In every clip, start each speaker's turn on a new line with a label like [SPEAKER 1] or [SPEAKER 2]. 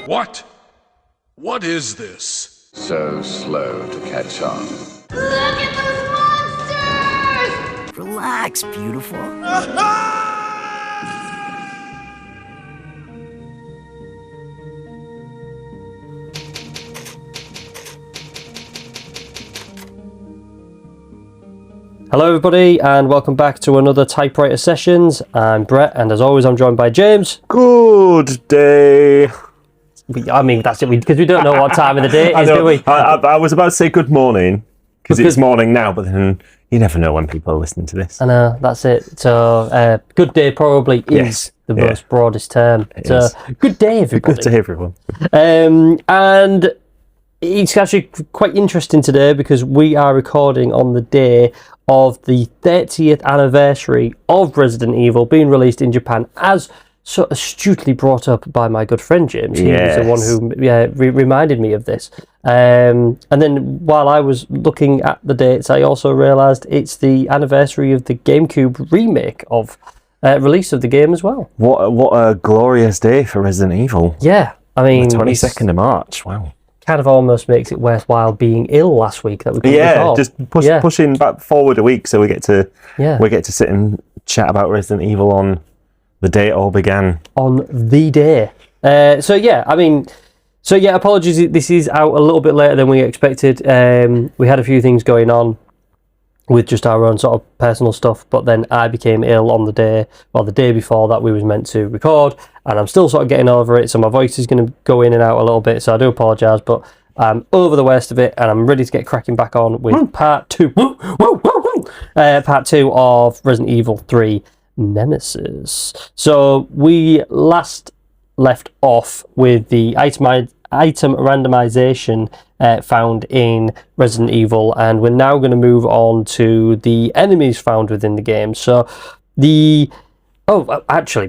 [SPEAKER 1] What? What is this?
[SPEAKER 2] So slow to catch on.
[SPEAKER 3] Look at those monsters!
[SPEAKER 4] Relax, beautiful.
[SPEAKER 5] Hello everybody and welcome back to another Typewriter Sessions. I'm Brett and as always I'm joined by James.
[SPEAKER 6] Good day.
[SPEAKER 5] I mean that's it because we don't know what time of the day it is, do we?
[SPEAKER 6] I was about to say good morning because it's morning now, but then you never know when people are listening to this.
[SPEAKER 5] I know, that's it. So good day probably is the most broadest term. So good day everybody.
[SPEAKER 6] Good day everyone.
[SPEAKER 5] And it's actually quite interesting today because we are recording on the day of the 30th anniversary of Resident Evil being released in Japan, as so astutely brought up by my good friend James. He was the one who reminded me of this. And then while I was looking at the dates, I also realised it's the anniversary of the GameCube remake of release of the game as well.
[SPEAKER 6] What a glorious day for Resident Evil.
[SPEAKER 5] Yeah, I mean...
[SPEAKER 6] The 22nd of March, wow.
[SPEAKER 5] Kind of almost makes it worthwhile being ill last week that we couldn't record.
[SPEAKER 6] Just pushing back forward a week so we get to sit and chat about Resident Evil on the day it all began.
[SPEAKER 5] On the day. Apologies, this is out a little bit later than we expected. We had a few things going on with just our own sort of personal stuff, but then I became ill on the day before that we was meant to record, and I'm still sort of getting over it, so my voice is going to go in and out a little bit, so I do apologise, but I'm over the worst of it, and I'm ready to get cracking back on with part two of Resident Evil 3 Nemesis. So we last left off with the item randomization found in Resident Evil, and we're now going to move on to the enemies found within the game. So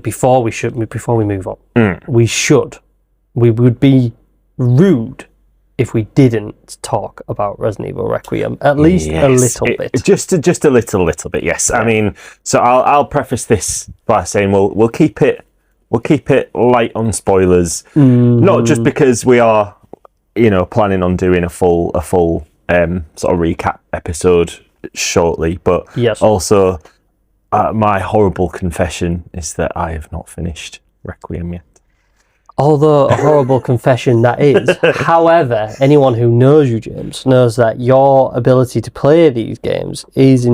[SPEAKER 5] before we move on, we would be rude if we didn't talk about Resident Evil Requiem at least a little bit.
[SPEAKER 6] Just a little bit, yes. I mean, so I'll preface this by saying we'll keep it light on spoilers, not just because we are, planning on doing a full sort of recap episode shortly, but also my horrible confession is that I have not finished Requiem yet.
[SPEAKER 5] Although a horrible confession that is. However, anyone who knows you, James, knows that your ability to play these games is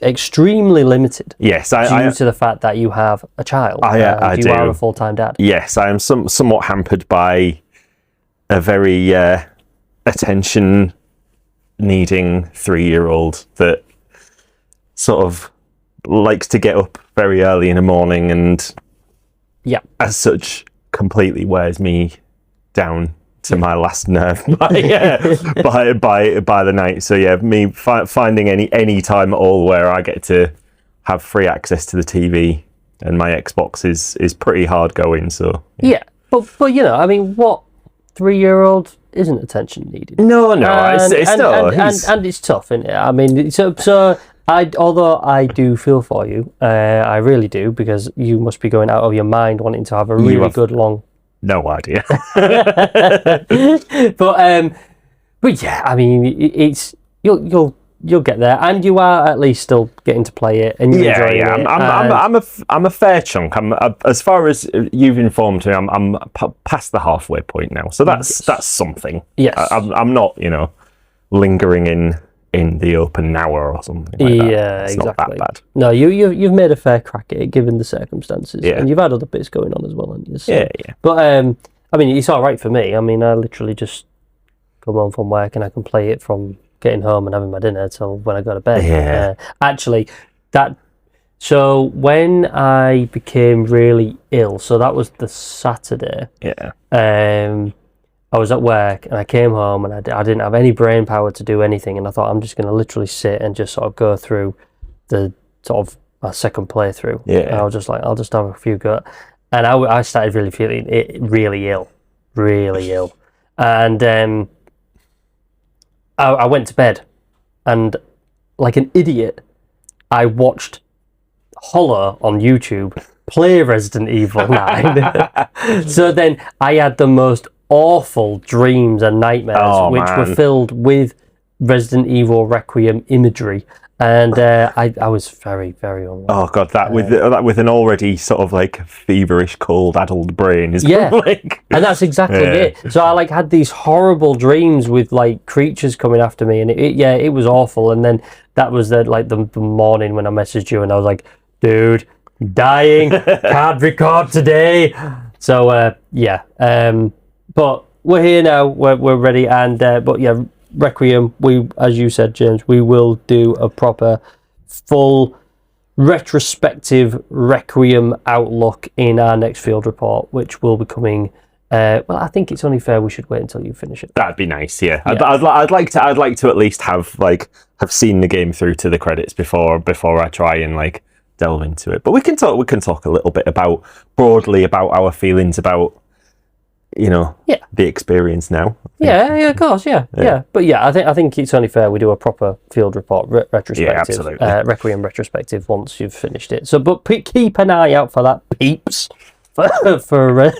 [SPEAKER 5] extremely limited.
[SPEAKER 6] Yes,
[SPEAKER 5] due to the fact that you have a child.
[SPEAKER 6] I do.
[SPEAKER 5] You are a full-time dad.
[SPEAKER 6] Yes, I am somewhat hampered by a very attention-needing 3-year-old that sort of likes to get up very early in the morning and, as such, completely wears me down to my last nerve by the night. So me finding any time at all where I get to have free access to the TV and my Xbox is pretty hard going. So
[SPEAKER 5] but I mean, what 3-year-old isn't attention needed?
[SPEAKER 6] No, it's
[SPEAKER 5] it's tough, isn't it? I mean, although I do feel for you, I really do, because you must be going out of your mind wanting to have a really good long.
[SPEAKER 6] No idea.
[SPEAKER 5] but yeah, I mean, it's you'll get there, and you are at least still getting to play it, and you're enjoying it.
[SPEAKER 6] I'm a fair chunk. As far as you've informed me, I'm past the halfway point now, so that's something.
[SPEAKER 5] Yes,
[SPEAKER 6] I'm not lingering in the open hour or something like that.
[SPEAKER 5] Yeah,
[SPEAKER 6] it's
[SPEAKER 5] exactly.
[SPEAKER 6] not that bad.
[SPEAKER 5] No, you've made a fair crack at it given the circumstances, and you've had other bits going on as well, haven't you? So,
[SPEAKER 6] yeah.
[SPEAKER 5] But I mean, it's all right for me. I mean, I literally just come home from work and I can play it from getting home and having my dinner till when I go to bed.
[SPEAKER 6] Yeah.
[SPEAKER 5] So when I became really ill, so that was the Saturday.
[SPEAKER 6] Yeah.
[SPEAKER 5] I was at work and I came home and I didn't have any brain power to do anything, and I thought I'm just going to literally sit and just sort of go through the sort of my second playthrough.
[SPEAKER 6] Yeah.
[SPEAKER 5] And I was just like, I'll just have a few go. And I started really feeling really ill. And I went to bed, and like an idiot, I watched Hollow on YouTube play Resident Evil 9. So then I had the most awful dreams and nightmares, which were filled with Resident Evil Requiem imagery. And I was very, very unwell.
[SPEAKER 6] Oh god, that with an already sort of like feverish, cold adult brain is like,
[SPEAKER 5] and that's exactly it. So I like had these horrible dreams with like creatures coming after me, and it was awful. And then that was the morning when I messaged you, and I was like, dude, dying, can't record today. So but we're here now. We're ready, and but yeah. Requiem, as you said, James, we will do a proper full retrospective Requiem outlook in our next field report, which will be coming. Well, I think it's only fair we should wait until you finish it.
[SPEAKER 6] That'd be nice, yeah. I'd like to at least have seen the game through to the credits before I try and like delve into it. But we can talk a little bit broadly about our feelings about the experience now.
[SPEAKER 5] Yeah, of course, yeah. But yeah, I think it's only fair we do a proper field report retrospective,
[SPEAKER 6] yeah, absolutely.
[SPEAKER 5] Requiem retrospective once you've finished it. So, but keep an eye out for that, peeps, for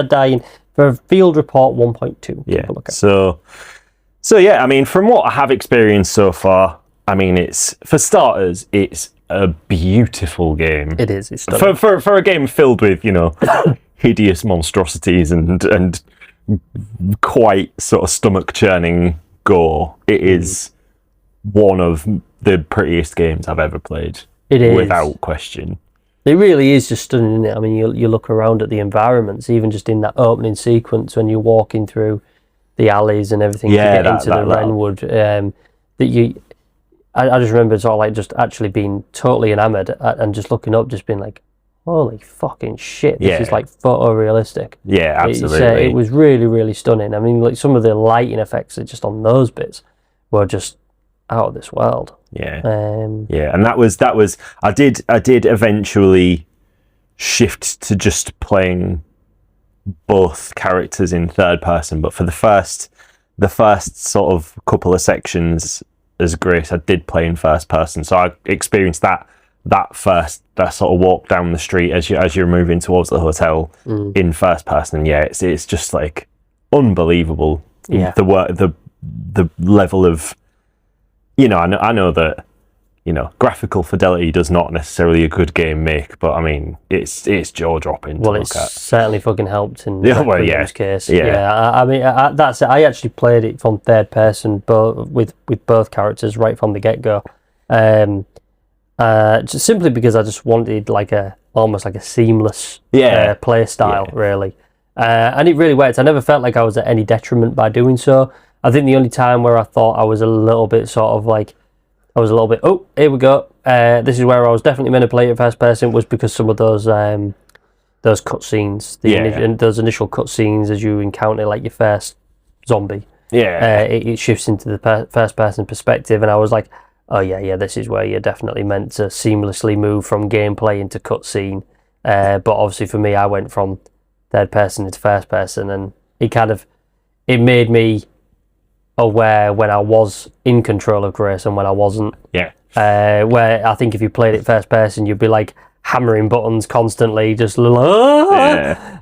[SPEAKER 5] dying for field report 1.2.
[SPEAKER 6] Yeah. So yeah, I mean, from what I have experienced so far, I mean, it's for starters, it's a beautiful game.
[SPEAKER 5] It is. It's stunning.
[SPEAKER 6] For a game filled with hideous monstrosities and quite sort of stomach churning gore. It is one of the prettiest games I've ever played.
[SPEAKER 5] It is,
[SPEAKER 6] without question.
[SPEAKER 5] It really is just stunning, isn't it? I mean, you look around at the environments, even just in that opening sequence when you're walking through the alleys and everything to get into the Renwood. I just remember sort of like just actually being totally enamored and just looking up, just being like, holy fucking shit, this is like photorealistic.
[SPEAKER 6] Yeah, absolutely.
[SPEAKER 5] It was really, really stunning. I mean, like some of the lighting effects just on those bits were just out of this world.
[SPEAKER 6] Yeah. And that was I did eventually shift to just playing both characters in third person, but for the first sort of couple of sections as Grace, I did play in first person. So I experienced that sort of walk down the street as you're moving towards the hotel in first person. Yeah, it's just like unbelievable. Yeah. The level of, I know that graphical fidelity does not necessarily a good game make, but I mean it's jaw dropping.
[SPEAKER 5] Well, it's certainly fucking helped in
[SPEAKER 6] this
[SPEAKER 5] case. Yeah. I mean that's it. I actually played it from third person, but with both characters right from the get go. Just simply because I just wanted almost like a seamless play style, really. And it really worked. I never felt like I was at any detriment by doing so. I think the only time where I thought I was a little bit oh, here we go. This is where I was definitely meant to play it first person, was because some of those cutscenes, those initial cutscenes as you encounter like your first zombie. Yeah. It shifts into the first person perspective, and I was like, oh yeah, this is where you're definitely meant to seamlessly move from gameplay into cutscene. But obviously for me, I went from third person into first person, and it made me aware when I was in control of Grace and when I wasn't.
[SPEAKER 6] Yeah.
[SPEAKER 5] Where I think if you played it first person, you'd be like hammering buttons constantly, just but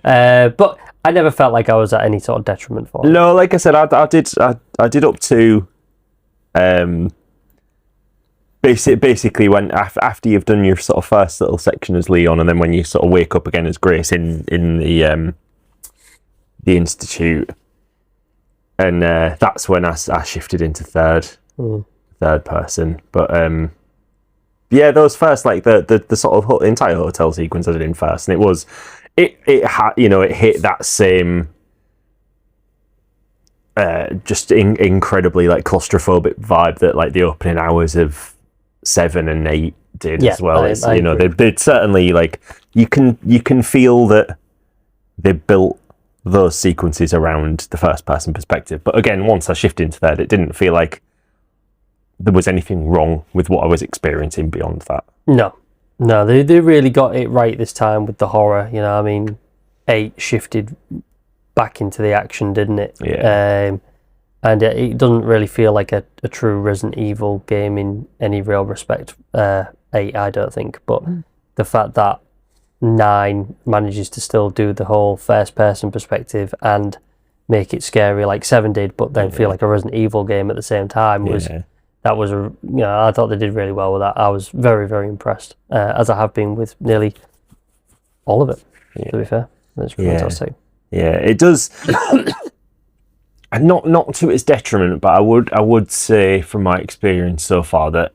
[SPEAKER 5] I never felt like I was at any sort of detriment for it.
[SPEAKER 6] No, like I said, I did up to basically when after you've done your sort of first little section as Leon, and then when you sort of wake up again as Grace in the Institute, and that's when I shifted into third person. But those first, like the sort of entire hotel sequence I did in first, and it hit that same just incredibly like claustrophobic vibe that like the opening hours of 7 and 8 did as well. They'd certainly, like, you can feel that they built those sequences around the first person perspective. But again, once I shifted into that, it didn't feel like there was anything wrong with what I was experiencing beyond that.
[SPEAKER 5] No, they really got it right this time with the horror. I mean, 8 shifted back into the action, didn't it?
[SPEAKER 6] Yeah.
[SPEAKER 5] And it doesn't really feel like a true Resident Evil game in any real respect. 8, I don't think. But the fact that 9 manages to still do the whole first-person perspective and make it scary like 7 did, but then feel like a Resident Evil game at the same time. I thought they did really well with that. I was very, very impressed, as I have been with nearly all of it, to be fair. It's fantastic.
[SPEAKER 6] Yeah, it does. And not to its detriment, but I would say from my experience so far that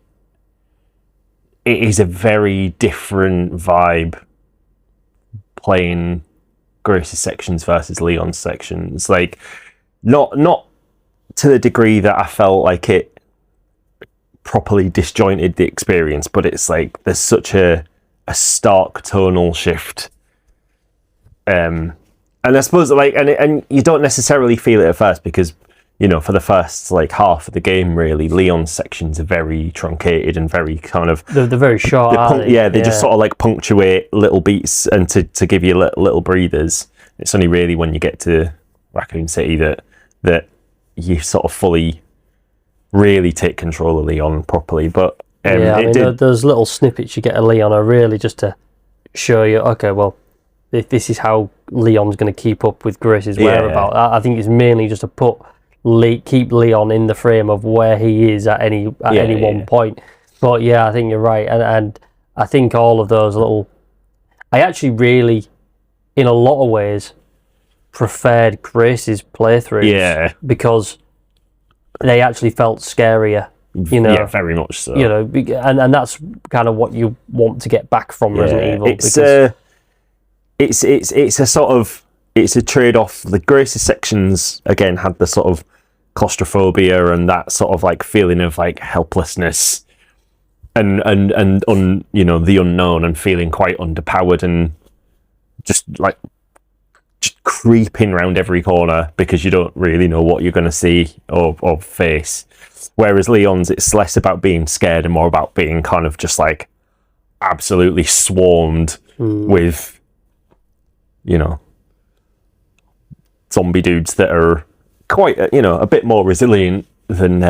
[SPEAKER 6] it is a very different vibe playing Grace's sections versus Leon's sections. Like, not to the degree that I felt like it properly disjointed the experience, but it's like there's such a stark tonal shift. And I suppose and you don't necessarily feel it at first because, you know, for the first like half of the game, really, Leon's sections are very truncated and very kind of...
[SPEAKER 5] They're very short,
[SPEAKER 6] they just sort of like punctuate little beats and to give you little breathers. It's only really when you get to Raccoon City that you sort of fully really take control of Leon properly. But
[SPEAKER 5] those little snippets you get of Leon are really just to show you, okay, well, this is how Leon's going to keep up with Grace's whereabouts. I think it's mainly just to keep Leon in the frame of where he is at any one point. But yeah, I think you're right, and I think all of those little... I actually really, in a lot of ways, preferred Grace's playthroughs because they actually felt scarier. You know,
[SPEAKER 6] yeah, very much so.
[SPEAKER 5] You know, and that's kind of what you want to get back from Resident Evil.
[SPEAKER 6] It's a sort of trade-off. The Grace's sections again had the sort of claustrophobia and that sort of like feeling of like helplessness and the unknown and feeling quite underpowered and just creeping around every corner because you don't really know what you're going to see or face. Whereas Leon's, it's less about being scared and more about being kind of just like absolutely swarmed with, you know, zombie dudes that are quite, a bit more resilient than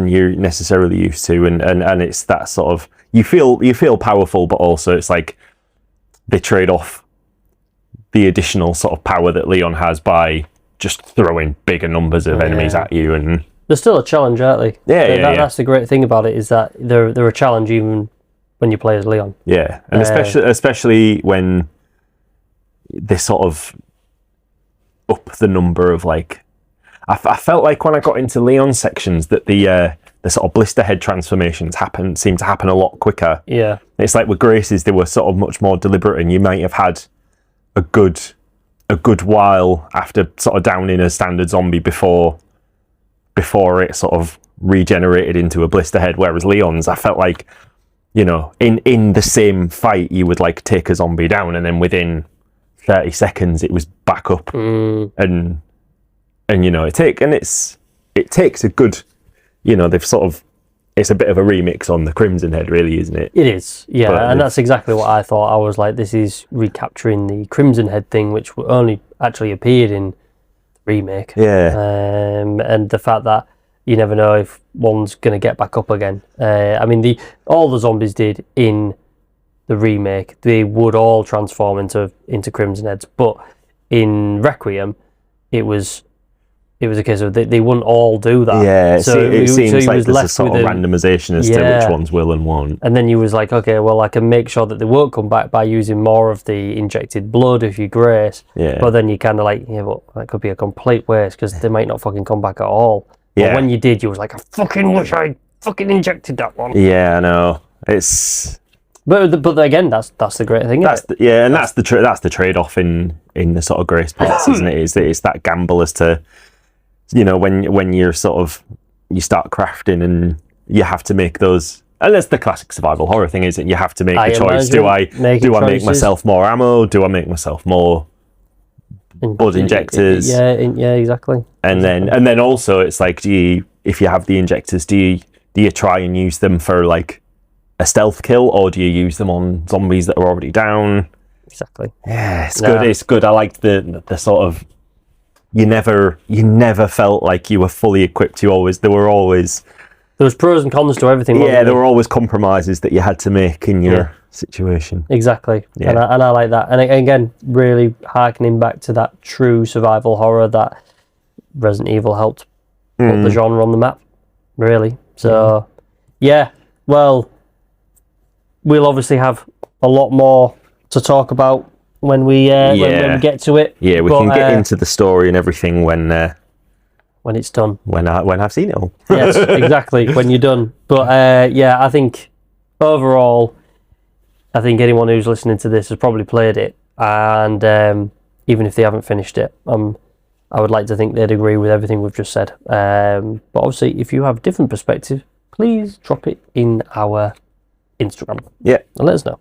[SPEAKER 6] you're necessarily used to, and it's that sort of you feel powerful, but also it's like they trade off the additional sort of power that Leon has by just throwing bigger numbers of enemies at you, and
[SPEAKER 5] they're still a challenge, aren't they? That's the great thing about it, is that they're a challenge even when you play as Leon.
[SPEAKER 6] Yeah, and especially when they sort of up the number of like... I felt like when I got into Leon's sections that the sort of blister head transformations seemed to happen a lot quicker.
[SPEAKER 5] Yeah.
[SPEAKER 6] It's like with Grace's, they were sort of much more deliberate, and you might have had a good while after sort of downing a standard zombie before it sort of regenerated into a blister head, whereas Leon's, I felt like, you know, in the same fight you would like take a zombie down and then within 30 seconds it was back up. And you know, it takes a good, you know, they've sort of, it's a bit of a remix on the Crimson Head, really, isn't it?
[SPEAKER 5] It is, yeah, and that's exactly what I thought. I was like, this is recapturing the Crimson Head thing, which only actually appeared in the remake.
[SPEAKER 6] Yeah.
[SPEAKER 5] And the fact that you never know if one's going to get back up again. I mean, all the zombies did in the remake, they would all transform into Crimson Heads, but in Requiem, it was a case of they wouldn't all do that.
[SPEAKER 6] Yeah, so it seems like there's a sort of randomization as to which ones will and won't.
[SPEAKER 5] And then you was like, okay, well, I can make sure that they won't come back by using more of the injected blood if you Grace.
[SPEAKER 6] Yeah.
[SPEAKER 5] But then you kind of like, but that could be a complete waste because they might not fucking come back at all. Yeah. But when you did, you was like, I fucking wish I fucking injected that one.
[SPEAKER 6] Yeah, I know. It's...
[SPEAKER 5] But again, that's the great thing.
[SPEAKER 6] That's the trade-off in the sort of Grace parts, isn't it? It's that gamble as to, you know, when you're sort of, you start crafting and you have to make those, and that's the classic survival horror thing, isn't it? You have to make a choice. Do I make myself more ammo? Do I make myself more blood injectors?
[SPEAKER 5] Yeah, exactly.
[SPEAKER 6] And then also it's like, if you have the injectors, do you try and use them for like a stealth kill, or do you use them on zombies that are already down?
[SPEAKER 5] Exactly.
[SPEAKER 6] Yeah, it's good. It's good. I like the sort of, you never felt like you were fully equipped. There were always
[SPEAKER 5] was pros and cons to everything.
[SPEAKER 6] Yeah,
[SPEAKER 5] wasn't
[SPEAKER 6] there were always compromises that you had to make in your situation.
[SPEAKER 5] Exactly.
[SPEAKER 6] Yeah.
[SPEAKER 5] And I like that. And again, really harkening back to that true survival horror that Resident Evil helped put the genre on the map, really. So, yeah, well, we'll obviously have a lot more to talk about when we when we get to it.
[SPEAKER 6] Yeah, we can get into the story and everything when
[SPEAKER 5] it's done.
[SPEAKER 6] When I've seen it all.
[SPEAKER 5] Yes, exactly, when you're done. But yeah, I think overall, I think anyone who's listening to this has probably played it, and even if they haven't finished it, I would like to think they'd agree with everything we've just said. But obviously, if you have a different perspective, please drop it in our Instagram.
[SPEAKER 6] Yeah.
[SPEAKER 5] And let us know.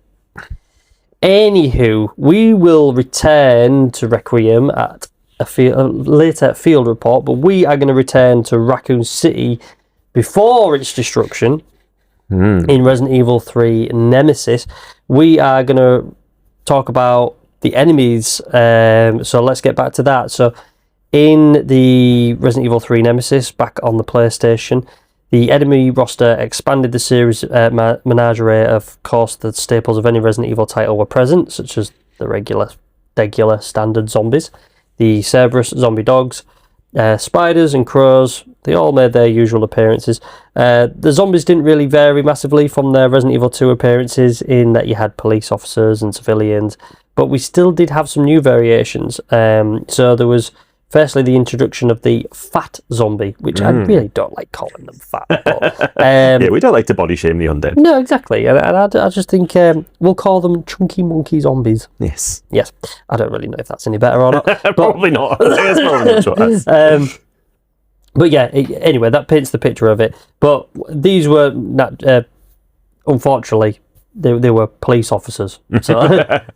[SPEAKER 5] Anywho, we will return to Requiem at a later field report, but we are going to return to Raccoon City before its destruction in Resident Evil 3 Nemesis. We are going to talk about the enemies, so let's get back to that. So in the Resident Evil 3 Nemesis, back on the PlayStation, the enemy roster expanded the series menagerie. Of course, the staples of any Resident Evil title were present, such as the regular standard zombies, the Cerberus zombie dogs, spiders and crows. They all made their usual appearances. The zombies didn't really vary massively from their Resident Evil 2 appearances, in that you had police officers and civilians, but we still did have some new variations. So there was firstly the introduction of the fat zombie, which I really don't like calling them fat. But,
[SPEAKER 6] yeah, we don't like to body shame the undead.
[SPEAKER 5] No, exactly. And I just think we'll call them chunky monkey zombies.
[SPEAKER 6] Yes.
[SPEAKER 5] Yes. I don't really know if that's any better or not.
[SPEAKER 6] Probably not. That's probably not what that's.
[SPEAKER 5] But yeah, anyway, that paints the picture of it. But these were, unfortunately, they were police officers. So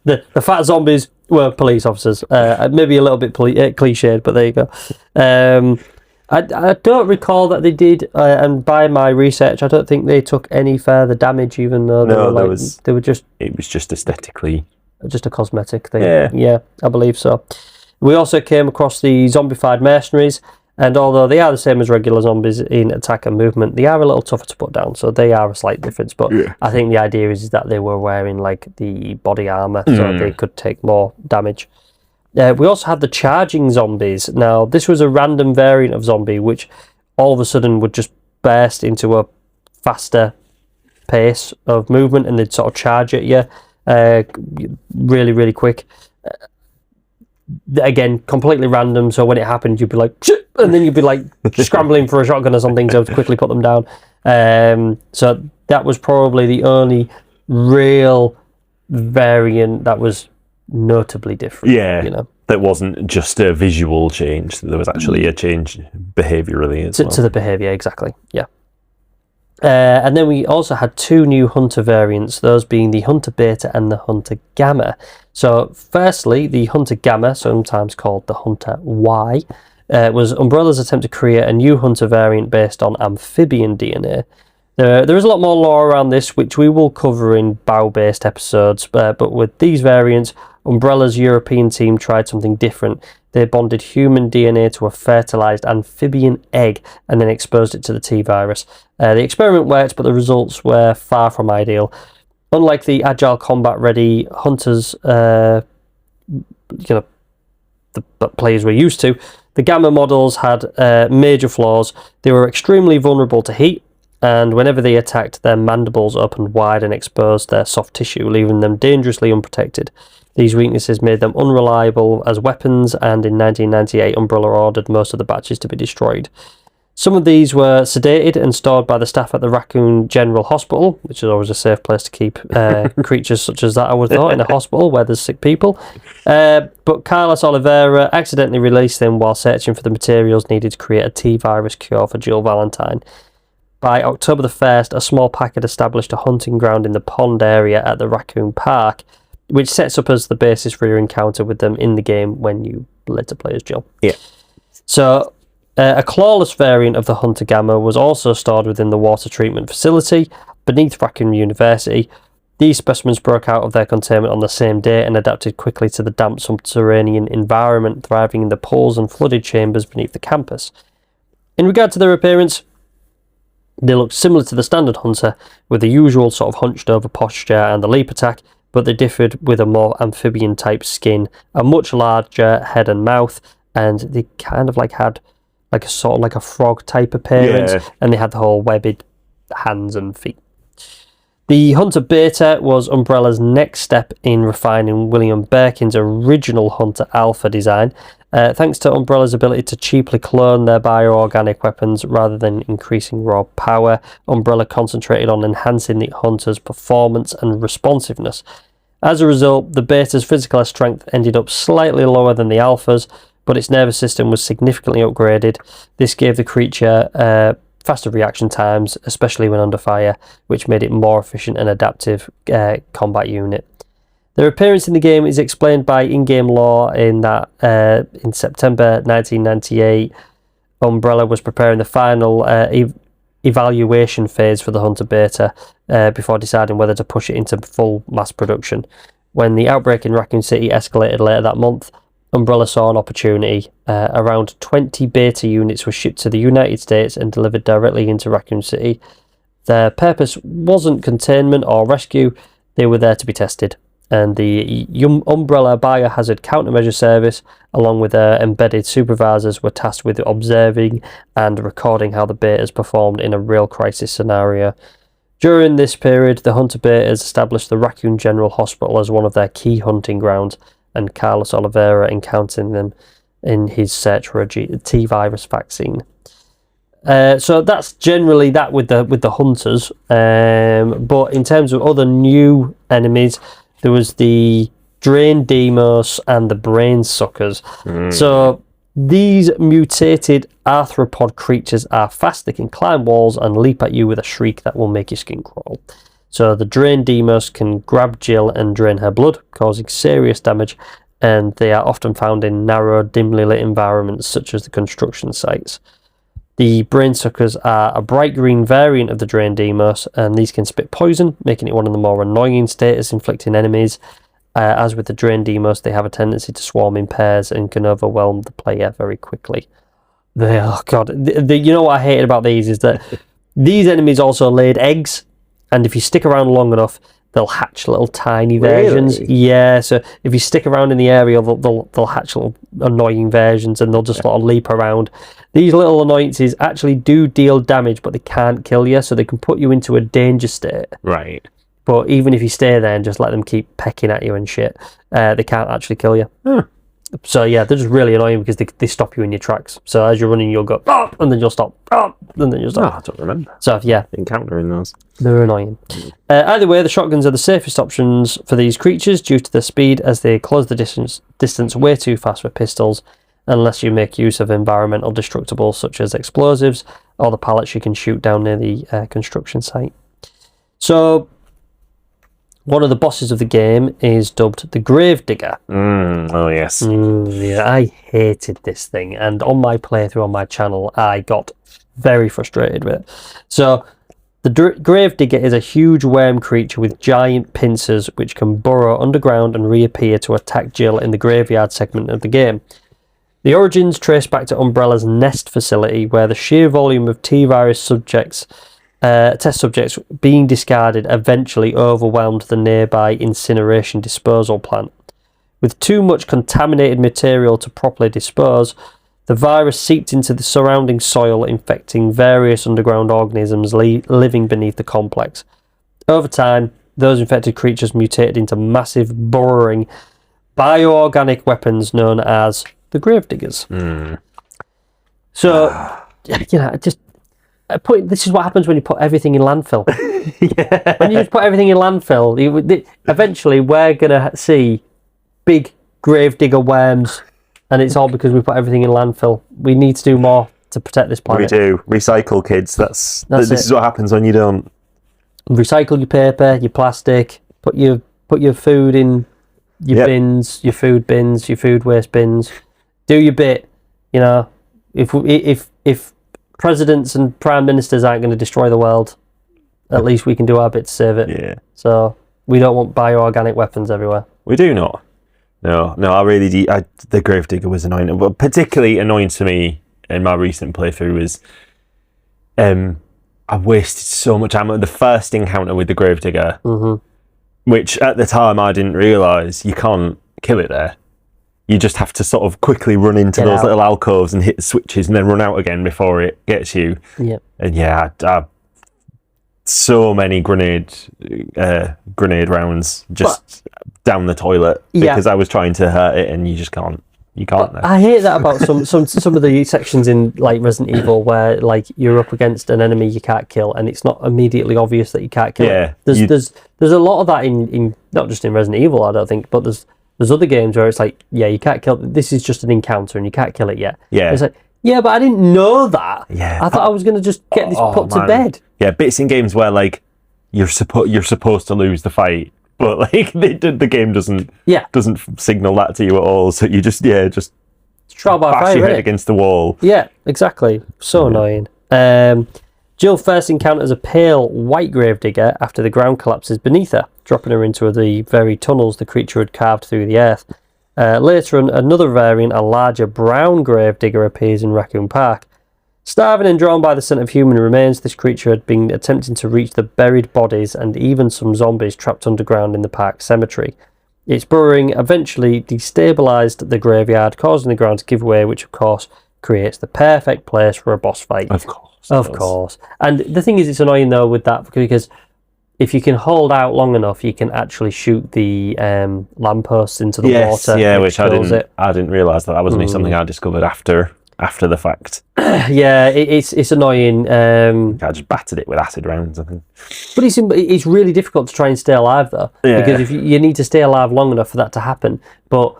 [SPEAKER 5] the fat zombies were police officers. Maybe a little bit cliched, but there you go. I don't recall that they did, and by my research, I don't think they took any further damage, even though they were just...
[SPEAKER 6] It was just aesthetically...
[SPEAKER 5] Just a cosmetic thing. Yeah, I believe so. We also came across the zombified mercenaries, and although they are the same as regular zombies in attack and movement, they are a little tougher to put down, so they are a slight difference. But I think the idea is that they were wearing like the body armor, so they could take more damage. We also had the charging zombies. Now, this was a random variant of zombie, which all of a sudden would just burst into a faster pace of movement, and they'd sort of charge at you really, really quick. Again, completely random, so when it happened, you'd be like, shit! And then you'd be like scrambling for a shotgun or something to quickly put them down. So that was probably the only real variant that was notably different.
[SPEAKER 6] Yeah,
[SPEAKER 5] you know,
[SPEAKER 6] that wasn't just a visual change. There was actually a change behaviourally as well.
[SPEAKER 5] To the behaviour, exactly. Yeah. And then we also had two new Hunter variants, those being the Hunter Beta and the Hunter Gamma. So firstly, the Hunter Gamma, sometimes called the Hunter Y, was Umbrella's attempt to create a new Hunter variant based on amphibian DNA. There is a lot more lore around this, which we will cover in B.O.W.s episodes, but with these variants, Umbrella's European team tried something different. They bonded human DNA to a fertilized amphibian egg and then exposed it to the T-virus. The experiment worked, but the results were far from ideal. Unlike the agile combat-ready hunters, the players were used to, the Gamma models had major flaws. They were extremely vulnerable to heat, and whenever they attacked, their mandibles opened wide and exposed their soft tissue, leaving them dangerously unprotected. These weaknesses made them unreliable as weapons, and in 1998 Umbrella ordered most of the batches to be destroyed. Some of these were sedated and stored by the staff at the Raccoon General Hospital, which is always a safe place to keep creatures such as that, I would have thought, in a hospital where there's sick people. But Carlos Oliveira accidentally released them while searching for the materials needed to create a T-virus cure for Jill Valentine. By October the 1st, a small pack had established a hunting ground in the pond area at the Raccoon Park, which sets up as the basis for your encounter with them in the game when you later play as Jill.
[SPEAKER 6] Yeah.
[SPEAKER 5] So, a clawless variant of the Hunter Gamma was also stored within the water treatment facility beneath Raccoon University. These specimens broke out of their containment on the same day and adapted quickly to the damp subterranean environment, thriving in the pools and flooded chambers beneath the campus. In regard to their appearance, They looked similar to the standard hunter, with the usual sort of hunched over posture and the leap attack, but they differed with a more amphibian type skin, a much larger head and mouth, and they kind of like had like a sort of like a frog type appearance, and they had the whole webbed hands and feet. The Hunter Beta was Umbrella's next step in refining William Birkin's original Hunter Alpha design, thanks to Umbrella's ability to cheaply clone their bioorganic weapons rather than increasing raw power. Umbrella concentrated on enhancing the Hunter's performance and responsiveness. As a result, the Beta's physical strength ended up slightly lower than the Alpha's, but its nervous system was significantly upgraded. This gave the creature faster reaction times, especially when under fire, which made it more efficient and adaptive combat unit. Their appearance in the game is explained by in-game lore in that in September 1998, Umbrella was preparing the final evaluation phase for the Hunter Beta before deciding whether to push it into full mass production. When the outbreak in Raccoon City escalated later that month, Umbrella saw an opportunity. Around 20 beta units were shipped to the United States and delivered directly into Raccoon City. Their purpose wasn't containment or rescue, they were there to be tested. And the Umbrella Biohazard Countermeasure Service, along with their embedded supervisors, were tasked with observing and recording how the betas performed in a real crisis scenario. During this period, the Hunter Betas established the Raccoon General Hospital as one of their key hunting grounds, and Carlos Oliveira encountering them in his search for a T-virus vaccine. So that's generally that with the hunters. But in terms of other new enemies, there was the Drain Demos and the Brain Suckers. So these mutated arthropod creatures are fast, they can climb walls and leap at you with a shriek that will make your skin crawl. So the Drain Demos can grab Jill and drain her blood, causing serious damage, and they are often found in narrow, dimly lit environments such as the construction sites. The Brain Suckers are a bright green variant of the Drain Demos, and these can spit poison, making it one of the more annoying status-inflicting enemies. As with the Drain Demos, they have a tendency to swarm in pairs and can overwhelm the player very quickly. You know what I hated about these is that these enemies also laid eggs, and if you stick around long enough, they'll hatch little tiny versions.
[SPEAKER 6] Really?
[SPEAKER 5] Yeah, so if you stick around in the area, they'll hatch little annoying versions, and they'll just sort of leap around. These little annoyances actually do deal damage, but they can't kill you, so they can put you into a danger state.
[SPEAKER 6] Right.
[SPEAKER 5] But even if you stay there and just let them keep pecking at you and shit, they can't actually kill you. So yeah, they're just really annoying because they stop you in your tracks. So as you're running, you'll go, oh, and then you'll stop, oh, and then you'll stop.
[SPEAKER 6] Oh, I don't remember.
[SPEAKER 5] So yeah,
[SPEAKER 6] encountering those.
[SPEAKER 5] They're annoying. Either way, the shotguns are the safest options for these creatures due to their speed, as they close the distance way too fast for pistols, unless you make use of environmental destructibles such as explosives or the pallets you can shoot down near the construction site. So one of the bosses of the game is dubbed the Gravedigger.
[SPEAKER 6] Oh, yes.
[SPEAKER 5] Yeah, I hated this thing, and on my playthrough on my channel, I got very frustrated with it. So, the Gravedigger is a huge worm creature with giant pincers which can burrow underground and reappear to attack Jill in the graveyard segment of the game. The origins trace back to Umbrella's Nest facility, where the sheer volume of T-virus test subjects being discarded eventually overwhelmed the nearby incineration disposal plant. With too much contaminated material to properly dispose, the virus seeped into the surrounding soil, infecting various underground organisms living beneath the complex. Over time, those infected creatures mutated into massive, burrowing, bioorganic weapons known as the Gravediggers. So, this is what happens when you put everything in landfill. Yeah. When you just put everything in landfill, eventually we're going to see big Gravedigger worms, and it's all because we put everything in landfill. We need to do more to protect this planet.
[SPEAKER 6] We do. Recycle, kids. This is what happens when you don't.
[SPEAKER 5] Recycle your paper, your plastic, put your food in your bins, your food bins, your food waste bins. Do your bit. You know, if presidents and prime ministers aren't going to destroy the world, at least we can do our bit to save it.
[SPEAKER 6] Yeah.
[SPEAKER 5] So we don't want bioorganic weapons everywhere.
[SPEAKER 6] We do not. No, I really do. The Gravedigger was annoying. But particularly annoying to me in my recent playthrough was I wasted so much ammo. The first encounter with the Gravedigger, which at the time I didn't realise, you can't kill it there. You just have to sort of quickly run into those little alcoves and hit the switches and then run out again before it gets you.
[SPEAKER 5] Yep.
[SPEAKER 6] And yeah, so many grenade rounds just down the toilet because I was trying to hurt it and you just can't. You can't.
[SPEAKER 5] I hate that about some of the sections in like Resident Evil where like you're up against an enemy you can't kill and it's not immediately obvious that you can't kill it. There's a lot of that in not just in Resident Evil, I don't think, but there's other games where it's like, yeah, you can't kill. This is just an encounter and you can't kill it yet.
[SPEAKER 6] Yeah.
[SPEAKER 5] It's like, yeah, but I didn't know that.
[SPEAKER 6] Yeah.
[SPEAKER 5] I thought I was going to just get this put to bed.
[SPEAKER 6] Yeah, bits in games where like you're supposed to lose the fight, but like the game doesn't signal that to you at all. So you just
[SPEAKER 5] trial by
[SPEAKER 6] bash
[SPEAKER 5] fire,
[SPEAKER 6] your head against the wall.
[SPEAKER 5] Yeah, exactly. So annoying. Jill first encounters a pale white gravedigger after the ground collapses beneath her, dropping her into the very tunnels the creature had carved through the earth. Later, another variant, a larger brown gravedigger, appears in Raccoon Park. Starving and drawn by the scent of human remains, this creature had been attempting to reach the buried bodies and even some zombies trapped underground in the park cemetery. Its burrowing eventually destabilised the graveyard, causing the ground to give way, which of course creates the perfect place for a boss fight. Of course. And the thing is, it's annoying though with that because if you can hold out long enough, you can actually shoot the lampposts into the water.
[SPEAKER 6] Yeah, which I didn't realise that was only something I discovered after the fact.
[SPEAKER 5] Yeah, it's annoying.
[SPEAKER 6] I just battered it with acid rounds, I think.
[SPEAKER 5] But it's really difficult to try and stay alive though, because if you need to stay alive long enough for that to happen. But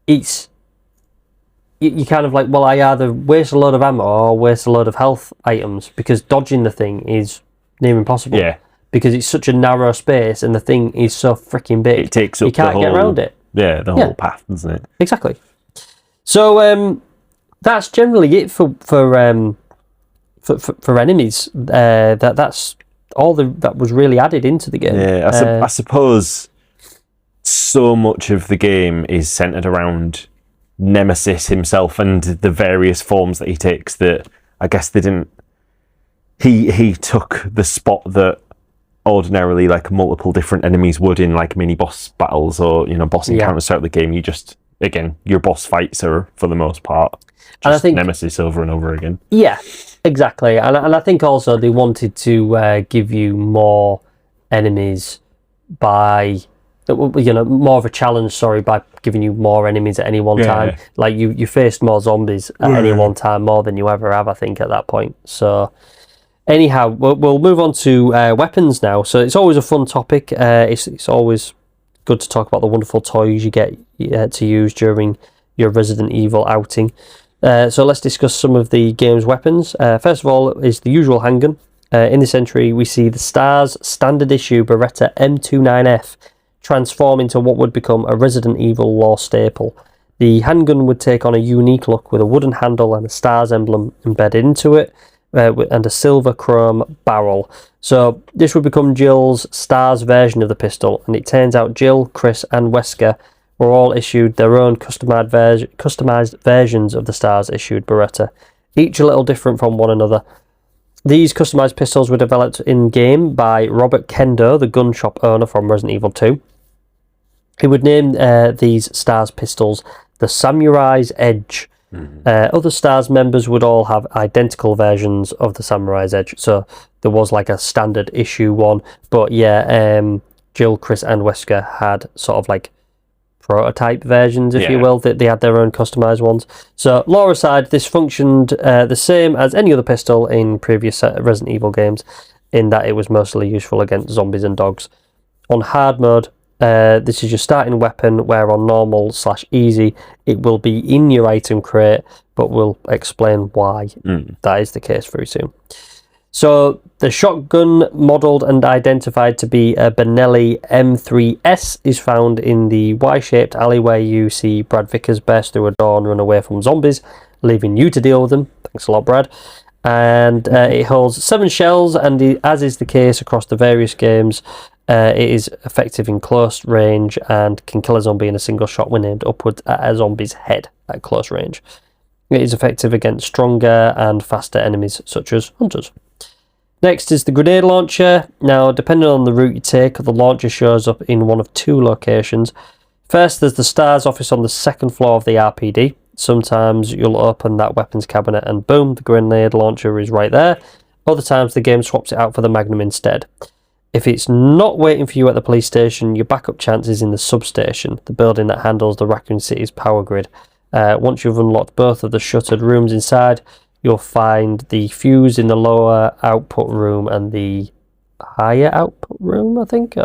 [SPEAKER 5] you kind of like, well, I either waste a load of ammo or waste a load of health items because dodging the thing is near impossible.
[SPEAKER 6] Yeah.
[SPEAKER 5] Because it's such a narrow space and the thing is so freaking big.
[SPEAKER 6] It takes up
[SPEAKER 5] you can't get around it.
[SPEAKER 6] Yeah, the whole path, doesn't it?
[SPEAKER 5] Exactly. So that's generally it for enemies. That's all that was really added into the game.
[SPEAKER 6] Yeah, I suppose so much of the game is centered around Nemesis himself and the various forms that he takes that I guess they didn't. He took the spot that ordinarily like multiple different enemies would in like mini boss battles or boss encounters throughout the game. You just, again, your boss fights are for the most part just
[SPEAKER 5] and I think,
[SPEAKER 6] Nemesis over and over again.
[SPEAKER 5] Yeah, exactly. And I think also they wanted to give you more enemies by more of a challenge, by giving you more enemies at any one time. Like you faced more zombies at any one time, more than you ever have, I think, at that point. So anyhow, we'll move on to weapons now. So it's always a fun topic. It's always good to talk about the wonderful toys you get to use during your Resident Evil outing. So let's discuss some of the game's weapons. First of all is the usual handgun. In this entry, we see the STARS standard issue Beretta M29F transform into what would become a Resident Evil lore staple. The handgun would take on a unique look with a wooden handle and a STARS emblem embedded into it, and a silver chrome barrel. So this would become Jill's STARS version of the pistol, and it turns out Jill, Chris and Wesker were all issued their own customized versions of the STARS issued Beretta, each a little different from one another. These customized pistols were developed in-game by Robert Kendo, the gun shop owner from Resident Evil 2. He would name these STARS pistols the Samurai's Edge. Other STARS members would all have identical versions of the Samurai's Edge, so there was like a standard issue one, but Jill, Chris and Wesker had sort of like prototype versions, if you will. They had their own customized ones. So lore aside, this functioned the same as any other pistol in previous Resident Evil games, in that it was mostly useful against zombies and dogs. On hard mode, this is your starting weapon, where on normal/easy it will be in your item crate, but we'll explain why that is the case very soon. So the shotgun, modelled and identified to be a Benelli M3S, is found in the Y-shaped alley where you see Brad Vickers burst through a door and run away from zombies, leaving you to deal with them. Thanks a lot, Brad. And it holds 7 shells, and as is the case across the various games, it is effective in close range and can kill a zombie in a single shot when aimed upwards at a zombie's head at close range. It is effective against stronger and faster enemies such as hunters. Next is the grenade launcher. Now, depending on the route you take, the launcher shows up in one of two locations. First, there's the STARS office on the second floor of the RPD. Sometimes you'll open that weapons cabinet and boom, the grenade launcher is right there. Other times the game swaps it out for the Magnum instead. If it's not waiting for you at the police station, your backup chance is in the substation, the building that handles the Raccoon City's power grid. Once you've unlocked both of the shuttered rooms inside, you'll find the fuse in the lower output room and the higher output room, I think.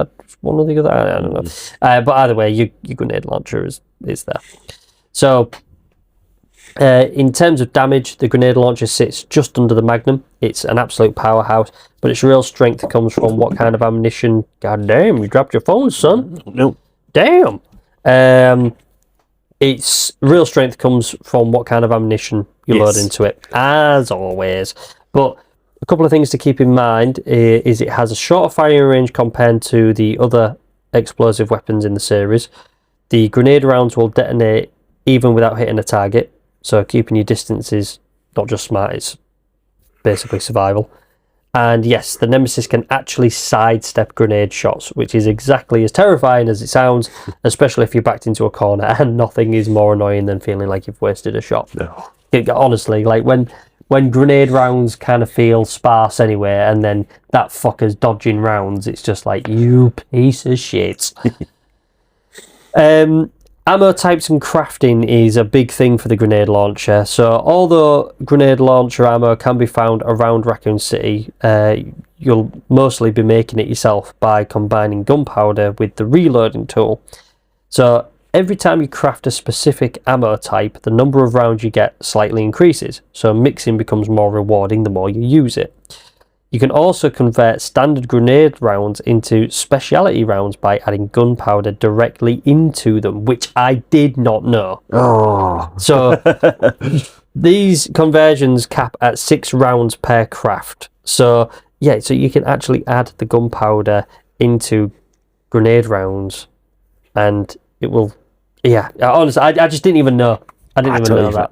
[SPEAKER 5] One or the other, I don't know. But either way, your grenade launcher is there. So, in terms of damage, the grenade launcher sits just under the Magnum. It's an absolute powerhouse, but its real strength comes from what kind of ammunition. God damn, you dropped your phone, son.
[SPEAKER 6] No.
[SPEAKER 5] Damn. Its real strength comes from what kind of ammunition you load into it, as always. But a couple of things to keep in mind is it has a shorter firing range compared to the other explosive weapons in the series. The grenade rounds will detonate even without hitting a target, so keeping your distance is not just smart, it's basically survival. And yes, the Nemesis can actually sidestep grenade shots, which is exactly as terrifying as it sounds, especially if you're backed into a corner, and nothing is more annoying than feeling like you've wasted a shot.
[SPEAKER 6] No.
[SPEAKER 5] Honestly, like when grenade rounds kind of feel sparse anyway, and then that fucker's dodging rounds, it's just like, you piece of shit. Ammo types and crafting is a big thing for the grenade launcher. So although grenade launcher ammo can be found around Raccoon City, you'll mostly be making it yourself by combining gunpowder with the reloading tool. So every time you craft a specific ammo type, the number of rounds you get slightly increases. So mixing becomes more rewarding the more you use it. You can also convert standard grenade rounds into speciality rounds by adding gunpowder directly into them, which I did not know.
[SPEAKER 6] Oh.
[SPEAKER 5] So these conversions cap at 6 rounds per craft. So yeah, so you can actually add the gunpowder into grenade rounds, and it will. Yeah, honestly, I just didn't even know. I didn't even know that.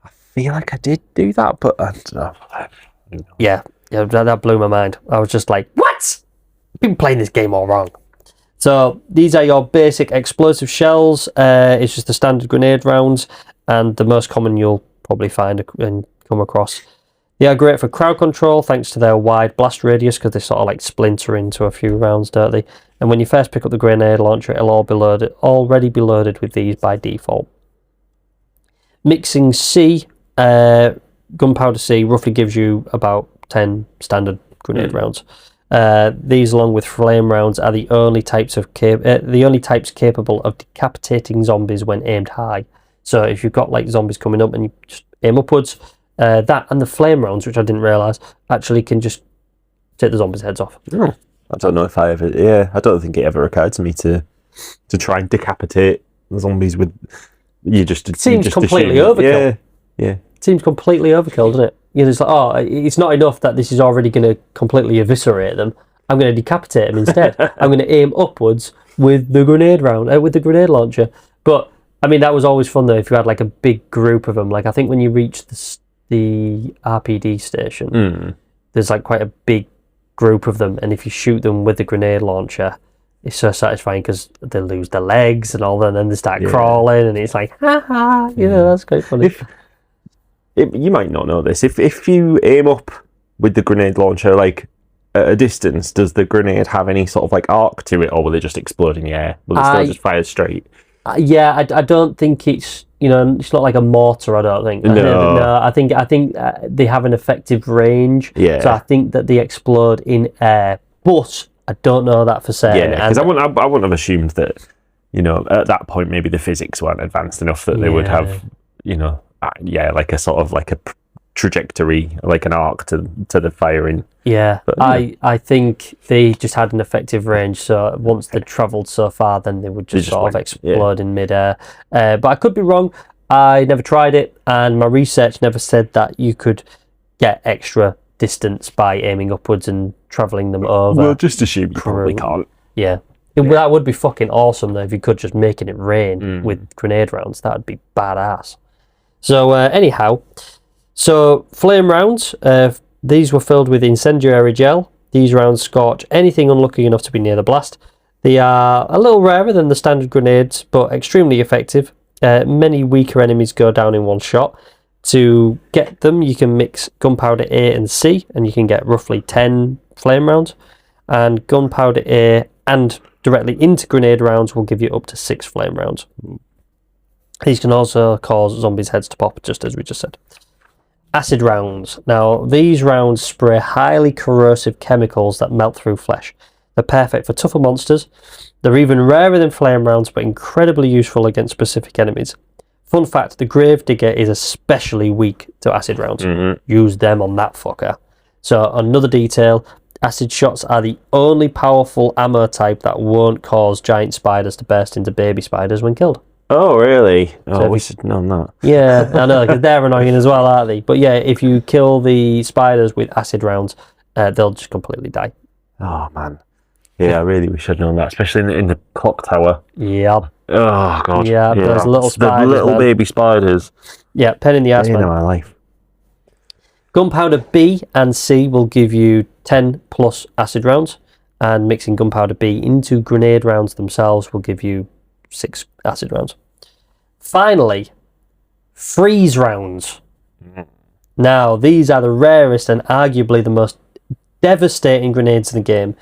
[SPEAKER 6] I feel like I did do that, but I don't know.
[SPEAKER 5] Yeah, that blew my mind. I was just like, what? I've been playing this game all wrong. So these are your basic explosive shells. It's just the standard grenade rounds, and the most common you'll probably find and come across. They are great for crowd control thanks to their wide blast radius, because they sort of like splinter into a few rounds, don't they? And when you first pick up the grenade launcher, it'll already be loaded with these by default. Mixing C, gunpowder C, roughly gives you about 10 standard grenade rounds. These, along with flame rounds, are the only types capable of decapitating zombies when aimed high. So if you've got like zombies coming up and you just aim upwards, that and the flame rounds, which I didn't realise, actually can just take the zombies' heads off.
[SPEAKER 6] Oh, I don't know if I ever. Yeah, I don't think it ever occurred to me to try and decapitate the zombies with. It
[SPEAKER 5] seems completely overkill.
[SPEAKER 6] Yeah.
[SPEAKER 5] It seems completely overkill, doesn't it? It's like, oh, it's not enough that this is already going to completely eviscerate them. I'm going to decapitate them instead. I'm going to aim upwards with the grenade with the grenade launcher. But I mean, that was always fun though. If you had like a big group of them, like I think when you reach the RPD station, there's like quite a big group of them, and if you shoot them with the grenade launcher, it's so satisfying because they lose their legs and all that, and then they start crawling, and it's like, ha ha, that's quite funny.
[SPEAKER 6] You might not know this. If you aim up with the grenade launcher, like at a distance, does the grenade have any sort of like arc to it, or will it just explode in the air? Will it still just fire straight?
[SPEAKER 5] I don't think it's it's not like a mortar. I don't think. No, I think they have an effective range.
[SPEAKER 6] Yeah.
[SPEAKER 5] So I think that they explode in air, but I don't know that for certain.
[SPEAKER 6] Yeah, because I wouldn't have assumed that at that point maybe the physics weren't advanced enough that they would have like a sort of like a trajectory, like an arc to the firing.
[SPEAKER 5] Yeah, but, I think they just had an effective range, so once they travelled so far, then they would just sort of explode in midair. But I could be wrong. I never tried it, and my research never said that you could get extra distance by aiming upwards and travelling them over.
[SPEAKER 6] Well, just assume you probably can't.
[SPEAKER 5] Yeah. That would be fucking awesome though if you could just making it rain with grenade rounds. That would be badass. So anyhow, so flame rounds, These were filled with incendiary gel. These rounds scorch anything unlucky enough to be near the blast. They are a little rarer than the standard grenades, but extremely effective. Many weaker enemies go down in one shot. To get them, you can mix gunpowder A and C, and you can get roughly 10 flame rounds. And gunpowder A and directly into grenade rounds will give you up to 6 flame rounds. These can also cause zombies' heads to pop, just as we just said. Acid rounds. Now, these rounds spray highly corrosive chemicals that melt through flesh. They're perfect for tougher monsters. They're even rarer than flame rounds, but incredibly useful against specific enemies. Fun fact, the Gravedigger is especially weak to acid rounds. Use them on that fucker. So, another detail, acid shots are the only powerful ammo type that won't cause giant spiders to burst into baby spiders when killed.
[SPEAKER 6] Oh, really? Oh, we should have known that.
[SPEAKER 5] Yeah, I know, because they're annoying as well, aren't they? But yeah, if you kill the spiders with acid rounds, they'll just completely die.
[SPEAKER 6] Oh, man. Yeah, really, we should have known that, especially in the clock tower.
[SPEAKER 5] Yeah.
[SPEAKER 6] Oh, God.
[SPEAKER 5] Yeah, those little spiders.
[SPEAKER 6] The little baby spiders.
[SPEAKER 5] Yeah, pain in the ass, man.
[SPEAKER 6] In my life.
[SPEAKER 5] Gunpowder B and C will give you 10 plus acid rounds, and mixing gunpowder B into grenade rounds themselves will give you 6 acid rounds. Finally, freeze rounds. Now, these are the rarest and arguably the most devastating grenades in the game.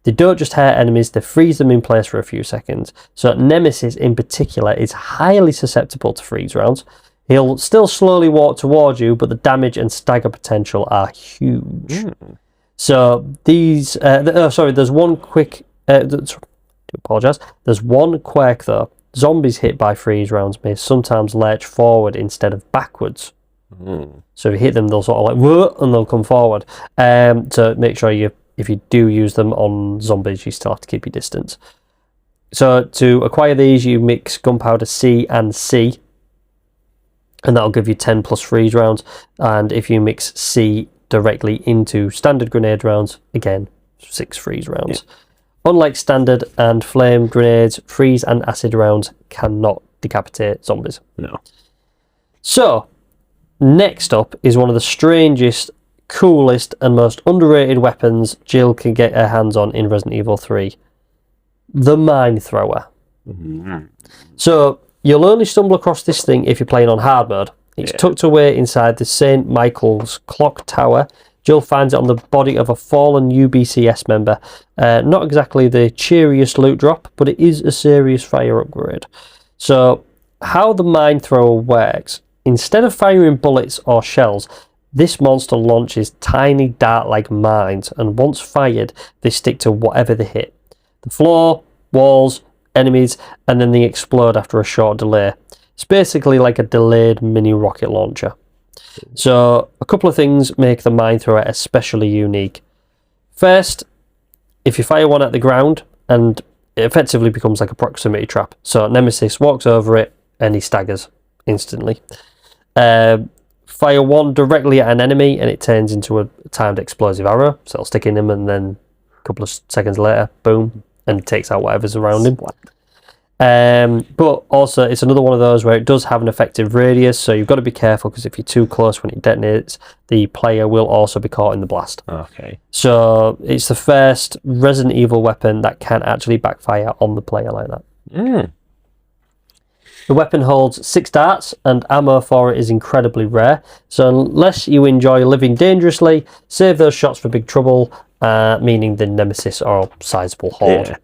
[SPEAKER 5] They don't just hurt enemies, they freeze them in place for a few seconds. So Nemesis in particular is highly susceptible to freeze rounds. He'll still slowly walk towards you, but the damage and stagger potential are huge. So these, there's one quick, there's one quirk though. Zombies hit by freeze rounds may sometimes lurch forward instead of backwards. So if you hit them, they'll sort of like, whoa, and they'll come forward. So make sure if you do use them on zombies, you still have to keep your distance. So to acquire these, you mix gunpowder C and C, and that'll give you 10 plus freeze rounds. And if you mix C directly into standard grenade rounds, again, 6 freeze rounds. Yeah. Unlike standard and flame grenades, freeze and acid rounds cannot decapitate zombies.
[SPEAKER 6] No.
[SPEAKER 5] So, next up is one of the strangest, coolest, and most underrated weapons Jill can get her hands on in Resident Evil 3. The Mine Thrower. So, you'll only stumble across this thing if you're playing on hard mode. It's tucked away inside the St. Michael's Clock Tower. Jill finds it on the body of a fallen U.B.S. member. Not exactly the cheeriest loot drop, but it is a serious fire upgrade. So, how the Mine Thrower works, instead of firing bullets or shells, this monster launches tiny dart-like mines, and once fired, they stick to whatever they hit. The floor, walls, enemies, and then they explode after a short delay. It's basically like a delayed mini rocket launcher. So, a couple of things make the Mine Thrower especially unique. First, if you fire one at the ground, and it effectively becomes like a proximity trap. So, Nemesis walks over it, and he staggers instantly. Fire one directly at an enemy, and it turns into a timed explosive arrow. So, it'll stick in him, and then a couple of seconds later, boom, and takes out whatever's around him. But also, it's another one of those where it does have an effective radius, so you've got to be careful, because if you're too close when it detonates, the player will also be caught in the blast.
[SPEAKER 6] Okay.
[SPEAKER 5] So it's the first Resident Evil weapon that can actually backfire on the player like that. The weapon holds 6 darts, and ammo for it is incredibly rare. So unless you enjoy living dangerously, save those shots for big trouble, meaning the Nemesis or sizable horde.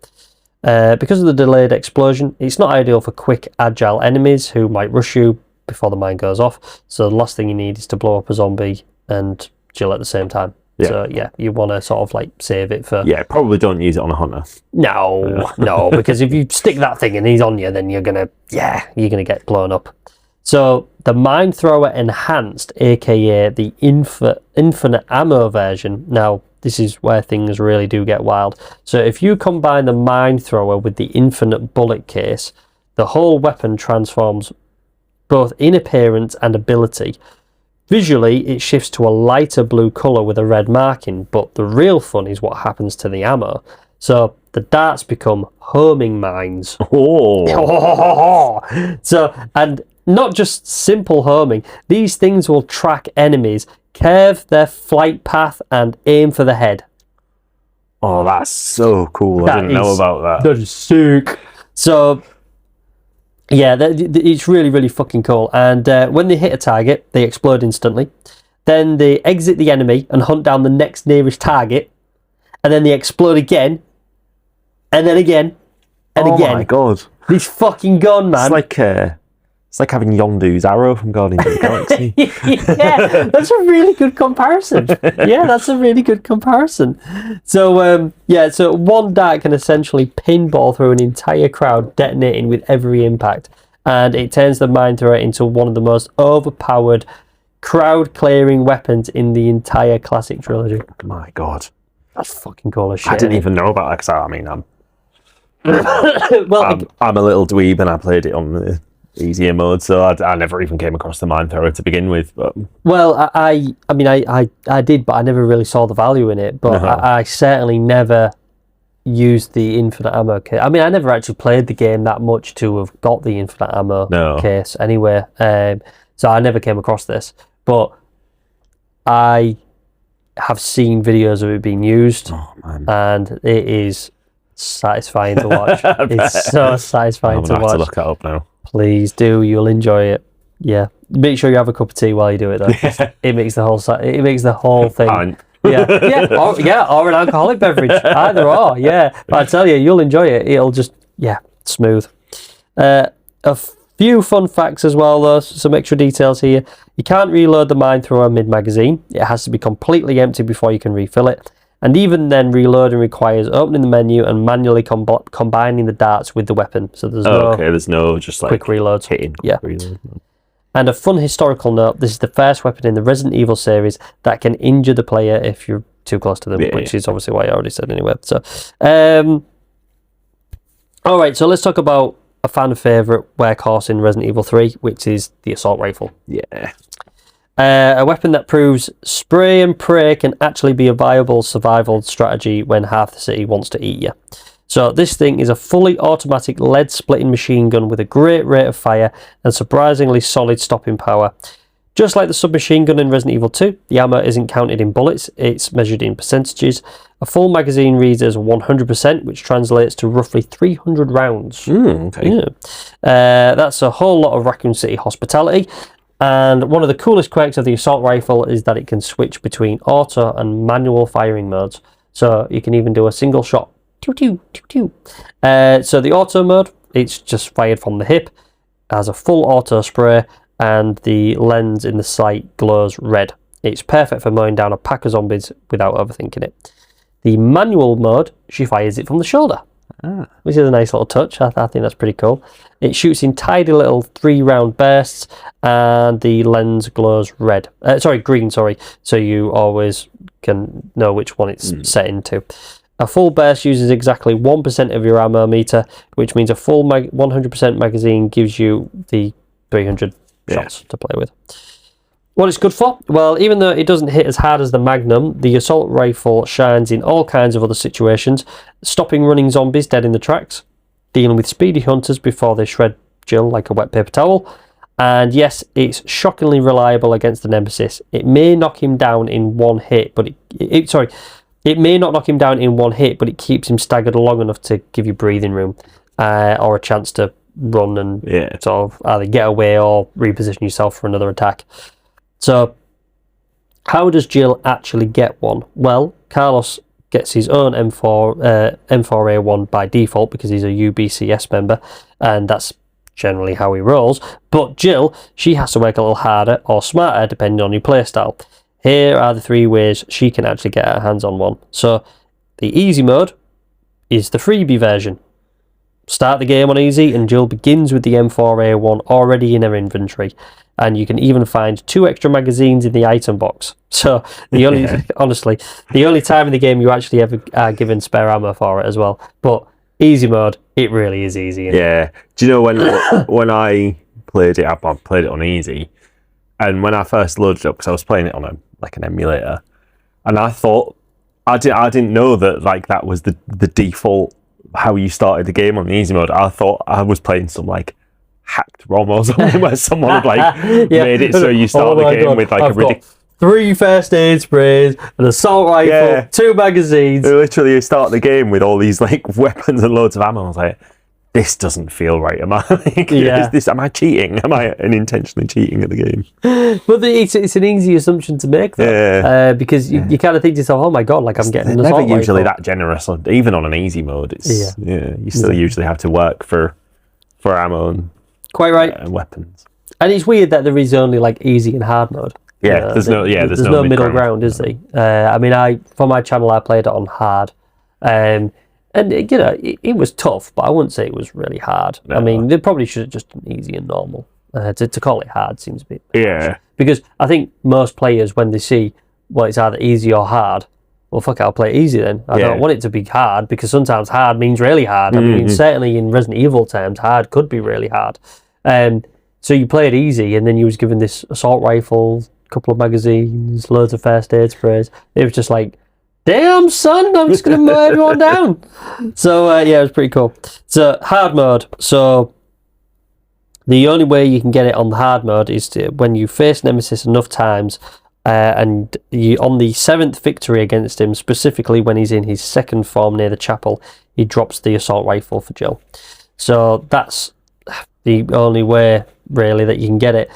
[SPEAKER 5] Because of the delayed explosion, it's not ideal for quick, agile enemies who might rush you before the mine goes off. So the last thing you need is to blow up a zombie and Jill at the same time. So yeah, you want to sort of like save it for...
[SPEAKER 6] Yeah, probably don't use it on a hunter.
[SPEAKER 5] No, because if you stick that thing and he's on you, then you're gonna get blown up. So the Mine Thrower Enhanced, aka the infinite ammo version. Now, this is where things really do get wild. So if you combine the Mine Thrower with the infinite bullet case, the whole weapon transforms both in appearance and ability. Visually, it shifts to a lighter blue colour with a red marking, but the real fun is what happens to the ammo. So the darts become homing mines. So, and not just simple homing, these things will track enemies curve their flight path and aim for the head.
[SPEAKER 6] Oh, that's so cool. I didn't know about that.
[SPEAKER 5] That is sick. So, yeah, it's really, really fucking cool. And when they hit a target, they explode instantly. Then they exit the enemy and hunt down the next nearest target. And then they explode again. And then again. And again.
[SPEAKER 6] Oh my god.
[SPEAKER 5] This fucking gun, man.
[SPEAKER 6] It's like having Yondu's arrow from Guardians of the Galaxy.
[SPEAKER 5] Yeah, that's a really good comparison. So, so one dart can essentially pinball through an entire crowd, detonating with every impact. And it turns the mine thrower into one of the most overpowered, crowd-clearing weapons in the entire classic trilogy.
[SPEAKER 6] My god.
[SPEAKER 5] That's fucking cool as shit.
[SPEAKER 6] I didn't even know about that, because I mean, I'm
[SPEAKER 5] well,
[SPEAKER 6] I'm a little dweeb and I played it on the easier mode, so I never even came across the mine thrower to begin with. But
[SPEAKER 5] well, I mean, I did, but I never really saw the value in it. But I certainly never used the infinite ammo case. I mean, I never actually played the game that much to have got the infinite ammo case anyway. So I never came across this, but I have seen videos of it being used, and it is satisfying to watch. It's so satisfying to watch.
[SPEAKER 6] I'm gonna have to look that up now.
[SPEAKER 5] Please do. You'll enjoy it. Yeah. Make sure you have a cup of tea while you do it, though. It makes the whole thing. Or an alcoholic beverage. Either or, yeah. But I tell you, you'll enjoy it. It'll just, smooth. A few fun facts as well, though. Some extra details here. You can't reload the mine thrower mid-magazine. It has to be completely empty before you can refill it. And even then, reloading requires opening the menu and manually combining the darts with the weapon. So there's no just like quick reloads.
[SPEAKER 6] Hitting reload.
[SPEAKER 5] And a fun historical note, this is the first weapon in the Resident Evil series that can injure the player if you're too close to them, which is obviously what I already said anyway. So, alright, so let's talk about a fan favourite workhorse in Resident Evil 3, which is the assault rifle.
[SPEAKER 6] Yeah.
[SPEAKER 5] A weapon that proves spray and pray can actually be a viable survival strategy when half the city wants to eat you. So this thing is a fully automatic lead-splitting machine gun with a great rate of fire and surprisingly solid stopping power. Just like the submachine gun in Resident Evil 2, the ammo isn't counted in bullets, it's measured in percentages. A full magazine reads as 100%, which translates to roughly 300 rounds.
[SPEAKER 6] Okay.
[SPEAKER 5] Yeah. That's a whole lot of Raccoon City hospitality. And one of the coolest quirks of the assault rifle is that it can switch between auto and manual firing modes. So you can even do a single shot. So the auto mode, it's just fired from the hip, has a full auto spray, and the lens in the sight glows red. It's perfect for mowing down a pack of zombies without overthinking it. The manual mode, she fires it from the shoulder. Which is a nice little touch. I think that's pretty cool. It shoots in tidy little 3-round bursts, and the lens glows green. So you always can know which one it's set into. A full burst uses exactly 1% of your ammo meter, which means a full 100% magazine gives you the 300 shots to play with. What it's good for? Well, even though it doesn't hit as hard as the Magnum, the assault rifle shines in all kinds of other situations, stopping running zombies dead in the tracks, dealing with speedy hunters before they shred Jill like a wet paper towel, and yes, it's shockingly reliable against the Nemesis. It may knock him down in one hit, but it may not knock him down in one hit, but it keeps him staggered long enough to give you breathing room, or a chance to run and sort of either get away or reposition yourself for another attack. So, how does Jill actually get one? Well, Carlos gets his own M4A1 by default because he's a UBCS member, and that's generally how he rolls. But Jill, she has to work a little harder or smarter depending on your playstyle. Here are the 3 ways she can actually get her hands on one. So, the easy mode is the freebie version. Start the game on easy, and Jill begins with the M4A1 already in her inventory. And you can even find 2 extra magazines in the item box. So the only, honestly, the only time in the game you actually ever are given spare ammo for it as well. But easy mode, it really is easy.
[SPEAKER 6] Yeah. Do you know when I played it? I played it on easy, and when I first loaded it up, because I was playing it on an emulator, and I thought I didn't know that that was the default how you started the game on the easy mode. I thought I was playing some hacked ROM or something where someone had made it so you start the game with a ridiculous.
[SPEAKER 5] 3 first aid sprays, an assault rifle, 2 magazines.
[SPEAKER 6] Literally, start the game with all these like weapons and loads of ammo. I was like, this doesn't feel right. Am I? Am I cheating? Am I unintentionally cheating at the game?
[SPEAKER 5] But it's an easy assumption to make, though, because you kind of think to yourself, "Oh my god, like I'm getting an assault rifle."
[SPEAKER 6] Never usually that generous, even on an easy mode. It's you still usually have to work for ammo and
[SPEAKER 5] quite right
[SPEAKER 6] and weapons.
[SPEAKER 5] And it's weird that there is only like easy and hard mode.
[SPEAKER 6] Yeah, there's
[SPEAKER 5] no middle ground, is there? I mean, for my channel, I played it on hard, and you know, it was tough, but I wouldn't say it was really hard. No. I mean, they probably should have just done easy and normal. To call it hard seems a bit harsh. Because I think most players, when they see, well, it's either easy or hard, well, fuck it, I'll play it easy then. I don't want it to be hard, because sometimes hard means really hard. I mean, certainly in Resident Evil terms, hard could be really hard. So you play it easy, and then you was given this assault rifle, couple of magazines, loads of first aid sprays. It was just like, damn son, I'm just going to mow everyone down. So it was pretty cool. So hard mode. So the only way you can get it on the hard mode is when you face Nemesis enough times, and you on the 7th victory against him, specifically when he's in his second form near the chapel, he drops the assault rifle for Jill. So that's the only way really that you can get it.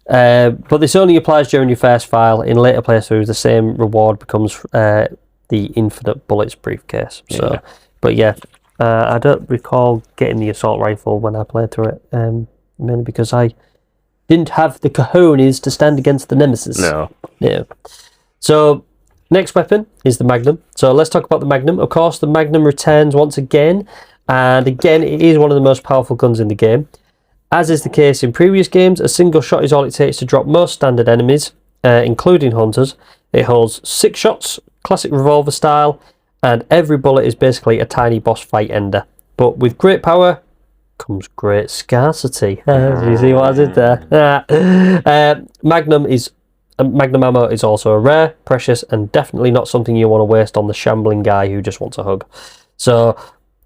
[SPEAKER 5] But this only applies during your first file. In later playthroughs, the same reward becomes the infinite bullets briefcase. So, but I don't recall getting the assault rifle when I played through it, mainly because I didn't have the cojones to stand against the Nemesis.
[SPEAKER 6] No.
[SPEAKER 5] Yeah. So, next weapon is the Magnum. So let's talk about the Magnum. Of course, the Magnum returns once again, and again, it is one of the most powerful guns in the game. As is the case in previous games, a single shot is all it takes to drop most standard enemies, including hunters. It holds 6 shots, classic revolver style, and every bullet is basically a tiny boss fight ender. But with great power comes great scarcity. You see what I did there? Magnum ammo is also rare, precious, and definitely not something you want to waste on the shambling guy who just wants a hug. So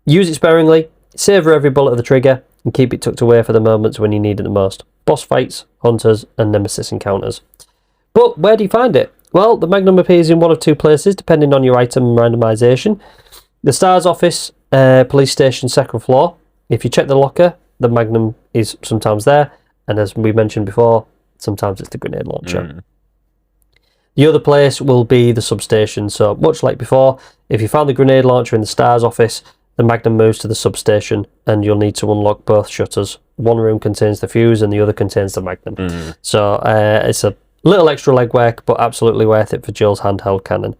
[SPEAKER 5] use it sparingly, savour every bullet of the trigger, and keep it tucked away for the moments when you need it the most. Boss fights, hunters, and Nemesis encounters. But where do you find it? Well, the Magnum appears in one of 2 places, depending on your item randomisation. The STARS office, police station, 2nd floor. If you check the locker, the Magnum is sometimes there, and as we mentioned before, sometimes it's the grenade launcher. The other place will be the substation, so much like before, if you found the grenade launcher in the STARS office, the Magnum moves to the substation, and you'll need to unlock both shutters. One room contains the fuse, and the other contains the Magnum. So it's a little extra legwork, but absolutely worth it for Jill's handheld cannon.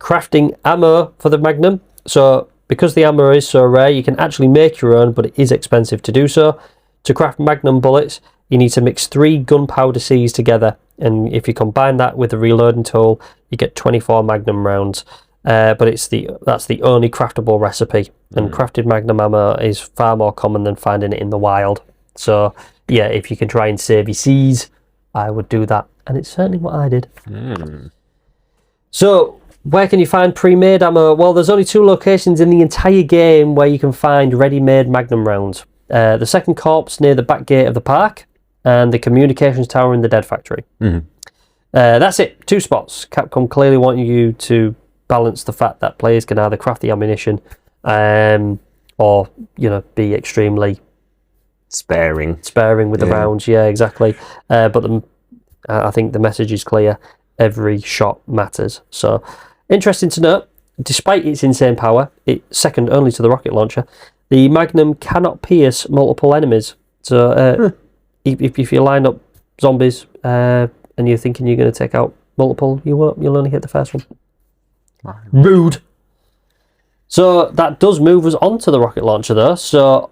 [SPEAKER 5] Crafting ammo for the Magnum. So because the ammo is so rare, you can actually make your own, but it is expensive to do so. To craft Magnum bullets, you need to mix 3 gunpowder seeds together, and if you combine that with the reloading tool, you get 24 Magnum rounds. But that's the only craftable recipe, and crafted Magnum ammo is far more common than finding it in the wild. So yeah, if you can try and save your C's, I would do that, and it's certainly what I did. So where can you find pre-made ammo? Well, there's only 2 locations in the entire game where you can find ready-made Magnum rounds. The second corpse near the back gate of the park, and the communications tower in the Dead Factory. That's it, 2 spots. Capcom clearly want you to balance the fact that players can either craft the ammunition or be extremely
[SPEAKER 6] sparing
[SPEAKER 5] with the rounds. Yeah, exactly. But I think the message is clear. Every shot matters. So interesting to note, despite its insane power, it's second only to the rocket launcher, the Magnum cannot pierce multiple enemies. So if you line up zombies and you're thinking you're going to take out multiple, you won't. You'll only hit the first one. Rude. So that does move us on to the rocket launcher though. So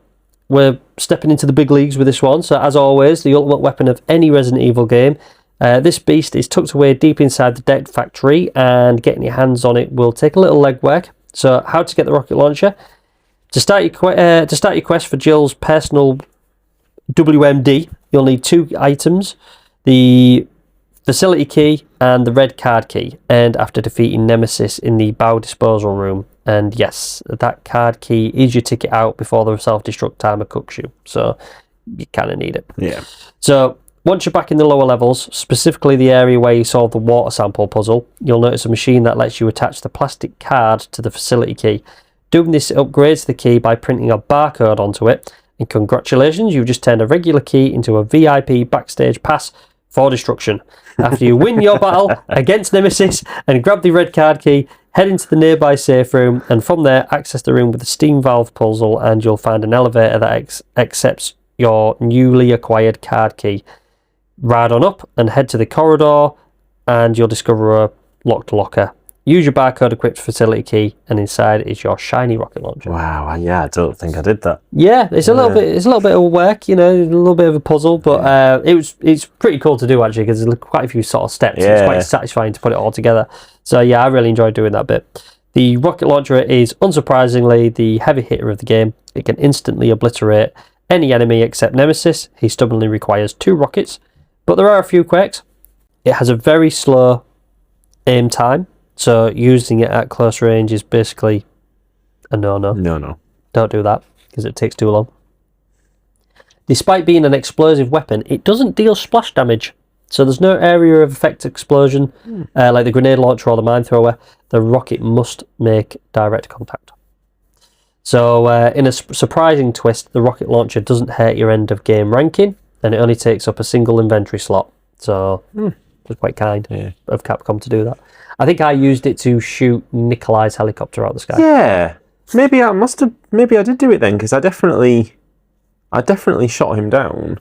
[SPEAKER 5] we're stepping into the big leagues with this one. So as always, the ultimate weapon of any Resident Evil game. This beast is tucked away deep inside the Dead Factory, and getting your hands on it will take a little legwork. So how to get the rocket launcher? To start your quest for Jill's personal WMD, you'll need 2 items. The facility key and the red card key, and after defeating Nemesis in the bow disposal room. And yes, that card key is your ticket out before the self-destruct timer cooks you, so you kind of need it.
[SPEAKER 6] Yeah.
[SPEAKER 5] So Once you're back in the lower levels, specifically the area where you solve the water sample puzzle, you'll notice a machine that lets you attach the plastic card to the facility key. Doing this upgrades the key by printing a barcode onto it, and congratulations, you've just turned a regular key into a VIP backstage pass for destruction. After you win your battle against Nemesis and grab the red card key, head into the nearby safe room, and from there access the room with the steam valve puzzle, and you'll find an elevator that accepts your newly acquired card key. Ride on up and head to the corridor, and you'll discover a locked locker. Use your barcode equipped facility key, and inside is your shiny rocket launcher.
[SPEAKER 6] Wow, yeah, I don't think I did that.
[SPEAKER 5] Yeah, it's a little bit. It's a little bit of work, a little bit of a puzzle, but it's pretty cool to do actually, because there's quite a few sort of steps. Yeah. It's quite satisfying to put it all together. So yeah, I really enjoyed doing that bit. The rocket launcher is unsurprisingly the heavy hitter of the game. It can instantly obliterate any enemy except Nemesis. He stubbornly requires 2 rockets. But there are a few quirks. It has a very slow aim time, so using it at close range is basically a no-no.
[SPEAKER 6] No.
[SPEAKER 5] Don't do that, because it takes too long. Despite being an explosive weapon, it doesn't deal splash damage, so there's no area of effect explosion, like the grenade launcher or the mine thrower. The rocket must make direct contact. So, in a surprising twist, the rocket launcher doesn't hurt your end of game ranking, and it only takes up a single inventory slot. So it was quite kind of Capcom to do that. I think I used it to shoot Nikolai's helicopter out of the sky.
[SPEAKER 6] Yeah, maybe I did do it then, because I definitely shot him down.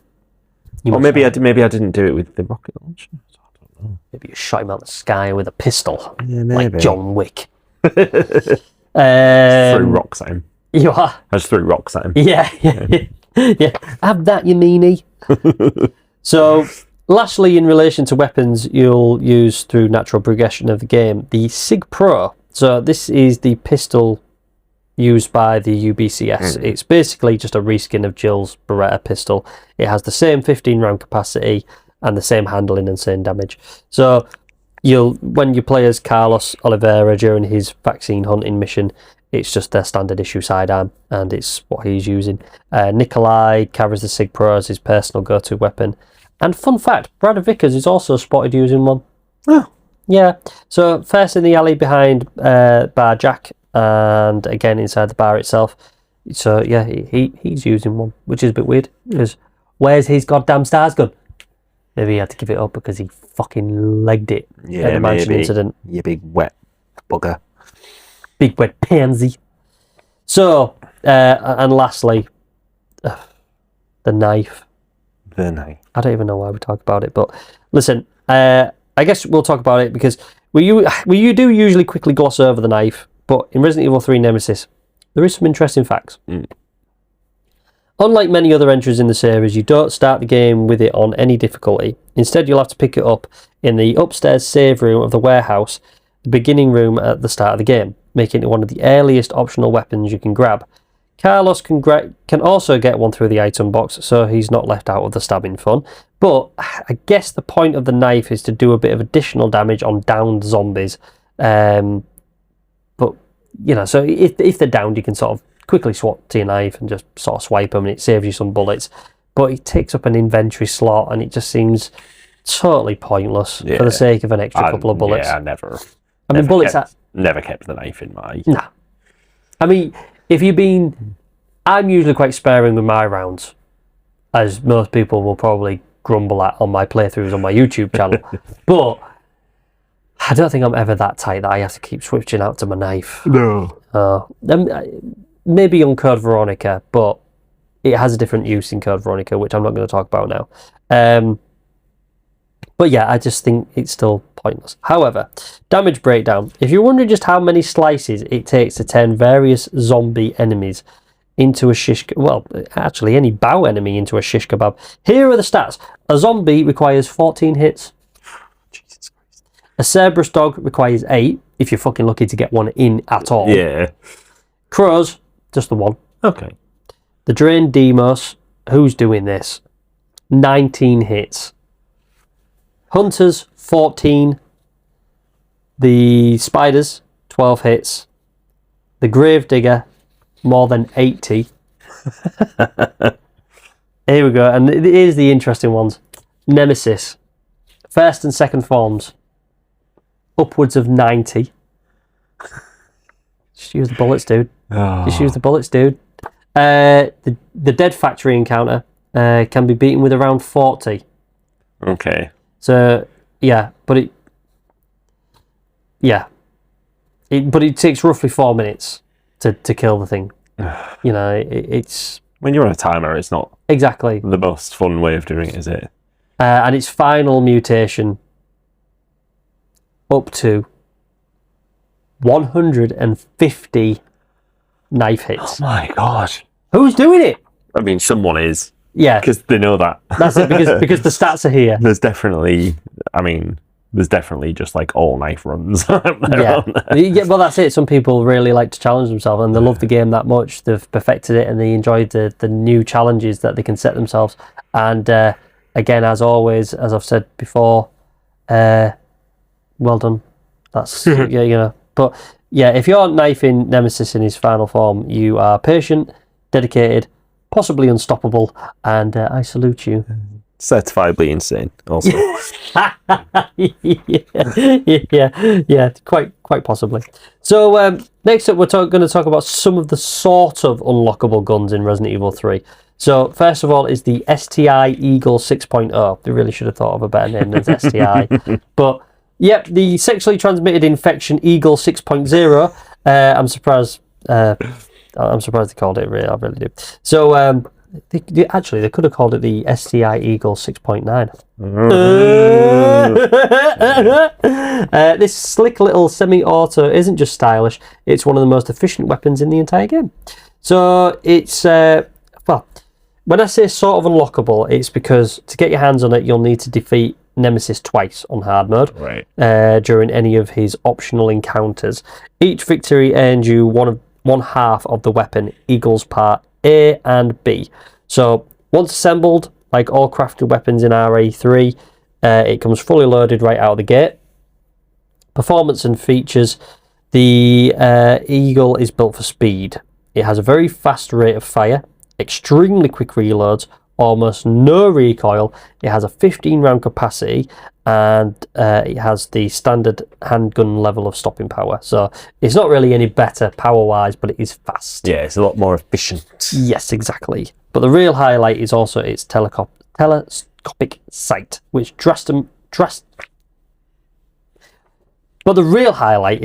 [SPEAKER 6] Or maybe I didn't do it with the rocket launcher. I don't know.
[SPEAKER 5] Maybe you shot him out of the sky with a pistol,
[SPEAKER 6] yeah, maybe.
[SPEAKER 5] Like John Wick.
[SPEAKER 6] Threw rocks at him.
[SPEAKER 5] You are.
[SPEAKER 6] I just threw rocks at him.
[SPEAKER 5] Yeah. Have that, you meanie. So, lastly, in relation to weapons you'll use through natural progression of the game, the SIG Pro. So this is the pistol used by the UBCS. It's basically just a reskin of Jill's Beretta pistol. It has the same 15 round capacity and the same handling and same damage. So when you play as Carlos Oliveira during his vaccine hunting mission, it's just their standard issue sidearm, and it's what he's using. Nikolai carries the SIG Pro as his personal go-to weapon. And fun fact, Brad Vickers is also spotted using one.
[SPEAKER 6] Oh.
[SPEAKER 5] Yeah. So first in the alley behind Bar Jack, and again inside the bar itself. So yeah, he's using one, which is a bit weird, because where's his goddamn stars gun? Maybe he had to give it up because he fucking legged it at the mansion incident.
[SPEAKER 6] You big wet bugger.
[SPEAKER 5] Big wet pansy. So, and lastly, the knife.
[SPEAKER 6] The knife.
[SPEAKER 5] I don't even know why we talk about it, but listen, I guess we'll talk about it because we do usually quickly gloss over the knife, but in Resident Evil 3 Nemesis, there is some interesting facts. Unlike many other entries in the series, you don't start the game with it on any difficulty. Instead, you'll have to pick it up in the upstairs save room of the warehouse, the beginning room at the start of the game, making it one of the earliest optional weapons you can grab. Carlos can also get one through the item box, so he's not left out of the stabbing fun. But I guess the point of the knife is to do a bit of additional damage on downed zombies. But, so if they're downed, you can sort of quickly swap to your knife and just sort of swipe them, and it saves you some bullets. But it takes up an inventory slot, and it just seems totally pointless for the sake of an extra couple of bullets.
[SPEAKER 6] Yeah, never kept the knife in my...
[SPEAKER 5] Nah. I mean, I'm usually quite sparing with my rounds, as most people will probably grumble at on my playthroughs on my YouTube channel. But I don't think I'm ever that tight that I have to keep switching out to my knife.
[SPEAKER 6] No.
[SPEAKER 5] Maybe on Code Veronica, but it has a different use in Code Veronica, which I'm not going to talk about now. But yeah, I just think it's still pointless. However, damage breakdown. If you're wondering just how many slices it takes to turn various zombie enemies into a shish... Well, actually, any bow enemy into a shish kebab. Here are the stats. A zombie requires 14 hits.
[SPEAKER 6] Jesus Christ.
[SPEAKER 5] A Cerberus dog requires 8, if you're fucking lucky to get one in at all.
[SPEAKER 6] Yeah.
[SPEAKER 5] Crows, just the one.
[SPEAKER 6] Okay.
[SPEAKER 5] The Drain Demos, who's doing this? 19 hits. Hunters, 14. The Spiders, 12 hits. The Gravedigger, more than 80. Here we go, and here's the interesting ones. Nemesis. First and second forms. Upwards of 90. Just use the bullets, dude. Just use the bullets, dude. The Dead Factory encounter can be beaten with around 40.
[SPEAKER 6] Okay.
[SPEAKER 5] So, yeah, but it takes roughly 4 minutes to kill the thing. You know, it's...
[SPEAKER 6] When you're on a timer, it's not
[SPEAKER 5] exactly
[SPEAKER 6] the most fun way of doing it, is it?
[SPEAKER 5] And its final mutation up to 150 knife hits.
[SPEAKER 6] Oh my god.
[SPEAKER 5] Who's doing it?
[SPEAKER 6] I mean, someone is.
[SPEAKER 5] Yeah.
[SPEAKER 6] Because they know that.
[SPEAKER 5] That's it, because the stats are here.
[SPEAKER 6] There's definitely just like all knife runs out there.
[SPEAKER 5] Yeah, well, that's it. Some people really like to challenge themselves and they love the game that much. They've perfected it and they enjoyed the new challenges that they can set themselves. And again, as always, as I've said before, well done. That's, yeah, you know. But yeah, if you're knifing Nemesis in his final form, you are patient, dedicated, possibly unstoppable, and I salute you.
[SPEAKER 6] Certifiably insane, also.
[SPEAKER 5] yeah, quite possibly. So next up, we're going to talk about some of the sort of unlockable guns in Resident Evil 3. So first of all is the STI Eagle 6.0. They really should have thought of a better name than STI. But yep, the sexually transmitted infection Eagle 6.0. I'm surprised they called it. Really, I really do. So they could have called it the STI Eagle 6.9. This slick little semi-auto isn't just stylish, it's one of the most efficient weapons in the entire game. So it's, well, when I say sort of unlockable, it's because to get your hands on it, you'll need to defeat Nemesis twice on hard mode,
[SPEAKER 6] right,
[SPEAKER 5] during any of his optional encounters. Each victory earns you one half of the weapon Eagle's part A and B. So once assembled, like all crafted weapons in RA3, it comes fully loaded right out of the gate. Performance and features. The Eagle is built for speed. It has a very fast rate of fire, extremely quick reloads, almost no recoil. It has a 15 round capacity, and it has the standard handgun level of stopping power. So it's not really any better power wise, but it is fast.
[SPEAKER 6] Yeah, it's a lot more efficient.
[SPEAKER 5] Yes, exactly. But the real highlight is also its telescopic sight, which But the real highlight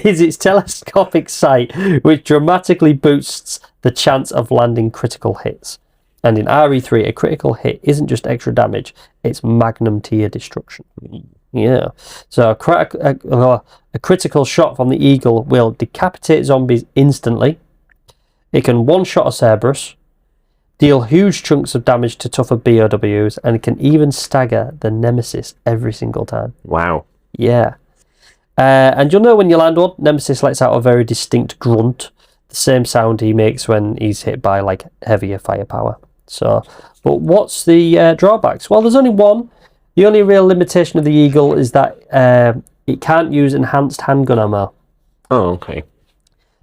[SPEAKER 5] is its telescopic sight, which dramatically boosts the chance of landing critical hits. And in RE3, a critical hit isn't just extra damage, it's magnum tier destruction. Yeah. So a critical shot from the Eagle will decapitate zombies instantly. It can one-shot a Cerberus, deal huge chunks of damage to tougher B.O.W.s, and it can even stagger the Nemesis every single time.
[SPEAKER 6] Wow.
[SPEAKER 5] Yeah. And you'll know when you land one, Nemesis lets out a very distinct grunt, the same sound he makes when he's hit by like heavier firepower. So, but what's the drawbacks? Well, there's only one. The only real limitation of the Eagle is that it can't use enhanced handgun ammo.
[SPEAKER 6] Oh, okay.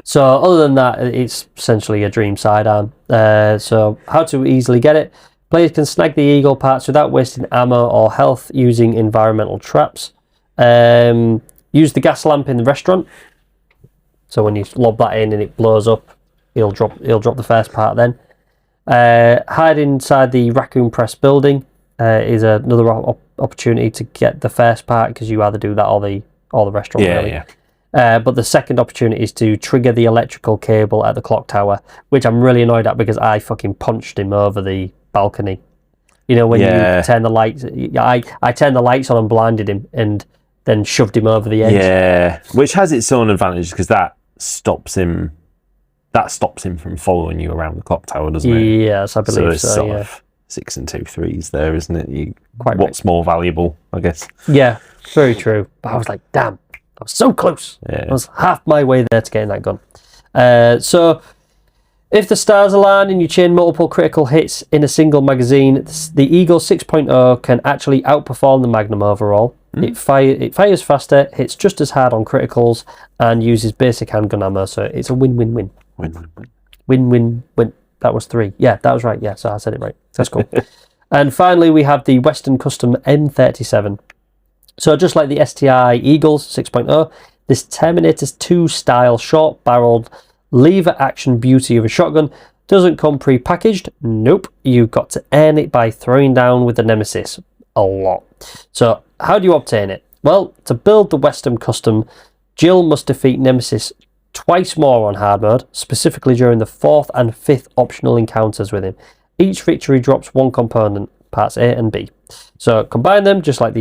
[SPEAKER 5] So other than that, it's essentially a dream sidearm. So how to easily get it? Players can snag the Eagle parts without wasting ammo or health using environmental traps. Use the gas lamp in the restaurant. So when you lob that in and it blows up, he'll drop the first part then. Hide inside the Raccoon Press building is another opportunity to get the first part, because you either do that or the restaurant.
[SPEAKER 6] Yeah,
[SPEAKER 5] really.
[SPEAKER 6] yeah.
[SPEAKER 5] But the second opportunity is to trigger the electrical cable at the clock tower, which I'm really annoyed at because I fucking punched him over the balcony. You know, when you turn the lights, I turned the lights on and blinded him and then shoved him over the edge.
[SPEAKER 6] Yeah, which has its own advantage because that stops him from following you around the clock tower, doesn't it?
[SPEAKER 5] Yes, I believe so.
[SPEAKER 6] Sort
[SPEAKER 5] Yeah.
[SPEAKER 6] of 6 and 2 3s there, isn't it?
[SPEAKER 5] Quite
[SPEAKER 6] what's more valuable, I guess.
[SPEAKER 5] Yeah, very true. But I was like, damn, I was so close.
[SPEAKER 6] Yeah.
[SPEAKER 5] I was half my way there to getting that gun. So if the stars align and you chain multiple critical hits in a single magazine, the Eagle 6.0 can actually outperform the Magnum overall. It fires faster, hits just as hard on criticals, and uses basic handgun ammo, so it's a win-win-win.
[SPEAKER 6] Win-win-win.
[SPEAKER 5] Win-win-win. That was 3. Yeah, that was right. Yeah, so I said it right. That's cool. And finally, we have the Western Custom M37. So just like the STI Eagles 6.0, this Terminator 2 style short-barreled lever action beauty of a shotgun doesn't come pre-packaged. Nope, you've got to earn it by throwing down with the Nemesis a lot. So how do you obtain it? Well, to build the Western Custom, Jill must defeat Nemesis twice more on hard mode, specifically during the 4th and 5th optional encounters with him. Each victory drops one component, parts A and B. So combine them, just like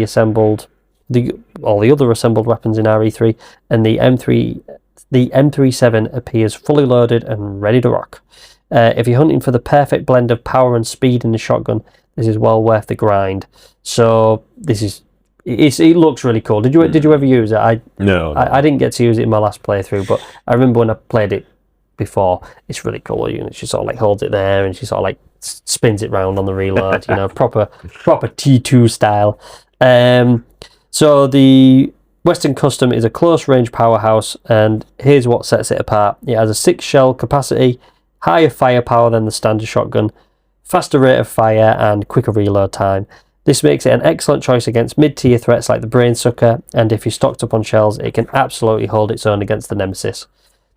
[SPEAKER 5] all the other assembled weapons in RE3, and the M37 appears fully loaded and ready to rock. If you're hunting for the perfect blend of power and speed in the shotgun, this is well worth the grind. So it looks really cool. Did you ever use it?
[SPEAKER 6] No.
[SPEAKER 5] I didn't get to use it in my last playthrough, but I remember when I played it before. It's really cool. She sort of like holds it there and she sort of like spins it round on the reload. Proper T2 style. So the Western Custom is a close range powerhouse, and here's what sets it apart. It has a 6 shell capacity, higher firepower than the standard shotgun, faster rate of fire, and quicker reload time. This makes it an excellent choice against mid-tier threats like the Brain Sucker, and if you're stocked up on shells, it can absolutely hold its own against the Nemesis.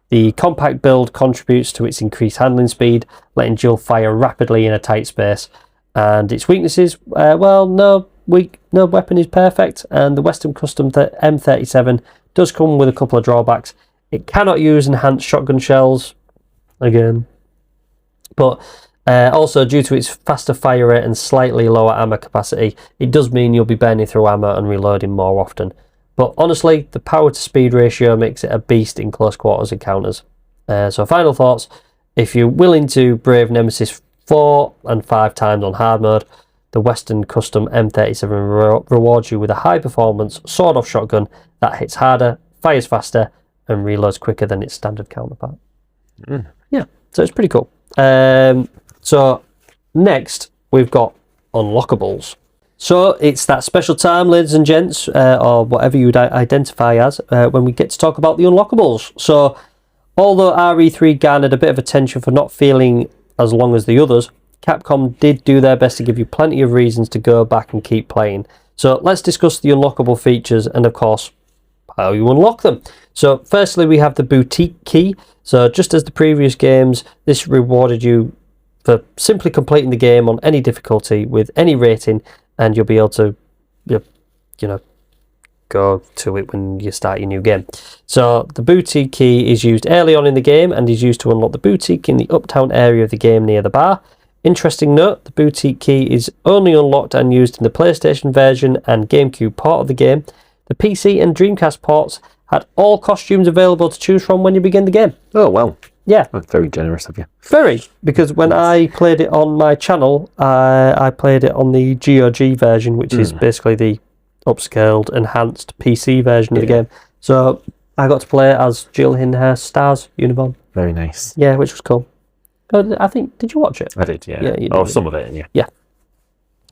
[SPEAKER 5] The compact build contributes to its increased handling speed, letting Jill fire rapidly in a tight space. And its weaknesses, no weapon is perfect, and the Western Custom M37 does come with a couple of drawbacks. It cannot use enhanced shotgun shells, again, but also due to its faster fire rate and slightly lower ammo capacity, it does mean you'll be burning through ammo and reloading more often. But honestly, the power to speed ratio makes it a beast in close quarters encounters. So final thoughts: if you're willing to brave Nemesis 4 and 5 times on hard mode, the Western Custom M37 rewards you with a high-performance, sawed-off shotgun that hits harder, fires faster, and reloads quicker than its standard counterpart. Yeah, so it's pretty cool. So next, we've got unlockables. So it's that special time, ladies and gents, or whatever you would identify as, when we get to talk about the unlockables. So although RE3 garnered a bit of attention for not feeling as long as the others, Capcom did do their best to give you plenty of reasons to go back and keep playing. So let's discuss the unlockable features and, of course, how you unlock them. So firstly, we have the boutique key. So just as the previous games, this rewarded you for simply completing the game on any difficulty with any rating, and you'll be able to, go to it when you start your new game. So the boutique key is used early on in the game and is used to unlock the boutique in the uptown area of the game near the bar. Interesting note, the boutique key is only unlocked and used in the PlayStation version and GameCube port of the game. The PC and Dreamcast ports had all costumes available to choose from when you begin the game.
[SPEAKER 6] Oh, well.
[SPEAKER 5] Yeah.
[SPEAKER 6] That's very generous of you.
[SPEAKER 5] Very, because when I played it on my channel, I played it on the GOG version, which is basically the upscaled, enhanced PC version of the game. So I got to play as Jill in her Stars uniform.
[SPEAKER 6] Very nice.
[SPEAKER 5] Yeah, which was cool. I think, did you watch it?
[SPEAKER 6] I did, yeah.
[SPEAKER 5] You did,
[SPEAKER 6] some of it, yeah.
[SPEAKER 5] Yeah.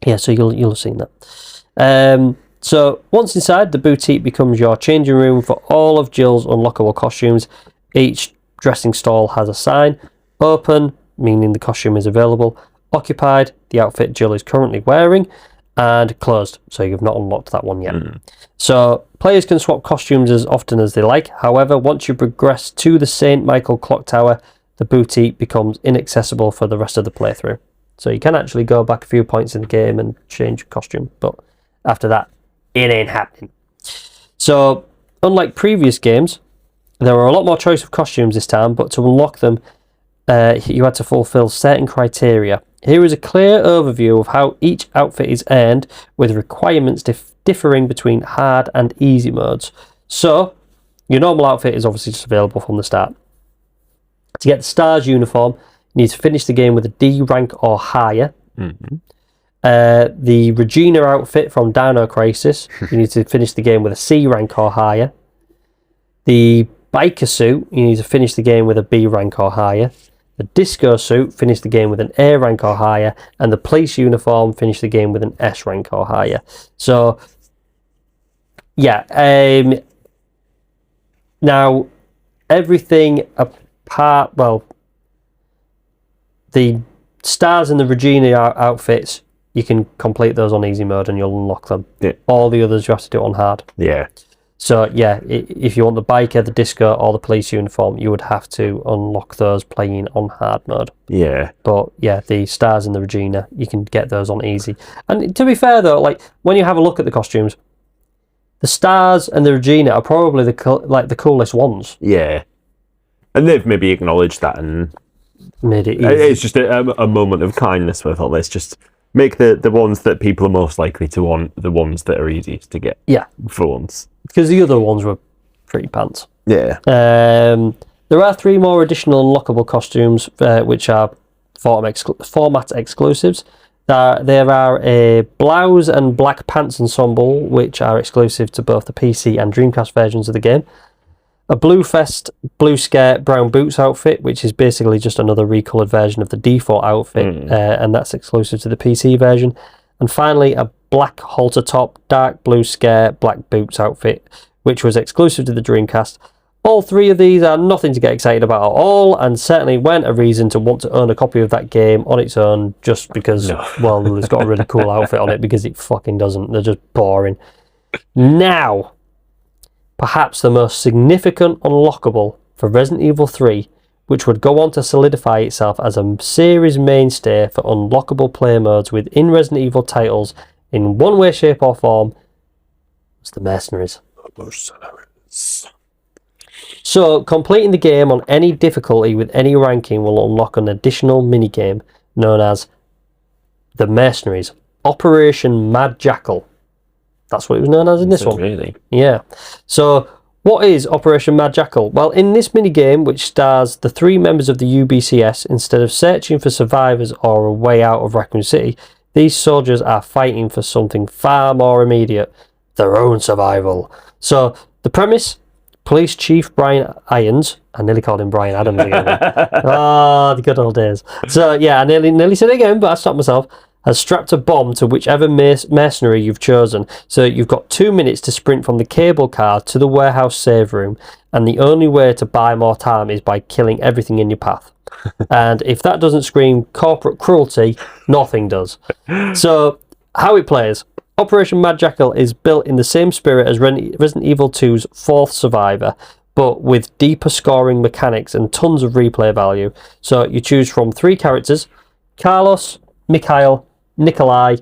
[SPEAKER 5] Yeah, so you'll have seen that. So once inside, the boutique becomes your changing room for all of Jill's unlockable costumes. Each dressing stall has a sign. Open, meaning the costume is available. Occupied, the outfit Jill is currently wearing. And closed, so you've not unlocked that one yet. So players can swap costumes as often as they like. However, once you progress to the St. Michael Clock Tower, the boutique becomes inaccessible for the rest of the playthrough. So you can actually go back a few points in the game and change costume, but after that, it ain't happening. So, unlike previous games, there were a lot more choice of costumes this time, but to unlock them, you had to fulfill certain criteria. Here is a clear overview of how each outfit is earned, with requirements differing between hard and easy modes. So, your normal outfit is obviously just available from the start. To get the Stars uniform, you need to finish the game with a D rank or higher. The Regina outfit from Dino Crisis, you need to finish the game with a C rank or higher. The Biker suit, you need to finish the game with a B rank or higher. The Disco suit, finish the game with an A rank or higher. And the Police uniform, finish the game with an S rank or higher. So, yeah. Now, everything apart, well, the Stars and the Regina outfits, you can complete those on easy mode and you'll unlock them.
[SPEAKER 6] Yeah.
[SPEAKER 5] All the others you have to do it on hard.
[SPEAKER 6] Yeah.
[SPEAKER 5] So yeah, if you want the biker, the disco, or the police uniform, you would have to unlock those playing on hard mode.
[SPEAKER 6] Yeah.
[SPEAKER 5] But yeah, the stars and the Regina, you can get those on easy. And to be fair though, like when you have a look at the costumes, the stars and the Regina are probably the coolest ones.
[SPEAKER 6] Yeah. And they've maybe acknowledged that and
[SPEAKER 5] made it easy.
[SPEAKER 6] It's just a moment of kindness with all this. Just make the ones that people are most likely to want the ones that are easiest to get.
[SPEAKER 5] Yeah.
[SPEAKER 6] For once.
[SPEAKER 5] Because the other ones were pretty pants.
[SPEAKER 6] Yeah.
[SPEAKER 5] There are 3 more additional unlockable costumes, which are format exclusives. There are a blouse and black pants ensemble, which are exclusive to both the PC and Dreamcast versions of the game. A blue vest, blue skirt, brown boots outfit, which is basically just another recoloured version of the default outfit, and that's exclusive to the PC version. And finally, a black halter top, dark blue skirt, black boots outfit, which was exclusive to the Dreamcast. All 3 of these are nothing to get excited about at all, and certainly weren't a reason to want to own a copy of that game on its own just because, well, it's got a really cool outfit on it, because it fucking doesn't. They're just boring. Now, perhaps the most significant unlockable for Resident Evil 3, which would go on to solidify itself as a series mainstay for unlockable play modes within Resident Evil titles in one way, shape or form, was the Mercenaries.
[SPEAKER 1] Mercenaries.
[SPEAKER 5] So, completing the game on any difficulty with any ranking will unlock an additional minigame known as the Mercenaries. Operation Mad Jackal. That's what it was known as in this one.
[SPEAKER 6] Really?
[SPEAKER 5] Yeah. So, what is Operation Mad Jackal? Well, in this minigame, which stars the 3 members of the U.B.S., instead of searching for survivors or a way out of Raccoon City, these soldiers are fighting for something far more immediate, their own survival. So, the premise: Police Chief Brian Irons, I nearly called him Brian Adams again. The good old days. So, yeah, I nearly said it again, but I stopped myself. Has strapped a bomb to whichever mercenary you've chosen. So you've got 2 minutes to sprint from the cable car to the warehouse save room, and the only way to buy more time is by killing everything in your path. And if that doesn't scream corporate cruelty, nothing does. So, how it plays. Operation Mad Jackal is built in the same spirit as Resident Evil 2's 4th Survivor, but with deeper scoring mechanics and tons of replay value. So you choose from 3 characters: Carlos, Mikhail, Nikolai,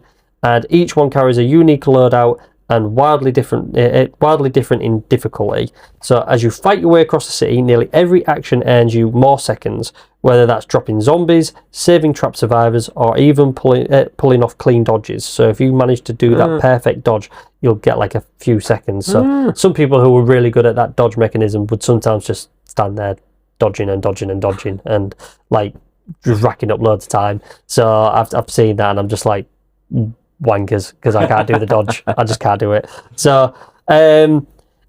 [SPEAKER 5] and each one carries a unique loadout and wildly different in difficulty. So as you fight your way across the city, nearly every action earns you more seconds, whether that's dropping zombies, saving trapped survivors, or even pulling off clean dodges. So if you manage to do that perfect dodge, you'll get like a few seconds. So some people who were really good at that dodge mechanism would sometimes just stand there dodging and dodging and dodging and like just racking up loads of time. So I've seen that and I'm just like, wankers, because I can't do the dodge. I just can't do it. So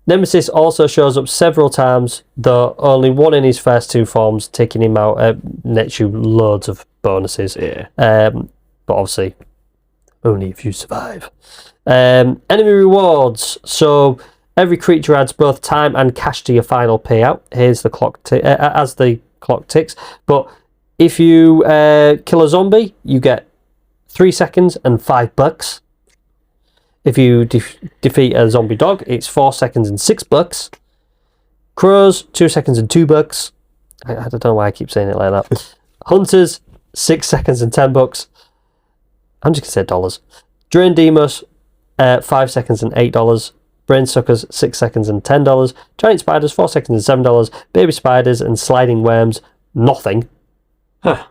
[SPEAKER 5] Nemesis also shows up several times, though only one in his first 2 forms. Taking him out nets you loads of bonuses.
[SPEAKER 6] Yeah.
[SPEAKER 5] But obviously only if you survive. Enemy rewards. So every creature adds both time and cash to your final payout. Here's the clock as the clock ticks. But if you kill a zombie, you get 3 seconds and $5. If you defeat a zombie dog, it's 4 seconds and $6. Crows, 2 seconds and $2. I don't know why I keep saying it like that. Hunters, 6 seconds and $10. I'm just gonna say dollars. Drain Demos, 5 seconds and $8. Brain Suckers, 6 seconds and $10. Giant Spiders, 4 seconds and $7. Baby Spiders and Sliding Worms, nothing.
[SPEAKER 6] Huh.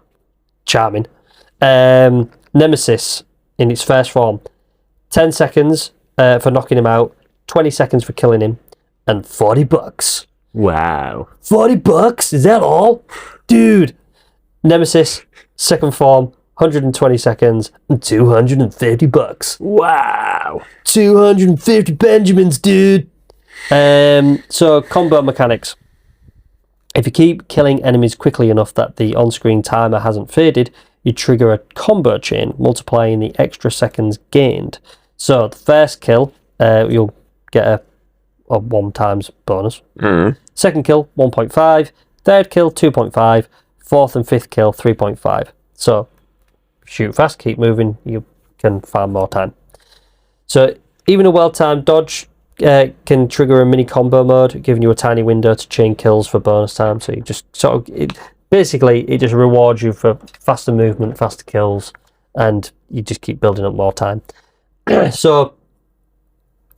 [SPEAKER 5] Charming. Nemesis, in its first form, 10 seconds for knocking him out, 20 seconds for killing him, and $40.
[SPEAKER 6] Wow.
[SPEAKER 5] $40? Is that all? Dude. Nemesis, second form, 120 seconds, and $250.
[SPEAKER 6] Wow.
[SPEAKER 5] 250 Benjamins, dude. So, combo mechanics. If you keep killing enemies quickly enough that the on-screen timer hasn't faded, you trigger a combo chain, multiplying the extra seconds gained. So the first kill, you'll get a 1 times bonus. Second kill, 1.5. Third kill, 2.5. Fourth and fifth kill, 3.5. So shoot fast, keep moving, you can farm more time. So even a well-timed dodge can trigger a mini combo mode, giving you a tiny window to chain kills for bonus time. So you just basically it just rewards you for faster movement, faster kills, and you just keep building up more time. So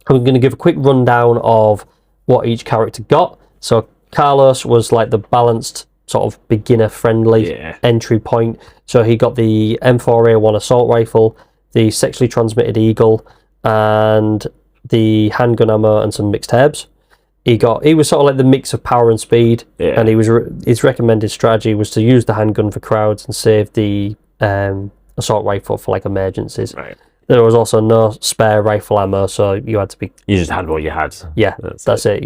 [SPEAKER 5] I'm going to give a quick rundown of what each character got. So Carlos was like the balanced sort of beginner-friendly entry point. So he got the M4A1 assault rifle, the sexually transmitted eagle, and the handgun ammo and some mixed herbs. He was sort of like the mix of power and speed, and his recommended strategy was to use the handgun for crowds and save the assault rifle for like emergencies. Right. There was also no spare rifle ammo, so you had to be.
[SPEAKER 6] You just had what you had.
[SPEAKER 5] Yeah, that's it.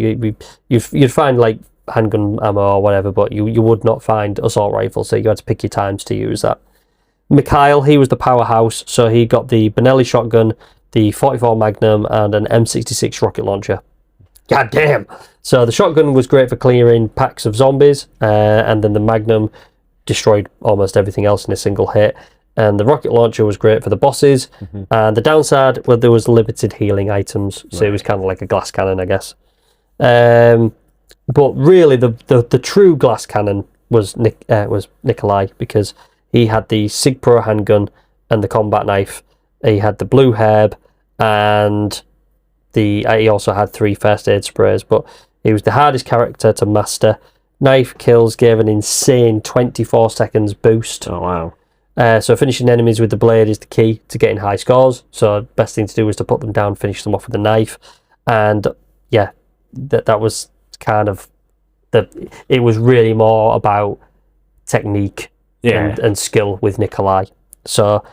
[SPEAKER 5] You'd find like handgun ammo or whatever, but you would not find assault rifle, so you had to pick your times to use that. Mikhail, he was the powerhouse, so he got the Benelli shotgun, the 44 Magnum, and an M66 rocket launcher. God damn! So the shotgun was great for clearing packs of zombies, and then the Magnum destroyed almost everything else in a single hit. And the rocket launcher was great for the bosses. And the downside, well, there was limited healing items, so it was kind of like a glass cannon, I guess. But really, the true glass cannon was Nikolai, because he had the Sig Pro handgun and the combat knife. He had the blue herb, and he also had 3 first aid sprays. But he was the hardest character to master. Knife kills gave an insane 24 seconds boost.
[SPEAKER 6] Oh wow!
[SPEAKER 5] So finishing enemies with the blade is the key to getting high scores. So best thing to do is to put them down, finish them off with a knife, and yeah, that was kind of it was really more about technique and skill with Nikolai. So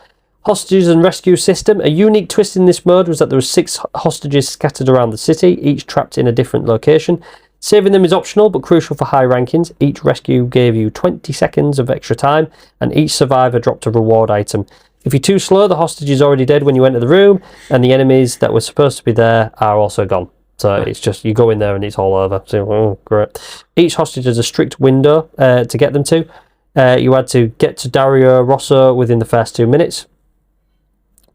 [SPEAKER 5] hostages and rescue system. A unique twist in this mode was that there were 6 hostages scattered around the city, each trapped in a different location. Saving them is optional, but crucial for high rankings. Each rescue gave you 20 seconds of extra time, and each survivor dropped a reward item. If you're too slow, the hostage is already dead when you enter the room, and the enemies that were supposed to be there are also gone. So it's just, you go in there and it's all over. So, oh, great. Each hostage has a strict window to get them to. You had to get to Dario Rosso within the first 2 minutes.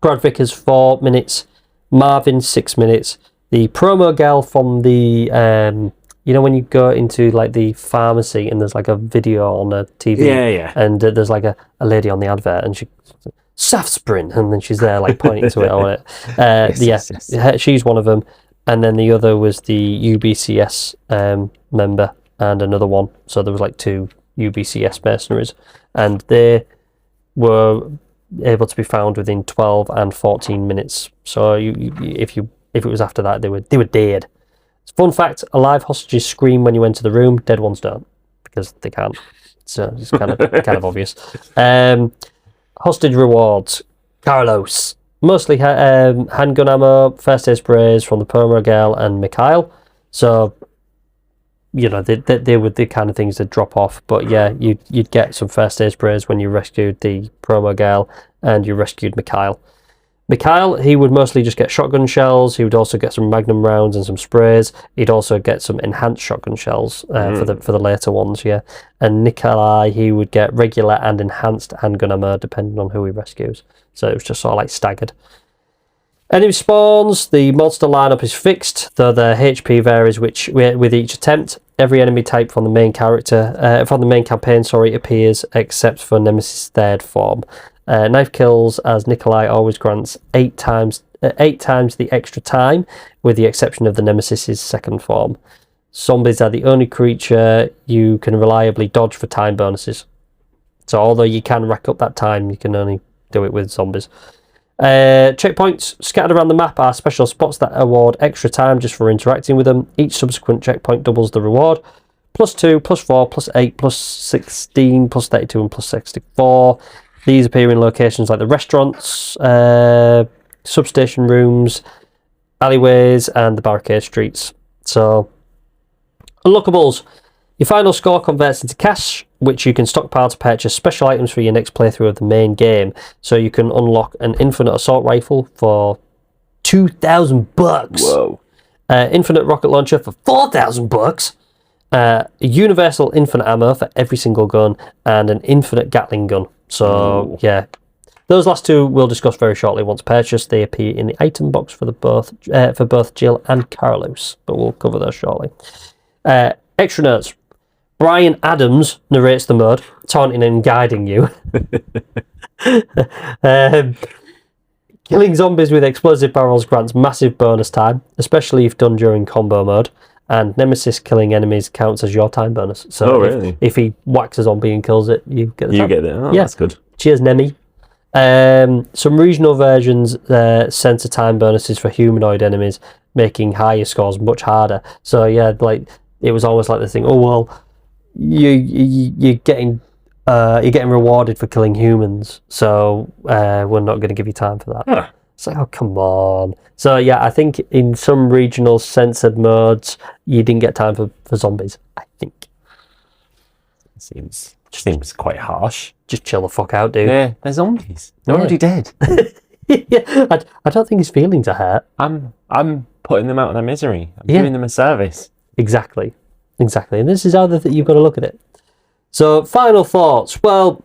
[SPEAKER 5] Brad Vickers, 4 minutes. Marvin, 6 minutes. The promo girl from the... you know when you go into like the pharmacy and there's like a video on a TV, and there's like a lady on the advert and she Safsprin, and then she's there like pointing to it on it. Yes. She's one of them, and then the other was the UBCS member and another one. So there was like 2 UBCS mercenaries, and they were able to be found within 12 and 14 minutes. So if it was after that, they were dead. Fun fact, alive hostages scream when you enter the room, dead ones don't, because they can't. So it's kind of obvious. Hostage rewards. Carlos. Mostly handgun ammo, first aid sprays from the Perma Girl and Mikhail. So, you know, they were the kind of things that drop off. But yeah, you'd get some first aid sprays when you rescued the Promo Girl and you rescued Mikhail. Mikhail, he would mostly just get shotgun shells. He would also get some magnum rounds and some sprays. He'd also get some enhanced shotgun shells for the later ones, yeah. And Nikolai, he would get regular and enhanced handgun ammo depending on who he rescues. So it was just sort of like staggered. Enemy spawns, the monster lineup is fixed, though the HP varies with each attempt. Every enemy type from the main campaign, appears except for Nemesis' 3rd form. Knife kills, as Nikolai always grants 8 times the extra time, with the exception of the Nemesis' 2nd form. Zombies are the only creature you can reliably dodge for time bonuses. So although you can rack up that time, you can only do it with zombies. Checkpoints scattered around the map are special spots that award extra time just for interacting with them. Each subsequent checkpoint doubles the reward. +2, +4, +8, +16, +32 and +64. These appear in locations like the restaurants, substation rooms, alleyways, and the barricade streets. So, unlockables. Your final score converts into cash, which you can stockpile to purchase special items for your next playthrough of the main game. So you can unlock an infinite assault rifle for $2,000.
[SPEAKER 6] Whoa!
[SPEAKER 5] Infinite rocket launcher for $4,000. Universal infinite ammo for every single gun, and an infinite Gatling gun. So yeah, Those last two we'll discuss very shortly. Once purchased, they appear in the item box for both Jill and Carlos, but we'll cover those shortly. Extra notes. Brian Adams narrates the mode, taunting and guiding you. Killing zombies with explosive barrels grants massive bonus time, especially if done during combo mode. And Nemesis killing enemies counts as your time bonus. So
[SPEAKER 6] really?
[SPEAKER 5] if he whacks a zombie and kills it, you get the time.
[SPEAKER 6] You get it. Oh, yeah. That's good.
[SPEAKER 5] Cheers, Nemi. Some regional versions censor time bonuses for humanoid enemies, making higher scores much harder. So yeah, like it was almost like the thing. Oh well, you're getting rewarded for killing humans, so we're not going to give you time for that.
[SPEAKER 6] Huh.
[SPEAKER 5] It's like, oh come on. So yeah, I think in some regional censored modes, you didn't get time for zombies. I think
[SPEAKER 6] Seems quite harsh.
[SPEAKER 5] just chill the fuck out, dude.
[SPEAKER 6] Yeah, they're zombies. They're already dead.
[SPEAKER 5] Yeah, I don't think his feelings are hurt.
[SPEAKER 6] I'm putting them out of their misery. I'm doing them a service.
[SPEAKER 5] Exactly. And this is how you've got to look at it. So, final thoughts. Well,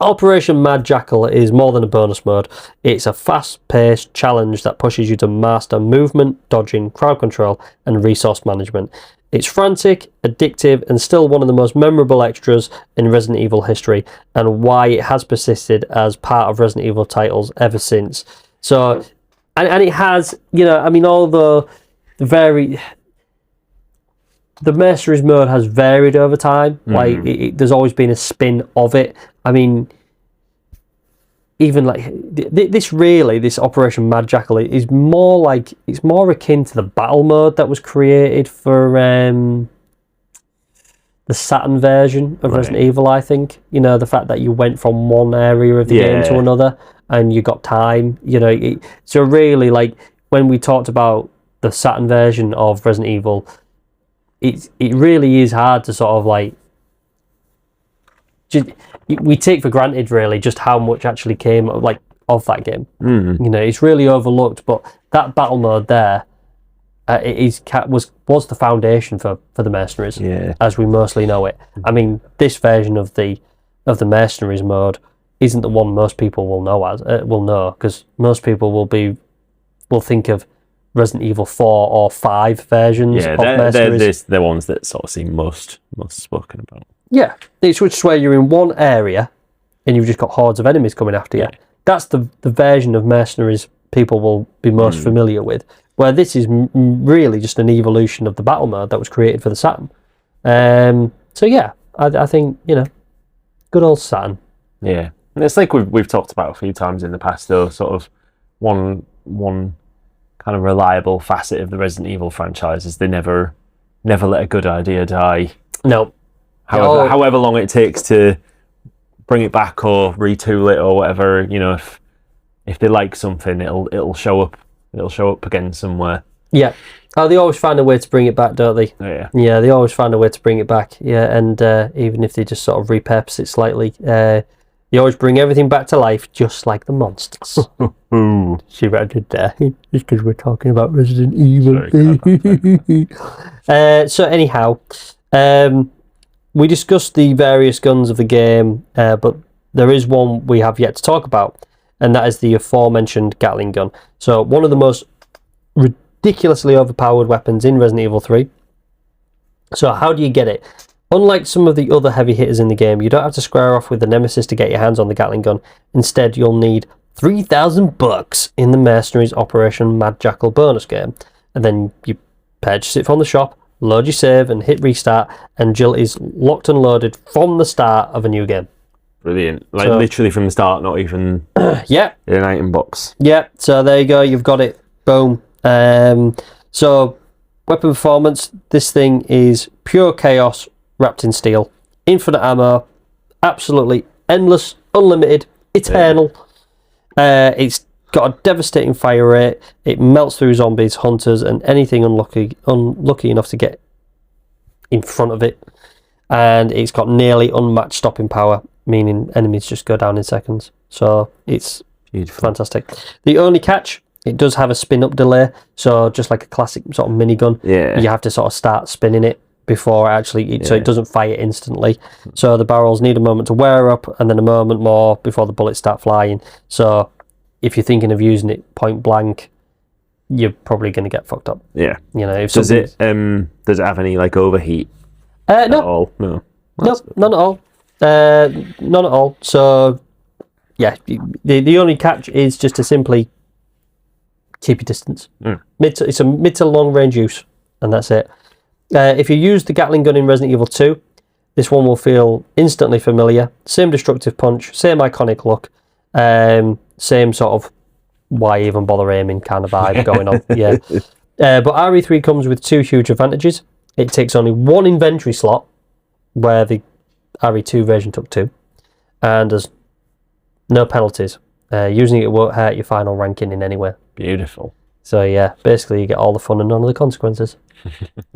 [SPEAKER 5] Operation Mad Jackal is more than a bonus mode. It's a fast-paced challenge that pushes you to master movement, dodging, crowd control, and resource management. It's frantic, addictive, and still one of the most memorable extras in Resident Evil history, and why it has persisted as part of Resident Evil titles ever since. So, and it has, although the Mercenaries mode has varied over time. Like, there's always been a spin of it. I mean, even like this Operation Mad Jackal is more like, it's more akin to the battle mode that was created for the Saturn version of Resident Evil, I think. The fact that you went from one area of the game to another and you got time, so really, like, when we talked about the Saturn version of Resident Evil, it really is hard to sort of like, we take for granted really just how much actually came like of that game. It's really overlooked, but that battle mode there was the foundation for the Mercenaries, as we mostly know it. I mean, this version of the Mercenaries mode isn't the one most people will know because most people will think of Resident Evil 4 or 5 versions of Mercenaries.
[SPEAKER 6] They're ones that sort of seem most spoken about.
[SPEAKER 5] Yeah, it's which is where you're in one area and you've just got hordes of enemies coming after you. That's the version of Mercenaries people will be most familiar with, where this is really just an evolution of the battle mode that was created for the Saturn. So yeah, I think, good old Saturn.
[SPEAKER 6] Yeah, and it's like we've talked about a few times in the past, though, sort of one kind of reliable facet of the Resident Evil franchise is they never let a good idea die.
[SPEAKER 5] No.
[SPEAKER 6] However long it takes to bring it back or retool it or whatever, if they like something, it'll show up. It'll show up again somewhere. Yeah.
[SPEAKER 5] Oh, they always find a way to bring it back, don't they?
[SPEAKER 6] Yeah.
[SPEAKER 5] Yeah, they always find a way to bring it back. Yeah, and even if they just sort of repurpose it slightly, they always bring everything back to life, just like the monsters. See what I did there? It's because we're talking about Resident Evil. So anyhow, we discussed the various guns of the game, but there is one we have yet to talk about, and that is the aforementioned Gatling gun. So one of the most ridiculously overpowered weapons in Resident Evil 3. So how do you get it? Unlike some of the other heavy hitters in the game, you don't have to square off with the Nemesis to get your hands on the Gatling gun. Instead, you'll need $3,000 in the Mercenaries Operation Mad Jackal bonus game. And then you purchase it from the shop, load your save and hit restart, and Jill is locked and loaded from the start of a new game.
[SPEAKER 6] Brilliant. Like, so, literally from the start, not even in an item box.
[SPEAKER 5] Yeah, so there you go, you've got it. Boom. So, weapon performance, this thing is pure chaos wrapped in steel. Infinite ammo, absolutely endless, unlimited, eternal. It's got a devastating fire rate. It melts through zombies, hunters, and anything unlucky enough to get in front of it. And it's got nearly unmatched stopping power, meaning enemies just go down in seconds. So it's fantastic. The only catch, it does have a spin-up delay. So just like a classic sort of minigun, you have to sort of start spinning it before so it doesn't fire instantly. So the barrels need a moment to wear up and then a moment more before the bullets start flying. So if you're thinking of using it point blank, you're probably going to get fucked up.
[SPEAKER 6] Yeah.
[SPEAKER 5] You know, if
[SPEAKER 6] does it have any like overheat?
[SPEAKER 5] No.
[SPEAKER 6] At all? No.
[SPEAKER 5] No, none at all. None at all. So yeah, the only catch is just to simply keep your distance. It's a mid to long range use, and that's it. If you use the Gatling gun in Resident Evil 2, this one will feel instantly familiar. Same destructive punch, same iconic look, same sort of why even bother aiming kind of vibe going on. Yeah. But RE3 comes with two huge advantages. It takes only one inventory slot, where the RE2 version took two, and there's no penalties. Using it won't hurt your final ranking in any way.
[SPEAKER 6] Beautiful.
[SPEAKER 5] So yeah, basically you get all the fun and none of the consequences.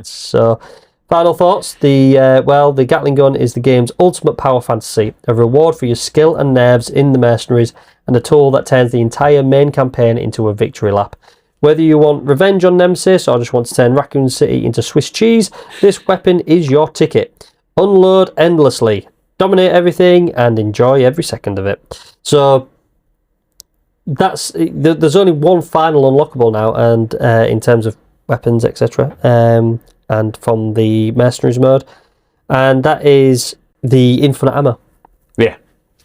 [SPEAKER 5] So, final thoughts. The Gatling gun is the game's ultimate power fantasy, a reward for your skill and nerves in the Mercenaries, and a tool that turns the entire main campaign into a victory lap. Whether you want revenge on Nemesis or just want to turn Raccoon City into Swiss cheese, this weapon is your ticket. Unload endlessly, dominate everything, and enjoy every second of it. So there's only one final unlockable now, and in terms of weapons, etc., and from the Mercenaries mode, and that is the infinite ammo.
[SPEAKER 6] Yeah,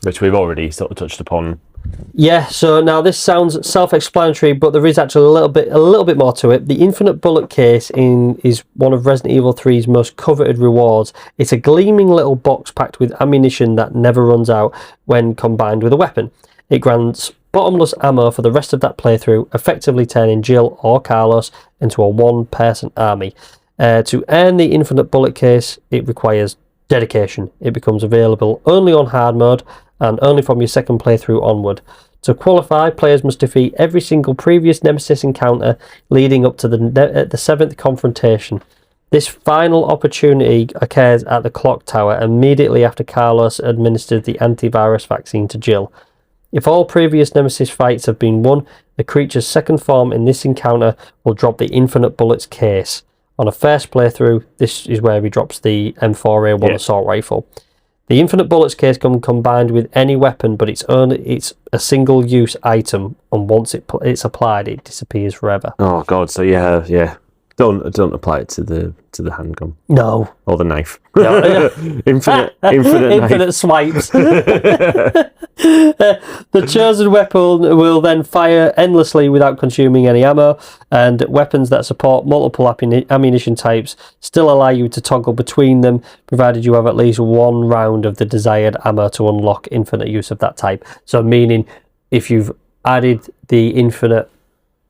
[SPEAKER 6] which we've already sort of touched upon.
[SPEAKER 5] Yeah, so now this sounds self-explanatory, but there is actually a little bit more to it. The infinite bullet case is one of Resident Evil 3's most coveted rewards. It's a gleaming little box packed with ammunition that never runs out when combined with a weapon. It grants bottomless ammo for the rest of that playthrough, effectively turning Jill or Carlos into a one-person army. To earn the infinite bullet case, it requires dedication. It becomes available only on hard mode, and only from your second playthrough onward. To qualify, players must defeat every single previous Nemesis encounter leading up to the 7th confrontation. This final opportunity occurs at the clock tower immediately after Carlos administered the antivirus vaccine to Jill. If all previous Nemesis fights have been won, the creature's second form in this encounter will drop the infinite bullets case. On a first playthrough, this is where he drops the M4A1 assault rifle. The infinite bullets case can combined with any weapon, but it's a single-use item, and once it's applied, it disappears forever.
[SPEAKER 6] Oh god! So yeah. Don't apply it to the handgun.
[SPEAKER 5] No.
[SPEAKER 6] Or the knife.
[SPEAKER 5] No.
[SPEAKER 6] Infinite
[SPEAKER 5] swipes. The chosen weapon will then fire endlessly without consuming any ammo, and weapons that support multiple ammunition types still allow you to toggle between them, provided you have at least one round of the desired ammo to unlock infinite use of that type. So meaning, if you've added the infinite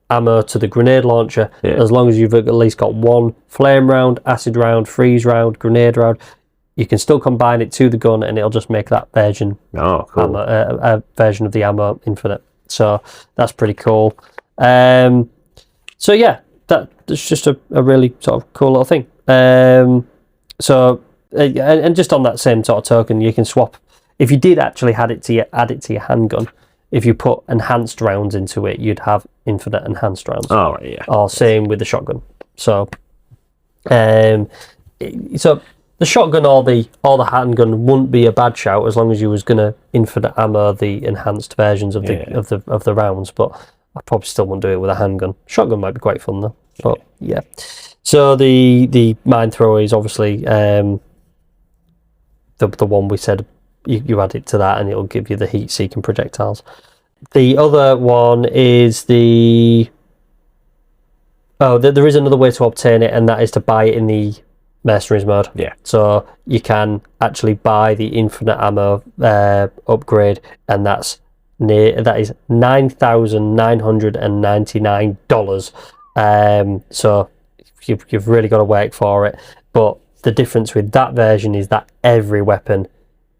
[SPEAKER 5] ammo to the grenade launcher, as long as you've at least got one flame round, acid round, freeze round, grenade round, you can still combine it to the gun, and it'll just make that version a version of the ammo infinite. So that's pretty cool. So yeah, that's just a really sort of cool little thing. So and just on that same sort of token, you can swap. If you did actually add it to your handgun, if you put enhanced rounds into it, you'd have infinite enhanced rounds.
[SPEAKER 6] Oh, right, yeah.
[SPEAKER 5] Or same with the shotgun. So, so the shotgun or the handgun wouldn't be a bad shout as long as you was gonna infinite ammo the enhanced versions of the rounds. But I probably still wouldn't do it with a handgun. Shotgun might be quite fun though. But yeah. So the mine thrower is obviously the one we said. You add it to that and it'll give you the heat-seeking projectiles. The other one is there is another way to obtain it, and that is to buy it in the Mercenaries mode. Yeah. So you can actually buy the infinite ammo upgrade, and that is $9,999. So you've really got to work for it. But the difference with that version is that every weapon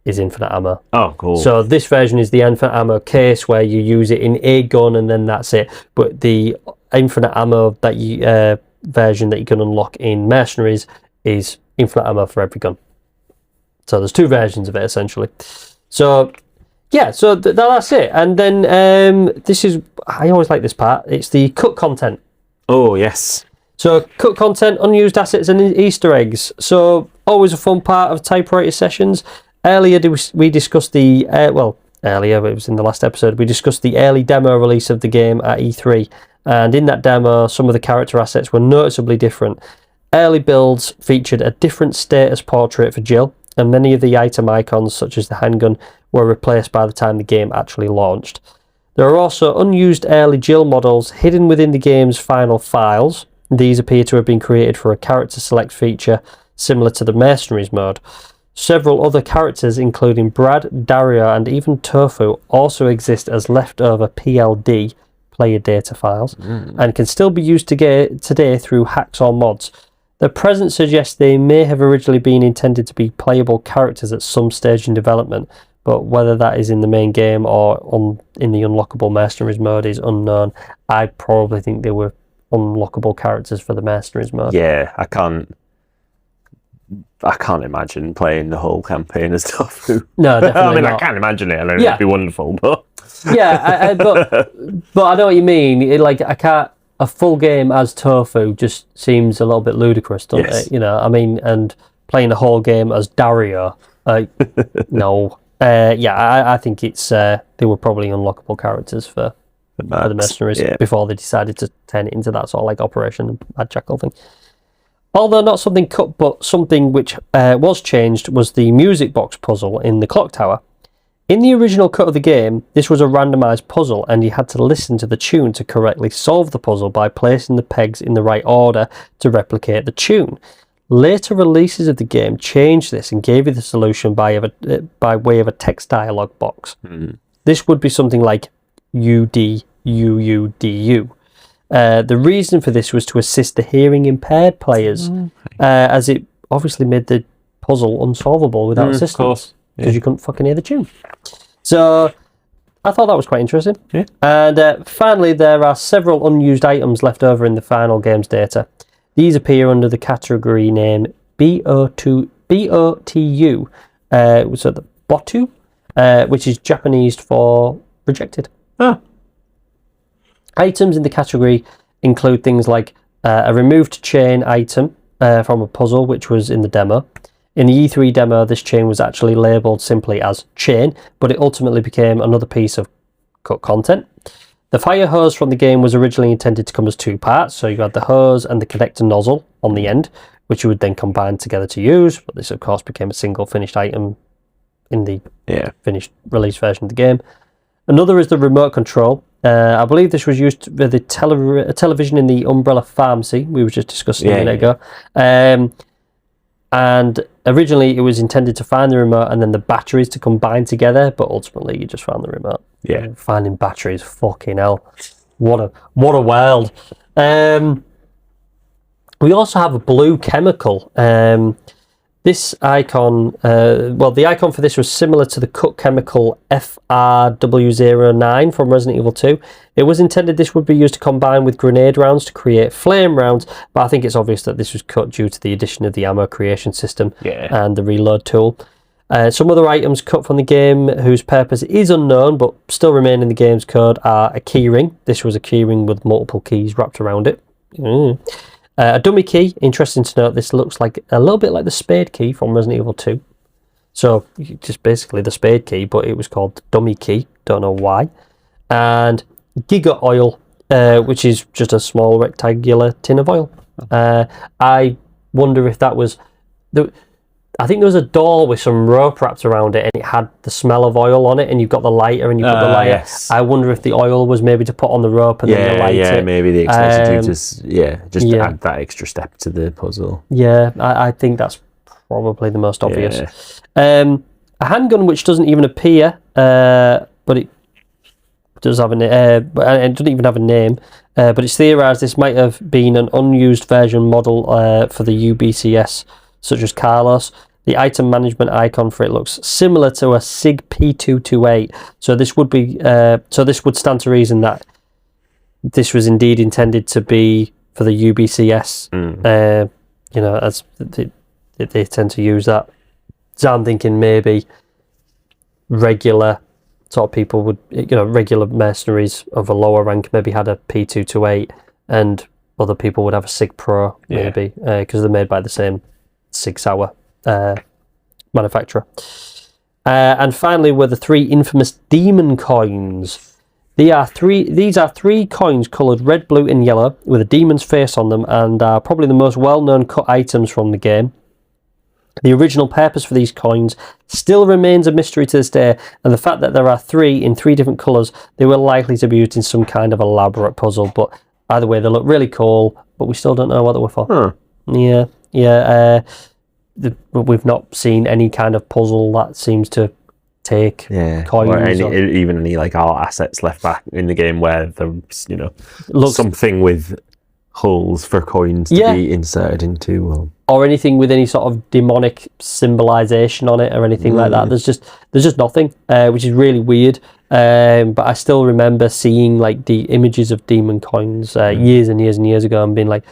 [SPEAKER 5] is infinite ammo. Oh, cool. So this version is the infinite ammo case where you use it in a gun and then that's it. But the infinite ammo version that you can unlock in Mercenaries is infinite ammo for every gun. So there's two versions of it essentially. So yeah, so that's it. And then I always like this part. It's the cut content.
[SPEAKER 6] Oh yes.
[SPEAKER 5] So, cut content, unused assets, and Easter eggs. So, always a fun part of typewriter sessions. Earlier, we discussed the earlier, it was in the last episode, we discussed the early demo release of the game at E3, and in that demo, some of the character assets were noticeably different. Early builds featured a different status portrait for Jill, and many of the item icons, such as the handgun, were replaced by the time the game actually launched. There are also unused early Jill models hidden within the game's final files. These appear to have been created for a character select feature similar to the Mercenaries mode. Several other characters, including Brad, Dario, and even Tofu, also exist as leftover PLD player data files and can still be used today through hacks or mods. Their presence suggests they may have originally been intended to be playable characters at some stage in development, but whether that is in the main game or in the unlockable Mercenaries mode is unknown. I probably think they were unlockable characters for the Mercenaries mode.
[SPEAKER 6] Yeah, I can't imagine playing the whole campaign as Tofu.
[SPEAKER 5] No, definitely not.
[SPEAKER 6] I can't imagine it. I mean, it'd be wonderful, but
[SPEAKER 5] yeah, but I know what you mean. A full game as Tofu just seems a little bit ludicrous, doesn't it? You know, I mean, and playing a whole game as Dario, no. I think it's they were probably unlockable characters for the Mercenaries before they decided to turn it into that sort of like Operation Mad Jackal thing. Although not something cut, but something which was changed was the music box puzzle in the clock tower. In the original cut of the game, this was a randomised puzzle, and you had to listen to the tune to correctly solve the puzzle by placing the pegs in the right order to replicate the tune. Later releases of the game changed this and gave you the solution by way of a text dialogue box. This would be something like UDUUDU. The reason for this was to assist the hearing impaired players, as it obviously made the puzzle unsolvable without assistance, because you couldn't fucking hear the tune. So I thought that was quite interesting. Yeah. And finally, there are several unused items left over in the final game's data. These appear under the category name BOTU, so the BOTU, which is Japanese for rejected. Items in the category include things like a removed chain item from a puzzle, which was in the demo. In the E3 demo, this chain was actually labelled simply as chain, but it ultimately became another piece of cut content. The fire hose from the game was originally intended to come as two parts, so you had the hose and the connector nozzle on the end, which you would then combine together to use, but this of course became a single finished item in the finished release version of the game. Another is the remote control. I believe this was used with the television in the Umbrella Pharmacy we were just discussing a minute ago. And originally it was intended to find the remote and then the batteries to combine together, but ultimately you just found the remote. Yeah. Finding batteries, fucking hell. What a world. We also have a blue chemical. This icon, the icon for this was similar to the cut chemical FRW09 from Resident Evil 2. It was intended this would be used to combine with grenade rounds to create flame rounds, but I think it's obvious that this was cut due to the addition of the ammo creation system and the reload tool. Some other items cut from the game whose purpose is unknown but still remain in the game's code are a keyring. This was a keyring with multiple keys wrapped around it. A dummy key, interesting to note, this looks like a little bit like the spade key from Resident Evil 2. So, just basically the spade key, but it was called dummy key, don't know why. And Giga oil, which is just a small rectangular tin of oil. I wonder if that was... I think there was a door with some rope wrapped around it and it had the smell of oil on it, and you've got the lighter and you put the lighter. Yes. I wonder if the oil was maybe to put on the rope and then you light it. Yeah,
[SPEAKER 6] maybe the explosive to add that extra step to the puzzle.
[SPEAKER 5] Yeah, I think that's probably the most obvious. A handgun which doesn't even appear, but it does have it doesn't even have a name, but it's theorised this might have been an unused version model for the U.B.S, such as Carlos. The item management icon for it looks similar to a SIG P228. So this would be this would stand to reason that this was indeed intended to be for the U.B.S. As they tend to use that. So I'm thinking maybe regular sort of people would, regular mercenaries of a lower rank maybe had a P228, and other people would have a Sig Pro, maybe, because they're made by the same Sig Sauer manufacturer. And finally were the 3 infamous demon coins. These are 3 coins coloured red, blue and yellow with a demon's face on them, and are probably the most well-known cut items from the game. The original purpose for these coins still remains a mystery to this day, and the fact that there are 3 in 3 different colours, they were likely to be used in some kind of elaborate puzzle, but either way they look really cool, but we still don't know what they were for. We've not seen any kind of puzzle that seems to take coins
[SPEAKER 6] or even any like art assets left back in the game where there's something with holes for coins to be inserted into,
[SPEAKER 5] or anything with any sort of demonic symbolization on it or anything like that. There's just nothing, which is really weird. But I still remember seeing like the images of demon coins years and years and years ago and being like,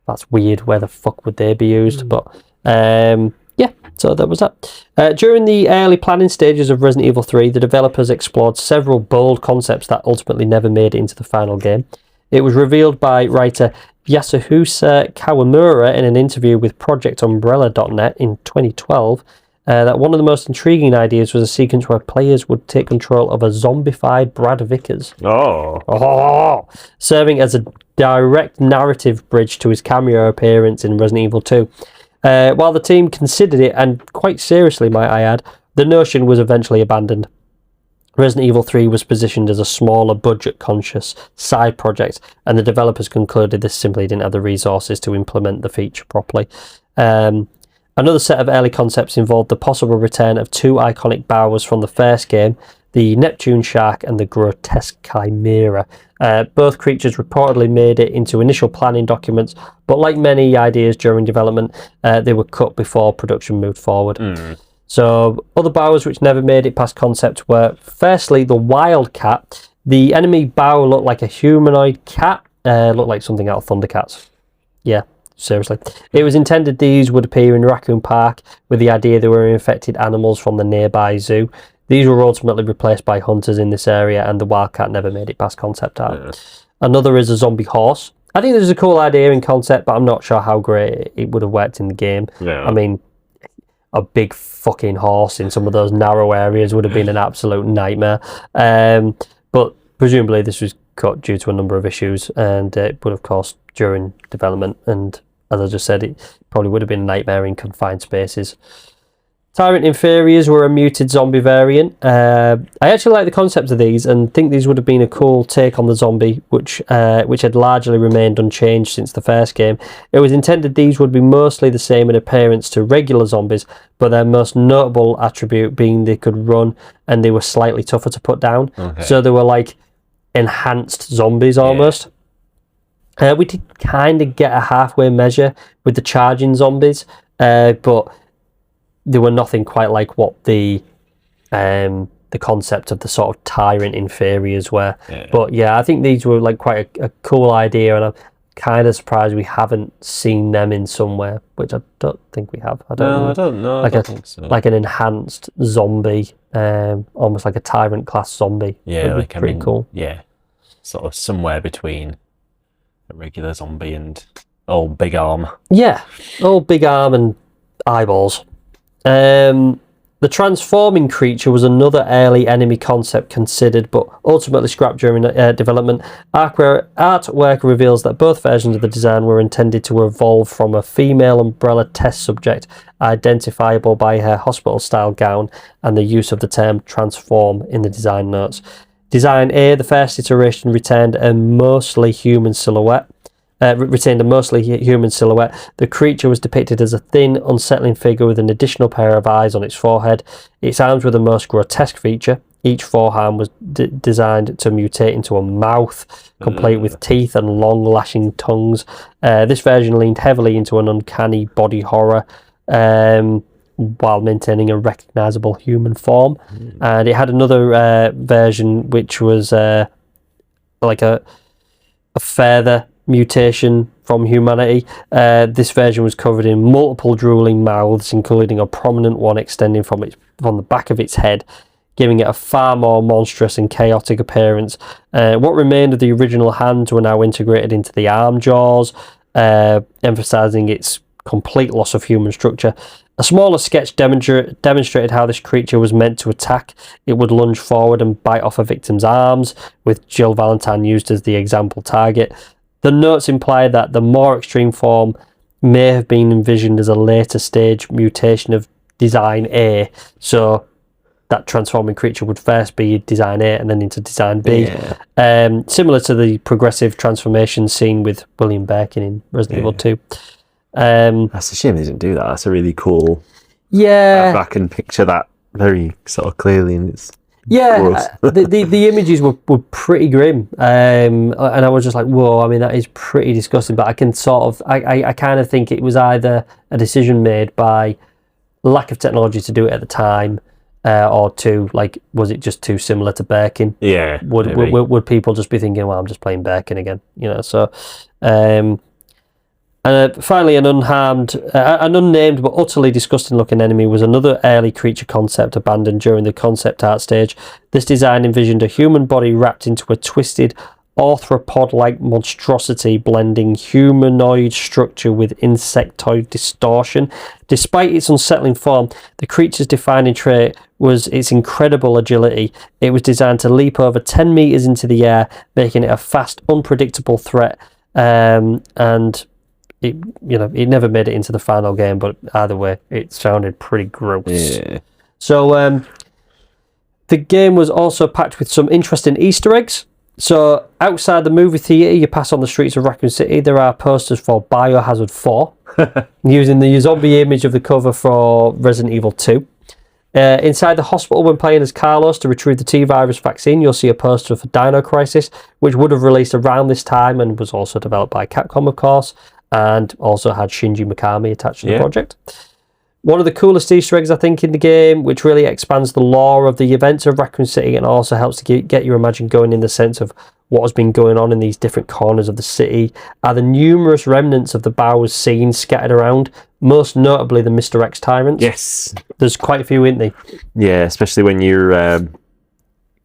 [SPEAKER 5] that's weird, where the fuck would they be used? But so that was that. During the early planning stages of Resident Evil 3, the developers explored several bold concepts that ultimately never made it into the final game. It was revealed by writer Yasuhisa Kawamura in an interview with ProjectUmbrella.net in 2012 that one of the most intriguing ideas was a sequence where players would take control of a zombified Brad Vickers. Serving as a direct narrative bridge to his cameo appearance in Resident Evil 2. While the team considered it, and quite seriously might I add, the notion was eventually abandoned. Resident Evil 3 was positioned as a smaller, budget-conscious side project, and the developers concluded this simply didn't have the resources to implement the feature properly. Another set of early concepts involved the possible return of 2 iconic B.O.W.s from the first game, the Neptune Shark and the Grotesque Chimera. Both creatures reportedly made it into initial planning documents, but like many ideas during development, they were cut before production moved forward. So other B.O.W.s which never made it past concept were, firstly, the Wildcat. The enemy B.O.W. looked like a humanoid cat, looked like something out of Thundercats. Yeah, seriously. It was intended these would appear in Raccoon Park, with the idea they were infected animals from the nearby zoo. These were ultimately replaced by hunters in this area, and the Wildcat never made it past concept art. Another is a zombie horse. I think this is a cool idea in concept, but I'm not sure how great it would have worked in the game. I mean, a big fucking horse in some of those narrow areas would have been an absolute nightmare. But presumably this was cut due to a number of issues, and it would have cost during development, and as I just said, it probably would have been a nightmare in confined spaces. Tyrant Inferiors were a muted zombie variant. I actually like the concept of these and think these would have been a cool take on the zombie, which had largely remained unchanged since the first game. It was intended these would be mostly the same in appearance to regular zombies, but their most notable attribute being they could run and they were slightly tougher to put down. So they were like enhanced zombies almost. We did kind of get a halfway measure with the charging zombies, but they were nothing quite like what the concept of the sort of Tyrant Inferiors were. But yeah, I think these were like quite a cool idea, and I'm kind of surprised we haven't seen them in somewhere, which I don't think we have. I don't know.
[SPEAKER 6] I don't think so.
[SPEAKER 5] Like an enhanced zombie, almost like a Tyrant class zombie.
[SPEAKER 6] Yeah, like
[SPEAKER 5] pretty cool.
[SPEAKER 6] Yeah, sort of somewhere between a regular zombie and old big arm.
[SPEAKER 5] Yeah, old big arm and eyeballs. The transforming creature was another early enemy concept considered, but ultimately scrapped during development. Artwork reveals that both versions of the design were intended to evolve from a female Umbrella test subject, identifiable by her hospital-style gown and the use of the term transform in the design notes. Design A, the first iteration, retained a mostly human silhouette. The creature was depicted as a thin, unsettling figure with an additional pair of eyes on its forehead. Its arms were the most grotesque feature. Each forearm was designed to mutate into a mouth, complete with teeth and long lashing tongues. This version leaned heavily into an uncanny body horror, while maintaining a recognisable human form. And it had another version which was like a further mutation from humanity. This version was covered in multiple drooling mouths, including a prominent one extending from the back of its head. giving it a far more monstrous and chaotic appearance. What remained of the original hands were now integrated into the arm jaws, emphasising its complete loss of human structure. A smaller sketch demonstrated how this creature was meant to attack. It would lunge forward and bite off a victim's arms, with Jill Valentine used as the example target. The notes imply that the more extreme form may have been envisioned as a later stage mutation of Design A. So that transforming creature would first be Design A and then into Design B. Yeah. Similar to the progressive transformation seen with William Birkin in Resident Evil 2.
[SPEAKER 6] That's a shame they didn't do that. That's a really cool...
[SPEAKER 5] Yeah.
[SPEAKER 6] I can picture that very sort of clearly. And it's
[SPEAKER 5] the images were pretty grim. And I was just like, whoa, I mean, that is pretty disgusting. But I can sort of... I kind of think it was either a decision made by lack of technology to do it at the time, or two, like, was it just too similar to Birkin?
[SPEAKER 6] Yeah.
[SPEAKER 5] Would people just be thinking, well, I'm just playing Birkin again, you know? So, finally, an unnamed but utterly disgusting-looking enemy was another early creature concept abandoned during the concept art stage. This design envisioned a human body wrapped into a twisted, arthropod-like monstrosity blending humanoid structure with insectoid distortion. Despite its unsettling form, the creature's defining trait was its incredible agility. It was designed to leap over 10 meters into the air, making it a fast, unpredictable threat. And it never made it into the final game, but either way, it sounded pretty gross.
[SPEAKER 6] Yeah.
[SPEAKER 5] So the game was also packed with some interesting Easter eggs. So outside the movie theatre, you pass on the streets of Raccoon City, there are posters for Biohazard 4, using the zombie image of the cover for Resident Evil 2. Inside the hospital, when playing as Carlos to retrieve the T-virus vaccine, you'll see a poster for Dino Crisis, which would have released around this time and was also developed by Capcom, of course, and also had Shinji Mikami attached to the project. One of the coolest Easter eggs, I think, in the game, which really expands the lore of the events of Raccoon City and also helps to get your imagination going in the sense of what has been going on in these different corners of the city, are the numerous remnants of the B.O.W.s scene scattered around, most notably the Mr. X tyrants.
[SPEAKER 6] Yes.
[SPEAKER 5] There's quite a few, isn't there?
[SPEAKER 6] Yeah, especially when you're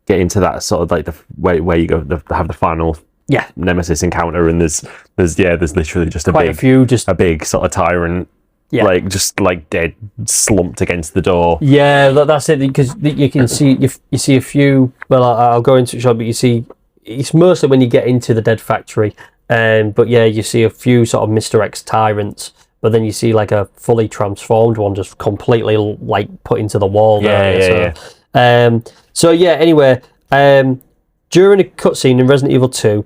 [SPEAKER 6] getting to that sort of like the where you go have the final Nemesis encounter, and there's literally just a big sort of tyrant. Yeah. Like just like dead, slumped against the door.
[SPEAKER 5] Yeah, that's it. Because you can see you see a few. Well, I'll go into it shortly, but you see it's mostly when you get into the dead factory. But yeah, you see a few sort of Mr. X tyrants, but then you see like a fully transformed one just completely like put into the wall. So anyway, during a cutscene in Resident Evil 2.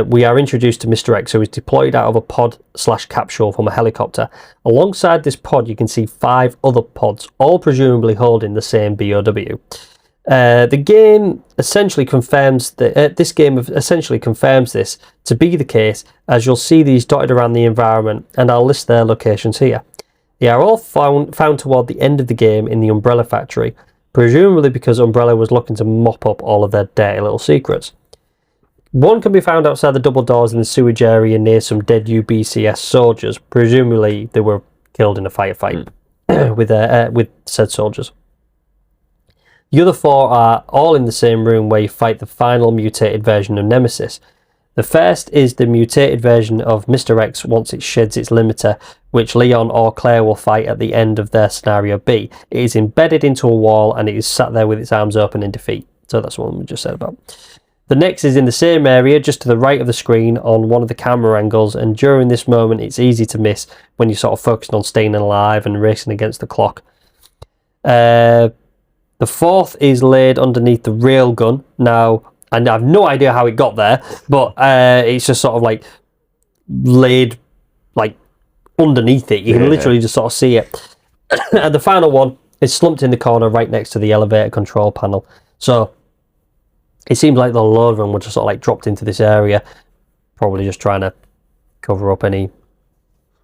[SPEAKER 5] We are introduced to Mr. X, who is deployed out of a pod/capsule from a helicopter. Alongside this pod, you can see 5 other pods, all presumably holding the same B.O.W. The game essentially confirms that this to be the case, as you'll see these dotted around the environment, and I'll list their locations here. They are all found toward the end of the game in the Umbrella factory, presumably because Umbrella was looking to mop up all of their dirty little secrets. One can be found outside the double doors in the sewage area near some dead U.B.S. soldiers. Presumably, they were killed in a firefight with said soldiers. The other 4 are all in the same room where you fight the final mutated version of Nemesis. The first is the mutated version of Mr. X once it sheds its limiter, which Leon or Claire will fight at the end of their scenario B. It is embedded into a wall and it is sat there with its arms open in defeat. So that's what we just said about. The next is in the same area, just to the right of the screen on one of the camera angles, and during this moment it's easy to miss when you're sort of focusing on staying alive and racing against the clock. The 4th is laid underneath the railgun. Now, and I have no idea how it got there, but it's just sort of like laid like underneath it. You can literally just sort of see it. And the final one is slumped in the corner right next to the elevator control panel. So it seems like the load of them were just sort of like dropped into this area, probably just trying to cover up any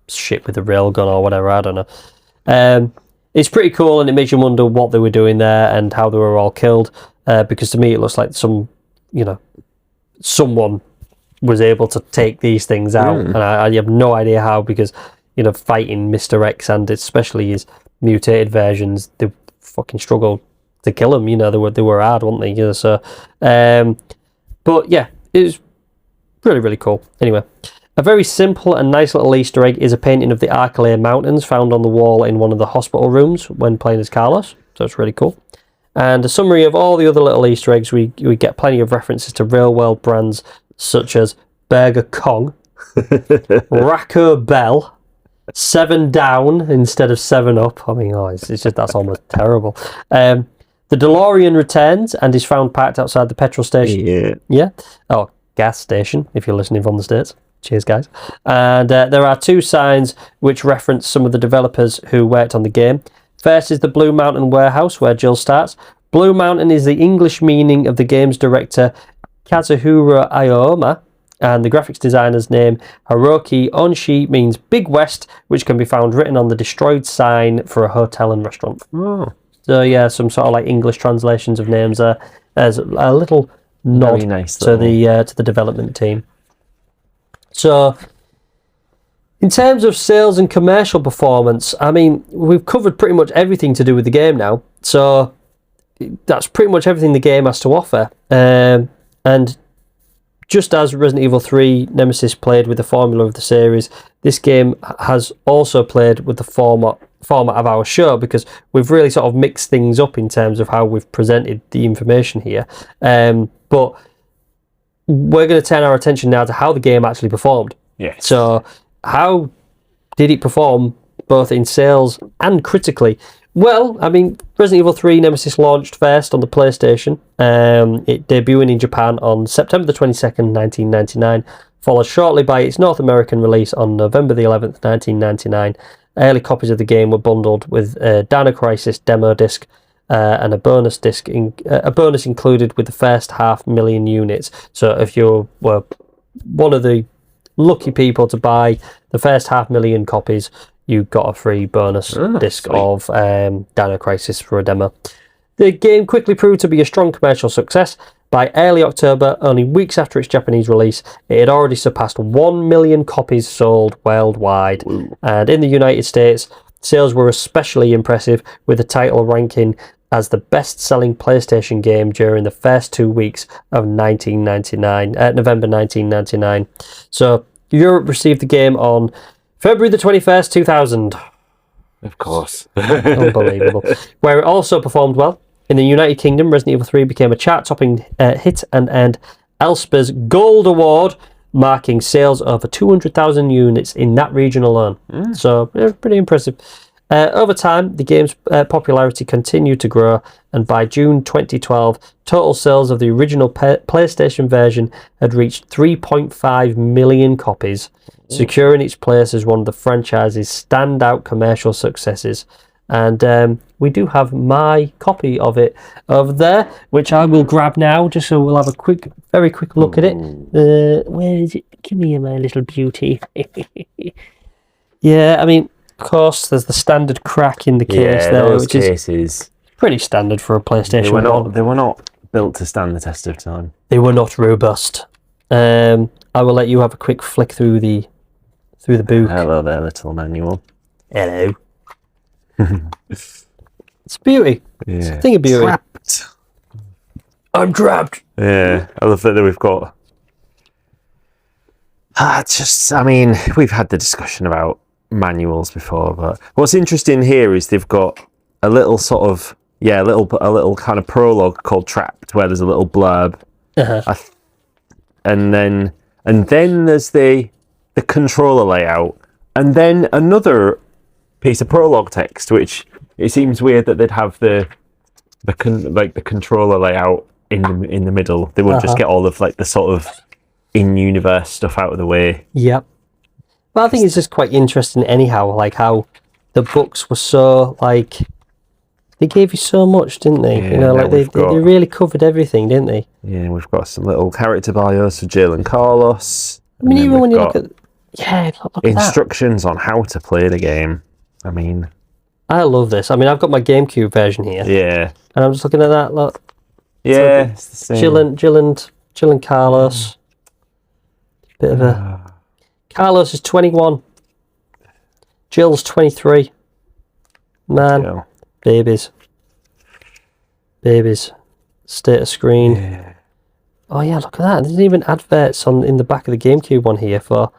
[SPEAKER 5] shit with the railgun or whatever, I don't know. It's pretty cool, and it makes you wonder what they were doing there and how they were all killed, because to me it looks like someone was able to take these things out, and I have no idea how, because, fighting Mr. X and especially his mutated versions, they fucking struggle to kill them. You know, they were hard, weren't they? You know, so, but yeah, it was really, really cool. Anyway, a very simple and nice little Easter egg is a painting of the Arcalay Mountains found on the wall in one of the hospital rooms when playing as Carlos. So it's really cool. And a summary of all the other little Easter eggs, we get plenty of references to real-world brands such as Burger Kong, Raccoon Bell, 7 Down instead of 7 Up. I mean, it's just, that's almost terrible. The DeLorean returns and is found parked outside the petrol station. Yeah. Oh, gas station, if you're listening from the States. Cheers, guys. And there are 2 signs which reference some of the developers who worked on the game. First is the Blue Mountain Warehouse, where Jill starts. Blue Mountain is the English meaning of the game's director, Kazuhiro Aoyama, and the graphics designer's name, Hiroki Onshi, means Big West, which can be found written on the destroyed sign for a hotel and restaurant.
[SPEAKER 6] Oh.
[SPEAKER 5] So yeah, some sort of like English translations of names as a little nod to the development team. So, in terms of sales and commercial performance, I mean, we've covered pretty much everything to do with the game now. So, that's pretty much everything the game has to offer. And just as Resident Evil 3 Nemesis played with the formula of the series, this game has also played with the format of our show, because we've really sort of mixed things up in terms of how we've presented the information here. But we're going to turn our attention now to how the game actually performed.
[SPEAKER 6] Yes.
[SPEAKER 5] So, how did it perform both in sales and critically? Well, I mean, Resident Evil 3 Nemesis launched first on the PlayStation, it debuting in Japan on September the 22nd, 1999, followed shortly by its North American release on November the 11th, 1999. Early copies of the game were bundled with a Dino Crisis demo disc and a bonus disc, a bonus included with the first 500,000 units. So if you were one of the lucky people to buy the first 500,000 copies, you got a free bonus disc of Dino Crisis for a demo. The game quickly proved to be a strong commercial success. By early October, only weeks after its Japanese release, it had already surpassed 1 million copies sold worldwide. Ooh. And in the United States, sales were especially impressive, with the title ranking as the best-selling PlayStation game during the first 2 weeks of November 1999. So, Europe received the game on February the 21st, 2000.
[SPEAKER 6] Of course.
[SPEAKER 5] Unbelievable. Where it also performed well. In the United Kingdom, Resident Evil 3 became a chart-topping hit and earned ELSPA's Gold Award, marking sales over 200,000 units in that region alone. So, pretty impressive. Over time, the game's popularity continued to grow, and by June 2012, total sales of the original PlayStation version had reached 3.5 million copies, securing its place as one of the franchise's standout commercial successes. And we do have my copy of it over there, which I will grab now, just so we'll have a very quick look at it. Where is it? Give me my little beauty. Yeah, I mean, of course, there's the standard crack in the case there,
[SPEAKER 6] those
[SPEAKER 5] which
[SPEAKER 6] cases
[SPEAKER 5] is pretty standard for a PlayStation 1.
[SPEAKER 6] They were not built to stand the test of time.
[SPEAKER 5] They were not robust. I will let you have a quick flick through the book.
[SPEAKER 6] Hello there, little manual.
[SPEAKER 5] Hello. It's beauty. Yeah. It's a thing of beauty.
[SPEAKER 6] Trapped.
[SPEAKER 5] I'm trapped.
[SPEAKER 6] Yeah, I love that we've got... I mean, we've had the discussion about manuals before, but what's interesting here is they've got a little sort of, a little kind of prologue called Trapped, where there's a little blurb. And then there's the controller layout, and then another piece of prologue text, which it seems weird that they'd have the controller layout in the middle. They would just get all of like the sort of in-universe stuff out of the way. Yep.
[SPEAKER 5] Well, I think it's just quite interesting anyhow, like how the books were so, like, they gave you so much, didn't they?
[SPEAKER 6] Yeah,
[SPEAKER 5] you know, like they really covered everything, didn't they?
[SPEAKER 6] Yeah, we've got some little character bios for Jill and Carlos.
[SPEAKER 5] I mean, even when you look at... Yeah, look at
[SPEAKER 6] instructions on how to play the game. I mean...
[SPEAKER 5] I love this. I mean, I've got my GameCube version here.
[SPEAKER 6] Yeah.
[SPEAKER 5] And I'm just looking at that, look.
[SPEAKER 6] Yeah, it's the same.
[SPEAKER 5] Jill and Carlos. Bit of a... Carlos is 21. Jill's 23. Man, babies. babies. Status screen. Yeah. Oh yeah, look at that. There's even adverts in the back of the GameCube one here for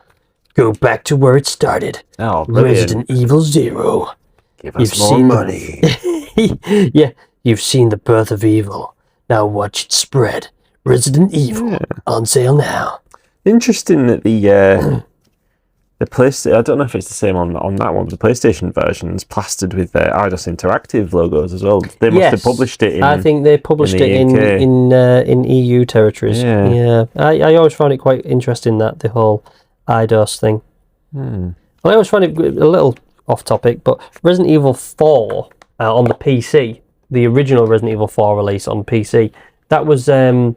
[SPEAKER 5] go back to where it started.
[SPEAKER 6] Oh, brilliant.
[SPEAKER 5] Resident Evil 0.
[SPEAKER 6] Give us more money.
[SPEAKER 5] Yeah, you've seen the birth of evil. Now watch it spread. Resident Evil on sale now.
[SPEAKER 6] Interesting that the PlayStation, I don't know if it's the same on that one, but the PlayStation version's plastered with Eidos Interactive logos as well. They must have published it in
[SPEAKER 5] I think they published it in EU territories. Yeah. I always found it quite interesting that the whole Eidos thing. Well, I always find it a little off topic, but Resident Evil 4 on the PC, the original Resident Evil 4 release on PC, that was when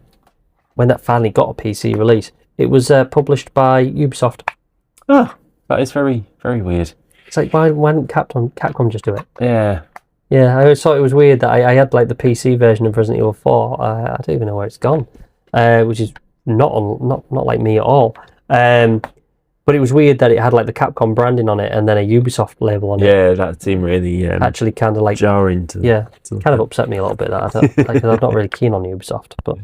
[SPEAKER 5] that finally got a PC release. It was published by Ubisoft.
[SPEAKER 6] Oh, that is very, very weird.
[SPEAKER 5] It's like, why didn't Capcom just do it?
[SPEAKER 6] Yeah.
[SPEAKER 5] Yeah, I always thought it was weird that I had like the PC version of Resident Evil 4. I don't even know where it's gone, which is not like me at all. But it was weird that it had like the Capcom branding on it and then a Ubisoft label on it.
[SPEAKER 6] Yeah, that seemed really
[SPEAKER 5] actually kind of like
[SPEAKER 6] jarring.
[SPEAKER 5] Kind of upset me a little bit that I'm not really keen on Ubisoft. But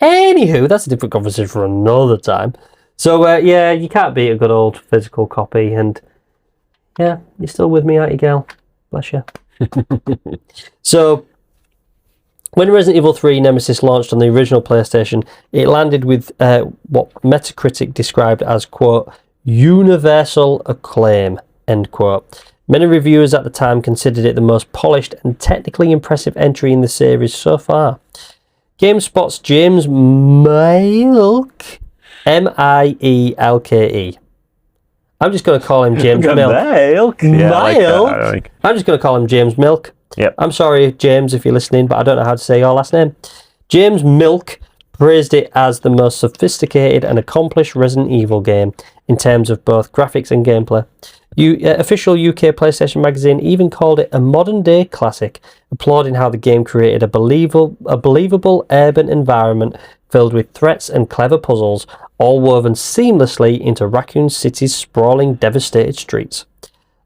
[SPEAKER 5] anywho, that's a different conversation for another time. So, you can't beat a good old physical copy, and yeah, you're still with me, aren't you, Gail? Bless you. So, when Resident Evil 3 Nemesis launched on the original PlayStation, it landed with what Metacritic described as, quote, universal acclaim, end quote. Many reviewers at the time considered it the most polished and technically impressive entry in the series so far. GameSpot's James Mielke, Mielke. I'm just going to call him James Milk.
[SPEAKER 6] Milk.
[SPEAKER 5] I'm just going to call him James Milk.
[SPEAKER 6] Yep.
[SPEAKER 5] I'm sorry, James, if you're listening, but I don't know how to say your last name. James Milk praised it as the most sophisticated and accomplished Resident Evil game in terms of both graphics and gameplay. Official UK PlayStation magazine even called it a modern-day classic, applauding how the game created a believable urban environment filled with threats and clever puzzles, all woven seamlessly into Raccoon City's sprawling, devastated streets.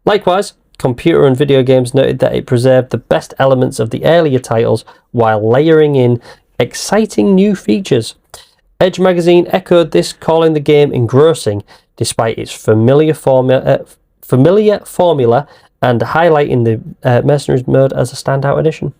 [SPEAKER 5] Likewise, Computer and Video Games noted that it preserved the best elements of the earlier titles while layering in exciting new features. Edge magazine echoed this, calling the game engrossing despite its familiar formula and highlighting the Mercenaries mode as a standout addition.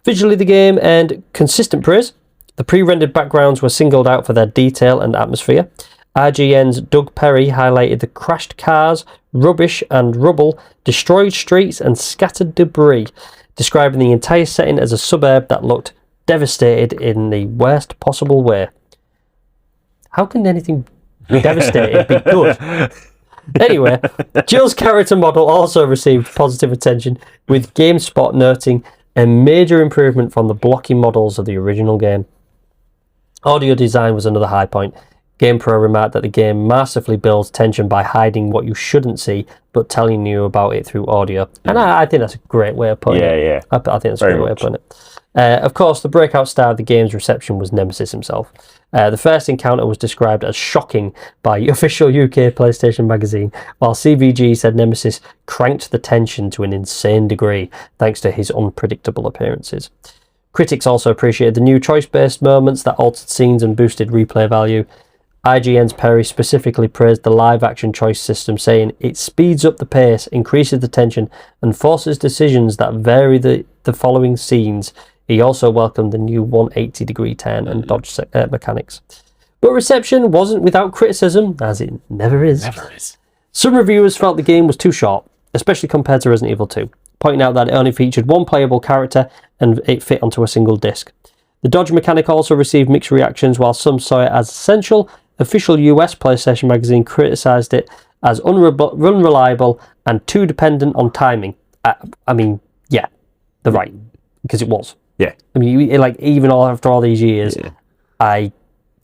[SPEAKER 5] Visually, the game earned consistent praise. The pre-rendered backgrounds were singled out for their detail and atmosphere. IGN's Doug Perry highlighted the crashed cars, rubbish and rubble, destroyed streets and scattered debris, describing the entire setting as a suburb that looked devastated in the worst possible way. How can anything devastated be good? Anyway, Jill's character model also received positive attention, with GameSpot noting a major improvement from the blocky models of the original game. Audio design was another high point. GamePro remarked that the game masterfully builds tension by hiding what you shouldn't see, but telling you about it through audio. And I think that's a great way of putting it.
[SPEAKER 6] Yeah.
[SPEAKER 5] I think that's a great way of putting it. Of course, the breakout star of the game's reception was Nemesis himself. The first encounter was described as shocking by official UK PlayStation magazine, while CVG said Nemesis cranked the tension to an insane degree thanks to his unpredictable appearances. Critics also appreciated the new choice-based moments that altered scenes and boosted replay value. IGN's Perry specifically praised the live-action choice system, saying it speeds up the pace, increases the tension, and forces decisions that vary the following scenes. He also welcomed the new 180-degree turn and dodge mechanics. But reception wasn't without criticism, as it never is. Some reviewers felt the game was too short, especially compared to Resident Evil 2, pointing out that it only featured one playable character and it fit onto a single disc. The dodge mechanic also received mixed reactions, while some saw it as essential. Official US PlayStation magazine criticised it as unreliable and too dependent on timing. They're right, because it was.
[SPEAKER 6] Yeah.
[SPEAKER 5] I mean, even after all these years, I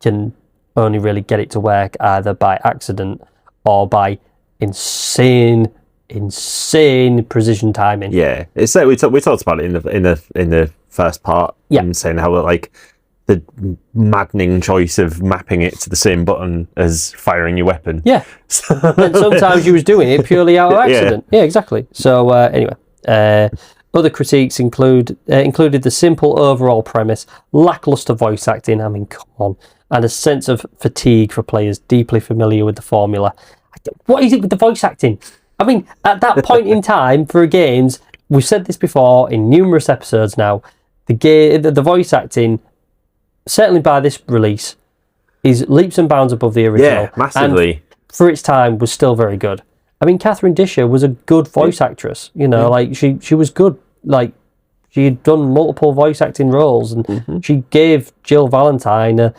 [SPEAKER 5] can only really get it to work either by accident or by insane precision timing.
[SPEAKER 6] Yeah, it's like we talked about it in the first part. Yeah, saying how the maddening choice of mapping it to the same button as firing your weapon.
[SPEAKER 5] Yeah, and sometimes you was doing it purely out of accident. Yeah, exactly. So anyway, Other critiques included the simple overall premise, lackluster voice acting, I mean, come on, and a sense of fatigue for players deeply familiar with the formula. What is it with the voice acting? I mean, at that point in time for games, we've said this before in numerous episodes now, the voice acting, certainly by this release, is leaps and bounds above the original.
[SPEAKER 6] Yeah, massively.
[SPEAKER 5] And for its time, was still very good. I mean, Catherine Disher was a good voice actress. You know, like she was good. Like she had done multiple voice acting roles, and she gave Jill Valentine a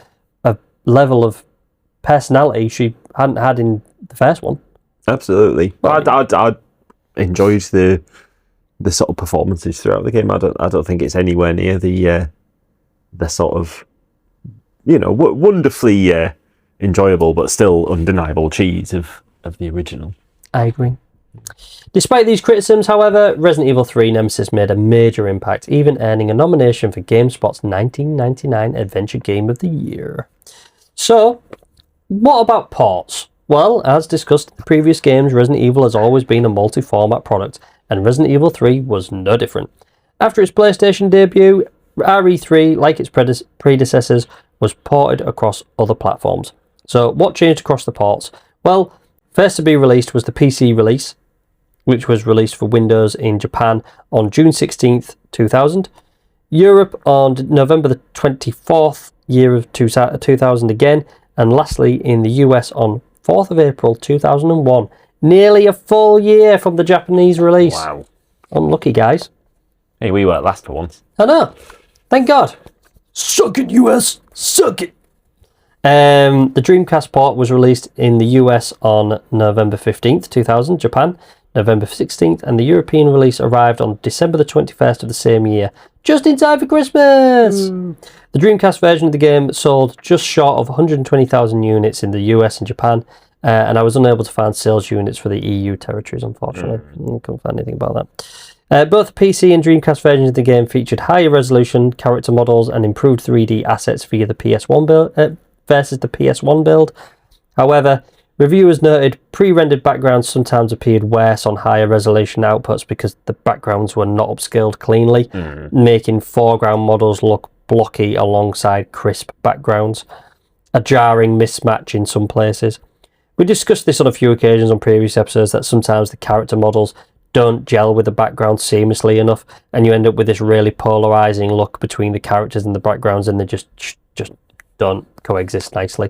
[SPEAKER 5] level of personality she hadn't had in the first one. Absolutely.
[SPEAKER 6] I enjoyed the sort of performances throughout the game. I don't think it's anywhere near the sort of, you know, wonderfully enjoyable but still undeniable cheese of the original.
[SPEAKER 5] I agree. Despite these criticisms, however, Resident Evil 3 Nemesis made a major impact, even earning a nomination for GameSpot's 1999 Adventure Game of the Year. So, what about ports? Well, as discussed in the previous games, Resident Evil has always been a multi-format product, and Resident Evil 3 was no different. After its PlayStation debut, RE3, like its predecessors, was ported across other platforms. So, what changed across the ports? Well, first to be released was the PC release, which was released for Windows in Japan on June 16th, 2000. Europe on November the 24th, year of 2000 again. And lastly, in the US on 4th of April, 2001. Nearly a full year from the Japanese release.
[SPEAKER 6] Wow.
[SPEAKER 5] Unlucky, guys.
[SPEAKER 6] Hey, we weren't last for once.
[SPEAKER 5] I know. Thank God. Suck it, US. Suck it. The Dreamcast port was released in the US on November 15th, 2000, Japan, November 16th, and the European release arrived on December the 21st of the same year, just in time for Christmas! The Dreamcast version of the game sold just short of 120,000 units in the US and Japan, and I was unable to find sales units for the EU territories, unfortunately. I couldn't find anything about that. Both PC and Dreamcast versions of the game featured higher resolution character models and improved 3D assets via the PS1 build, versus the PS1 build. However, reviewers noted pre-rendered backgrounds sometimes appeared worse on higher resolution outputs because the backgrounds were not upscaled cleanly, making foreground models look blocky alongside crisp backgrounds, a jarring mismatch in some places. We discussed this on a few occasions on previous episodes, that sometimes the character models don't gel with the background seamlessly enough, and you end up with this really polarizing look between the characters and the backgrounds, and they just don't coexist nicely.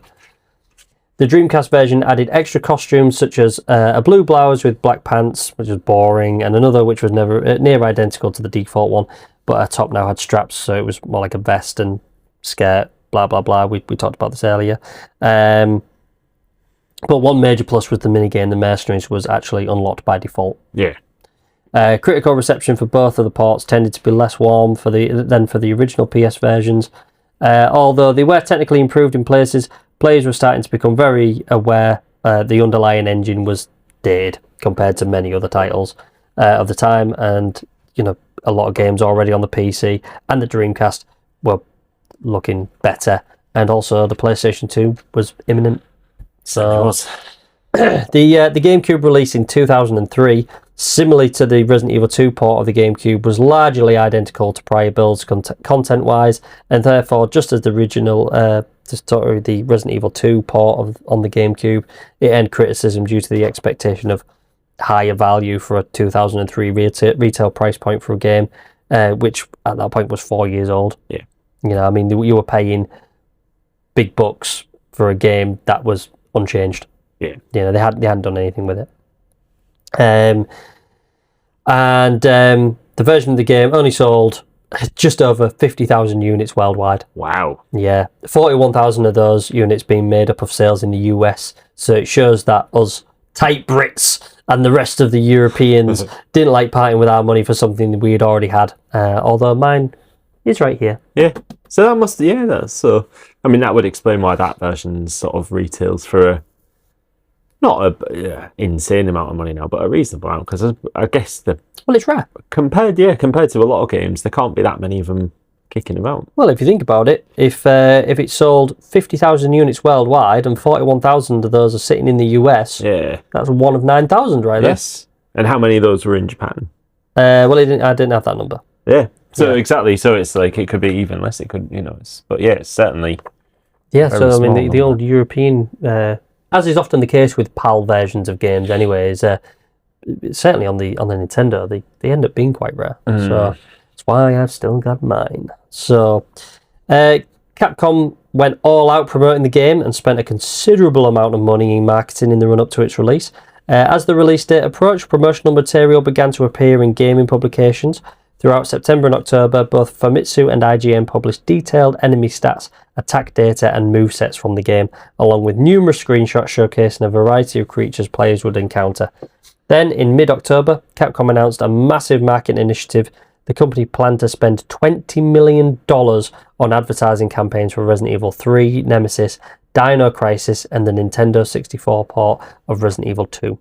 [SPEAKER 5] The Dreamcast version added extra costumes such as a blue blouse with black pants, which was boring, and another which was near identical to the default one, but her top now had straps, so it was more like a vest and skirt, blah blah blah. We talked about this earlier. But one major plus was the minigame, the Mercenaries, was actually unlocked by default.
[SPEAKER 6] Yeah.
[SPEAKER 5] Critical reception for both of the ports tended to be less warm than for the original PS versions. Although they were technically improved in places, players were starting to become very aware the underlying engine was dated compared to many other titles of the time, and you know, a lot of games already on the PC and the Dreamcast were looking better, and also the PlayStation 2 was imminent. So the GameCube release in 2003, similarly to the Resident Evil 2 port of the GameCube, was largely identical to prior builds content-wise, and therefore, just as the original, the Resident Evil 2 port on the GameCube, it earned criticism due to the expectation of higher value for a 2003 retail price point for a game, which at that point was 4 years old.
[SPEAKER 6] Yeah,
[SPEAKER 5] you know, I mean, you were paying big bucks for a game that was unchanged.
[SPEAKER 6] Yeah,
[SPEAKER 5] you know, they hadn't done anything with it. The version of the game only sold just over 50,000 units worldwide.
[SPEAKER 6] Wow.
[SPEAKER 5] Yeah, 41,000 of those units being made up of sales in the US. So it shows that us tight Brits and the rest of the Europeans didn't like parting with our money for something that we had already had. Although mine is right here.
[SPEAKER 6] Yeah. So that must, that's so. I mean, that would explain why that version sort of retails for not a insane amount of money now, but a reasonable amount, because I guess
[SPEAKER 5] it's rare
[SPEAKER 6] compared to a lot of games, there can't be that many of them kicking about.
[SPEAKER 5] Well, if you think about it, if it sold 50,000 units worldwide and 41,000 of those are sitting in the US,
[SPEAKER 6] yeah,
[SPEAKER 5] that's one of 9,000 right there.
[SPEAKER 6] Yes. And how many of those were in Japan?
[SPEAKER 5] Well, I didn't have that number.
[SPEAKER 6] Yeah. So exactly. So it's like it could be even less. It could, but yeah, it's certainly.
[SPEAKER 5] Yeah. So I mean, the old European, as is often the case with PAL versions of games, anyways. Certainly on the Nintendo, they end up being quite rare. So that's why I've still got mine. So, Capcom went all out promoting the game and spent a considerable amount of money in marketing in the run-up to its release. As the release date approached, promotional material began to appear in gaming publications. Throughout September and October, both Famitsu and IGN published detailed enemy stats, attack data and movesets from the game, along with numerous screenshots showcasing a variety of creatures players would encounter. Then, in mid-October, Capcom announced a massive marketing initiative. The company planned to spend $20 million on advertising campaigns for Resident Evil 3, Nemesis, Dino Crisis, and the Nintendo 64 port of Resident Evil 2.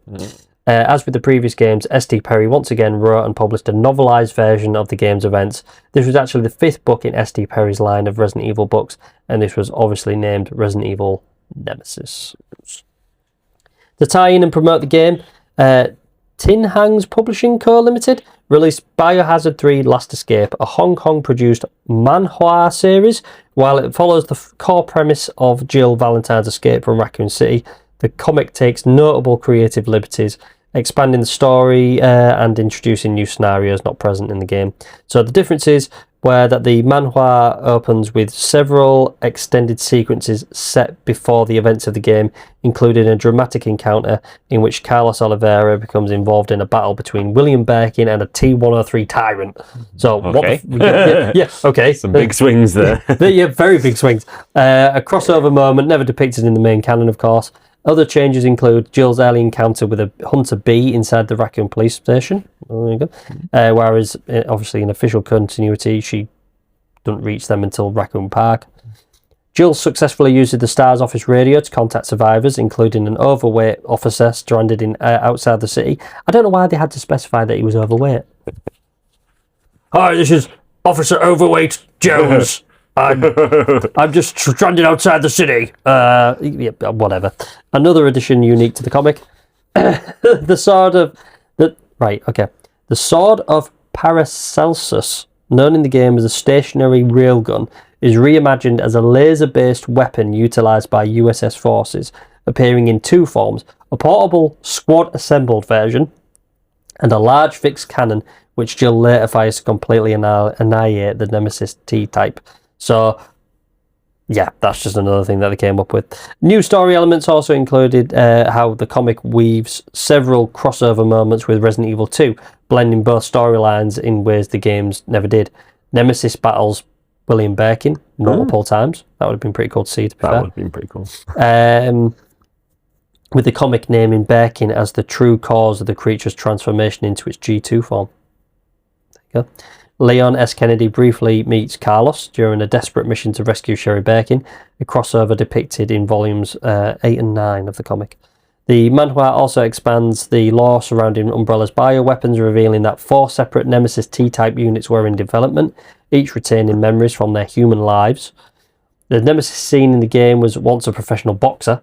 [SPEAKER 5] As with the previous games, S.T. Perry once again wrote and published a novelised version of the game's events. This was actually the 5th book in S.T. Perry's line of Resident Evil books, and this was obviously named Resident Evil Nemesis. To tie in and promote the game, Tin Hangs Publishing Co. Limited released Biohazard 3 Last Escape, a Hong Kong-produced manhwa series. While it follows the core premise of Jill Valentine's escape from Raccoon City, the comic takes notable creative liberties, expanding the story and introducing new scenarios not present in the game. So the differences were that the manhwa opens with several extended sequences set before the events of the game, including a dramatic encounter in which Carlos Oliveira becomes involved in a battle between William Birkin and a T-103 Tyrant. So,
[SPEAKER 6] okay.
[SPEAKER 5] Okay.
[SPEAKER 6] Some big swings there.
[SPEAKER 5] Yeah, very big swings. A crossover moment, never depicted in the main canon, of course. Other changes include Jill's early encounter with a Hunter B inside the Raccoon police station. There you go. Whereas, obviously, in official continuity, she doesn't reach them until Raccoon Park. Jill successfully uses the STARS office radio to contact survivors, including an overweight officer stranded in outside the city. I don't know why they had to specify that he was overweight. Hi, this is Officer Overweight Jones. I'm just stranded outside the city. Whatever. Another addition unique to the comic. The Sword of Paracelsus, known in the game as a stationary railgun, is reimagined as a laser-based weapon utilised by USS forces, appearing in 2 forms: a portable squad-assembled version and a large fixed cannon, which Jill later fires to completely annihilate the Nemesis T-type. So, yeah, that's just another thing that they came up with. New story elements also included how the comic weaves several crossover moments with Resident Evil 2, blending both storylines in ways the games never did. Nemesis battles William Birkin multiple times. That would have been pretty cool to see, to be fair.
[SPEAKER 6] That would have been pretty cool.
[SPEAKER 5] With the comic naming Birkin as the true cause of the creature's transformation into its G2 form. There you go. Leon S. Kennedy briefly meets Carlos during a desperate mission to rescue Sherry Birkin, a crossover depicted in volumes 8 and 9 of the comic. The manhwa also expands the lore surrounding Umbrella's bioweapons, revealing that 4 separate Nemesis T-type units were in development, each retaining memories from their human lives. The Nemesis seen in the game was once a professional boxer,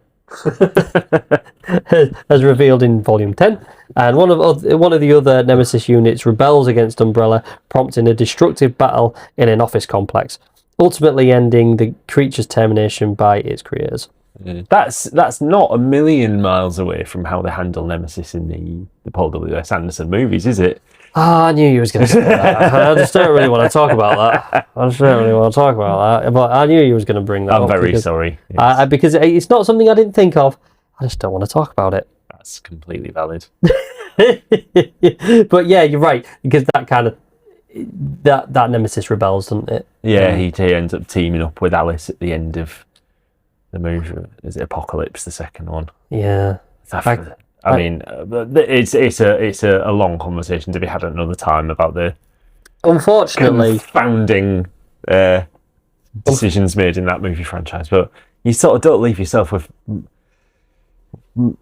[SPEAKER 5] as revealed in Volume 10, and one of the other Nemesis units rebels against Umbrella, prompting a destructive battle in an office complex, ultimately ending the creature's termination by its creators.
[SPEAKER 6] That's not a million miles away from how they handle Nemesis in the Paul W.S. Anderson movies, is it?
[SPEAKER 5] I knew you was going to say that. I just don't really want to talk about that. But I knew you was going to bring that up.
[SPEAKER 6] I'm very sorry.
[SPEAKER 5] Because it's not something I didn't think of. I just don't want to talk about it.
[SPEAKER 6] That's completely valid.
[SPEAKER 5] But yeah, you're right. Because that kind of... That Nemesis rebels, doesn't it?
[SPEAKER 6] Yeah, he ends up teaming up with Alice at the end of the movie. Is it Apocalypse, the second one?
[SPEAKER 5] Yeah.
[SPEAKER 6] I mean, it's a long conversation to be had at another time about the
[SPEAKER 5] unfortunately
[SPEAKER 6] confounding decisions made in that movie franchise. But you sort of don't leave yourself with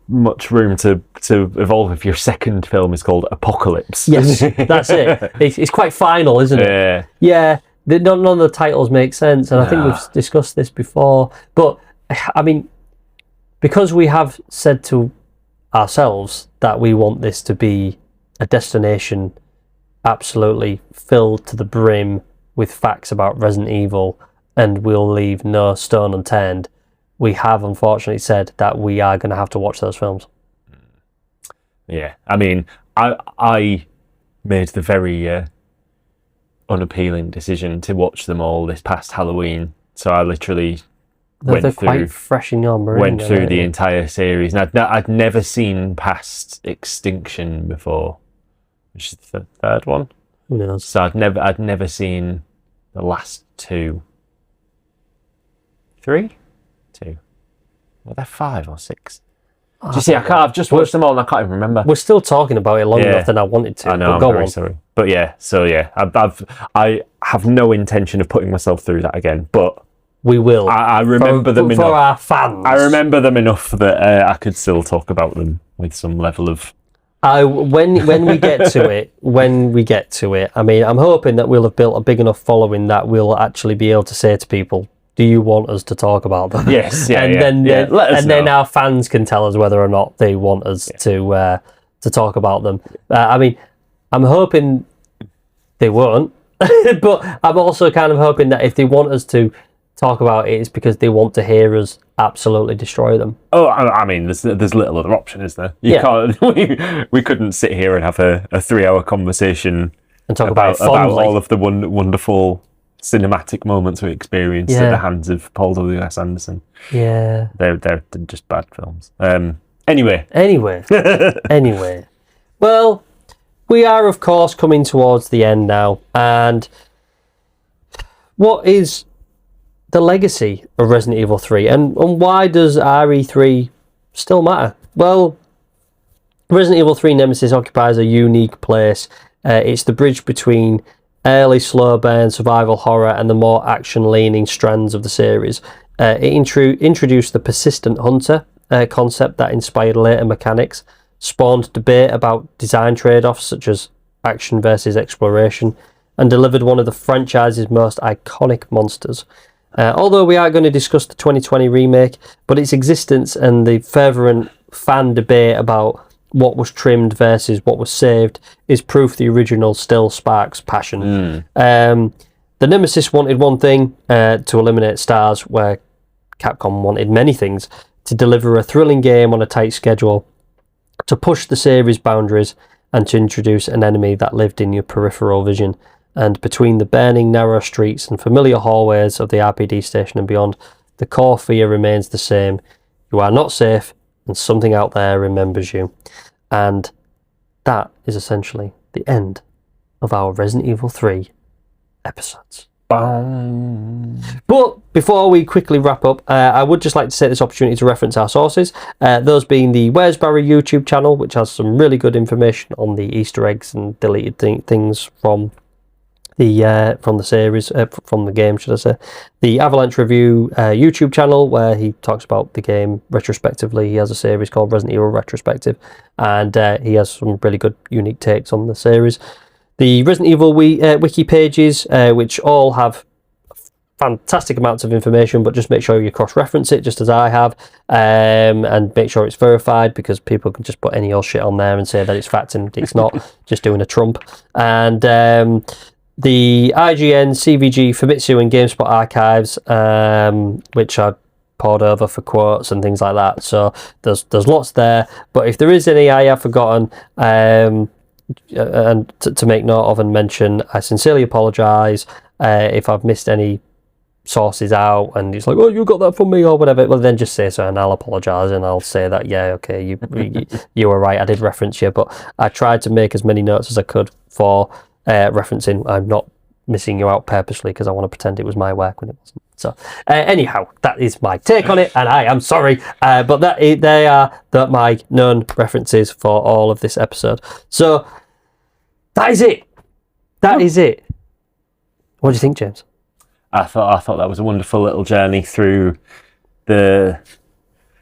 [SPEAKER 6] much room to evolve if your second film is called Apocalypse.
[SPEAKER 5] Yes, that's it. It's quite final, isn't it?
[SPEAKER 6] Yeah.
[SPEAKER 5] None of the titles make sense, and I think we've discussed this before. But I mean, because we have said to ourselves that we want this to be a destination absolutely filled to the brim with facts about Resident Evil and we'll leave no stone unturned, we have unfortunately said that we are going to have to watch those films.
[SPEAKER 6] Yeah, I mean, I made the very unappealing decision to watch them all this past Halloween. So I literally
[SPEAKER 5] They're quite fresh in your brain.
[SPEAKER 6] Went through the entire series, and I'd never seen past Extinction before, which is the third one.
[SPEAKER 5] Who knows?
[SPEAKER 6] So I'd never seen the last two. Two. Were there 5 or 6? Do you see? I've just watched them all, and I can't even remember.
[SPEAKER 5] We're still talking about it long enough than I wanted to.
[SPEAKER 6] I know. I'm very sorry, but I have no intention of putting myself through that again. But
[SPEAKER 5] we will.
[SPEAKER 6] I remember them enough
[SPEAKER 5] for our fans.
[SPEAKER 6] I remember them enough that I could still talk about them with some level of.
[SPEAKER 5] When we get to it, I mean, I'm hoping that we'll have built a big enough following that we'll actually be able to say to people, do you want us to talk about them?
[SPEAKER 6] Yes,
[SPEAKER 5] then our fans can tell us whether or not they want us to talk about them. I mean, I'm hoping they won't, but I'm also kind of hoping that if they want us to talk about it, it's because they want to hear us absolutely destroy them.
[SPEAKER 6] Oh, I mean, there's little other option, is there? You can't. We couldn't sit here and have a 3-hour conversation
[SPEAKER 5] and talk
[SPEAKER 6] about all of the wonderful cinematic moments we experienced at the hands of Paul W.S. Anderson.
[SPEAKER 5] Yeah.
[SPEAKER 6] They're just bad films. Anyway.
[SPEAKER 5] Well, we are, of course, coming towards the end now. And what is the legacy of Resident Evil 3? And why does RE3 still matter? Well, Resident Evil 3 Nemesis occupies a unique place. It's the bridge between early slow burn survival horror and the more action-leaning strands of the series. It introduced the persistent hunter concept that inspired later mechanics, spawned debate about design trade-offs such as action versus exploration, and delivered one of the franchise's most iconic monsters. Although we are going to discuss the 2020 remake, but its existence and the fervent fan debate about what was trimmed versus what was saved is proof the original still sparks passion. The Nemesis wanted one thing, to eliminate stars, where Capcom wanted many things, to deliver a thrilling game on a tight schedule, to push the series boundaries, and to introduce an enemy that lived in your peripheral vision. And between the burning narrow streets and familiar hallways of the RPD station and beyond, the core fear remains the same. You are not safe, and something out there remembers you. And that is essentially the end of our Resident Evil 3 episodes. But before we quickly wrap up, I would just like to take this opportunity to reference our sources, those being the Where's Barry YouTube channel, which has some really good information on the Easter eggs and deleted things from the series, from the game, should I say. The Avalanche Review YouTube channel, where he talks about the game retrospectively. He has a series called Resident Evil Retrospective, and he has some really good, unique takes on the series. The Resident Evil wiki pages, which all have fantastic amounts of information, but just make sure you cross-reference it, just as I have, and make sure it's verified, because people can just put any old shit on there and say that it's fact and it's not, just doing a trump. And the IGN, CVG, Famitsu and GameSpot archives, which I poured over for quotes and things like that. So there's lots there. But if there is any I have forgotten, and to make note of and mention, I sincerely apologise if I've missed any sources out and it's like, oh, you got that from me or whatever. Well, then just say so and I'll apologise and I'll say that, yeah, okay, you were right, I did reference you. But I tried to make as many notes as I could for referencing. I'm not missing you out purposely because I want to pretend it was my work when it wasn't. So anyhow, that is my take on it, and I am sorry, but they are my known references for all of this episode. So that is it. That is it. What do you think, James?
[SPEAKER 6] I thought that was a wonderful little journey through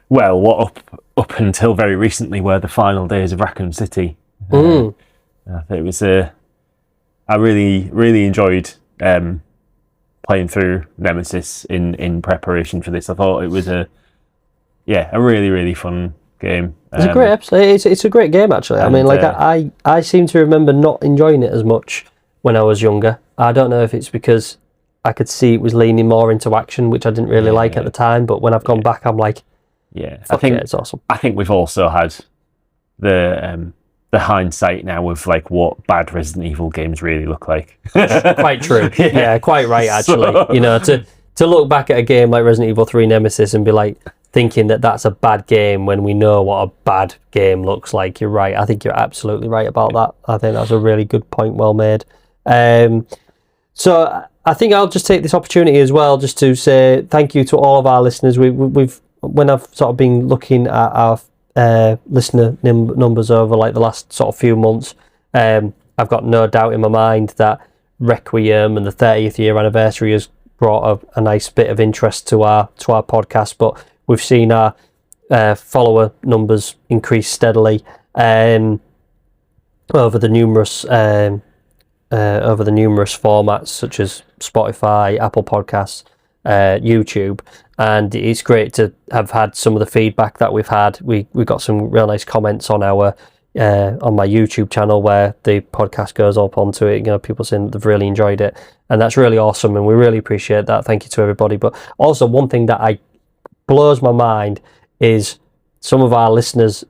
[SPEAKER 6] what up until very recently were the final days of Raccoon City. I think it was I really enjoyed playing through Nemesis in preparation for this. I thought it was a really fun game.
[SPEAKER 5] It's a great episode. It's a great game, actually. I mean, like, I seem to remember not enjoying it as much when I was younger. I don't know if it's because I could see it was leaning more into action, which I didn't really like at the time, but when I've gone back, I'm like, I think it's awesome.
[SPEAKER 6] I think we've also had the hindsight now of like what bad Resident Evil games really look like.
[SPEAKER 5] Quite true. Yeah, quite right, actually. You know, to look back at a game like Resident Evil 3 Nemesis and be like, thinking that that's a bad game when we know what a bad game looks like. You're right. I think you're absolutely right about that. I think that's a really good point, well made. So I think I'll just take this opportunity as well just to say thank you to all of our listeners. We've when I've sort of been looking at our listener numbers over like the last sort of few months, I've got no doubt in my mind that Requiem and the 30th year anniversary has brought a nice bit of interest to our podcast, but we've seen our follower numbers increase steadily over the numerous formats such as Spotify, Apple Podcasts, YouTube, and it's great to have had some of the feedback that we've had. We got some real nice comments on our on my YouTube channel where the podcast goes up onto it. You know, people saying that they've really enjoyed it, and that's really awesome, and we really appreciate that. Thank you to everybody. But also, one thing that blows my mind is some of our listeners.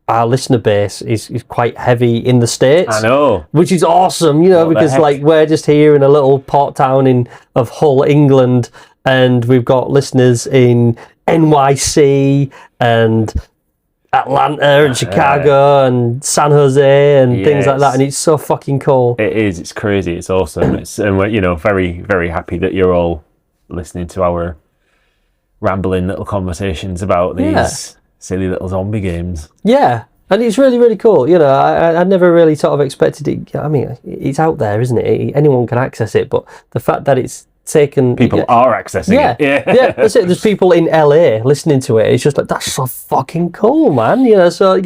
[SPEAKER 5] Our listener base is quite heavy in the States.
[SPEAKER 6] I know.
[SPEAKER 5] Which is awesome, you know, because like we're just here in a little port town of Hull, England, and we've got listeners in NYC and Atlanta and Chicago and San Jose and things like that, and it's so fucking cool.
[SPEAKER 6] It is. It's crazy. It's awesome. And we're, you know, very, very happy that you're all listening to our rambling little conversations about these silly little zombie games. Yeah,
[SPEAKER 5] and it's really, really cool. You know, I never really sort of expected it. I mean, it's out there, isn't it? Anyone can access it, but the fact that it's taken...
[SPEAKER 6] People are accessing it.
[SPEAKER 5] Yeah, that's it. There's people in LA listening to it. It's just like, that's so fucking cool, man. You know, so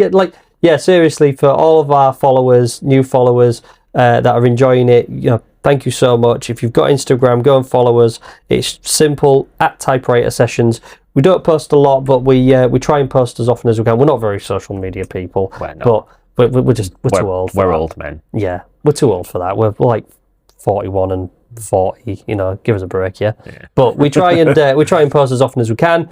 [SPEAKER 5] seriously, for all of our followers, new followers that are enjoying it, you know, thank you so much. If you've got Instagram, go and follow us. It's simple, @Typewriter Sessions. We don't post a lot, but we try and post as often as we can. We're not very social media people, but we're too old.
[SPEAKER 6] We're old men.
[SPEAKER 5] Yeah, we're too old for that. We're like 41 and 40. You know, give us a break, yeah. But we try and post as often as we can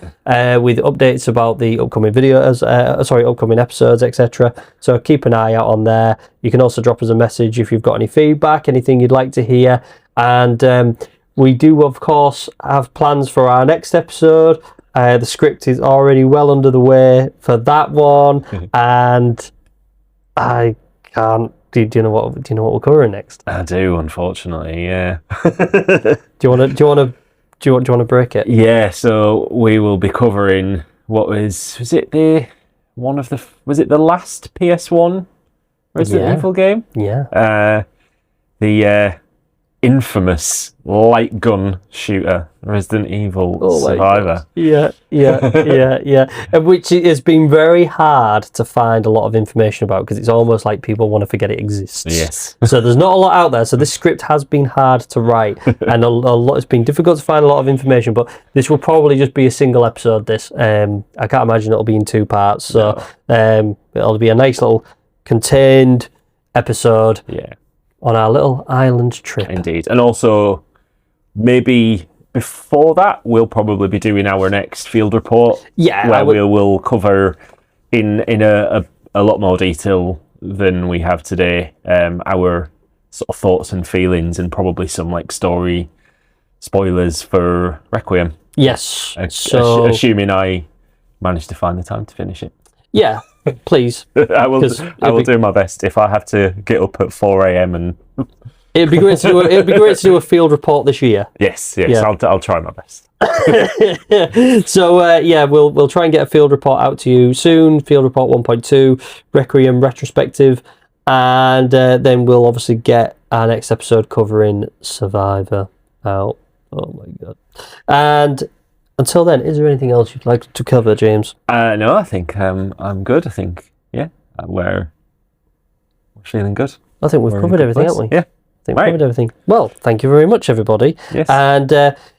[SPEAKER 5] with updates about the upcoming videos, upcoming episodes, etc. So keep an eye out on there. You can also drop us a message if you've got any feedback, anything you'd like to hear, and we do of course have plans for our next episode. The script is already well under the way for that one, and I can't. Do you know what we're covering next?
[SPEAKER 6] I do, unfortunately. Yeah.
[SPEAKER 5] Do you want to break it?
[SPEAKER 6] Yeah. So we will be covering was it the last PS1 Resident Evil game?
[SPEAKER 5] Yeah.
[SPEAKER 6] The infamous light gun shooter Resident Evil Survivor.
[SPEAKER 5] Yeah. Which has been very hard to find a lot of information about because it's almost like people want to forget it exists.
[SPEAKER 6] Yes.
[SPEAKER 5] So there's not a lot out there. So this script has been hard to write, and a lot. It's been difficult to find a lot of information. But this will probably just be a single episode. This I can't imagine it'll be in 2 parts. So it'll be a nice little contained episode.
[SPEAKER 6] Yeah.
[SPEAKER 5] On our little island trip.
[SPEAKER 6] Indeed. And also, maybe before that, we'll probably be doing our next field report.
[SPEAKER 5] Yeah.
[SPEAKER 6] Where we will cover in a lot more detail than we have today our sort of thoughts and feelings, and probably some like story spoilers for Requiem.
[SPEAKER 5] Yes.
[SPEAKER 6] Assuming I managed to find the time to finish it.
[SPEAKER 5] Yeah. Please.
[SPEAKER 6] I will do my best if I have to get up at 4 a.m. and
[SPEAKER 5] it'd be great to do a field report this year.
[SPEAKER 6] Yes. Yeah. I'll try my best.
[SPEAKER 5] So we'll try and get a field report out to you soon. Field report 1.2, Requiem retrospective, and then we'll obviously get our next episode covering Survivor out. Oh my god! And until then, is there anything else you'd like to cover, James?
[SPEAKER 6] No, I think I'm good. I think, we're feeling good.
[SPEAKER 5] I think we've covered everything, haven't we?
[SPEAKER 6] Yeah.
[SPEAKER 5] I think we've covered everything. Well, thank you very much, everybody.
[SPEAKER 6] Yes.
[SPEAKER 5] And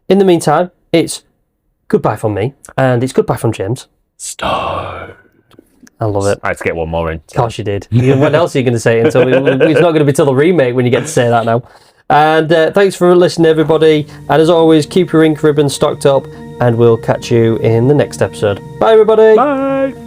[SPEAKER 5] in the meantime, it's goodbye from me, and it's goodbye from James.
[SPEAKER 1] Start.
[SPEAKER 5] I love it.
[SPEAKER 6] I had to get one more in.
[SPEAKER 5] Of course you did. What else are you going to say until it's not going to be till the remake when you get to say that now. And thanks for listening, everybody. And as always, keep your ink ribbon stocked up, and we'll catch you in the next episode. Bye, everybody.
[SPEAKER 6] Bye.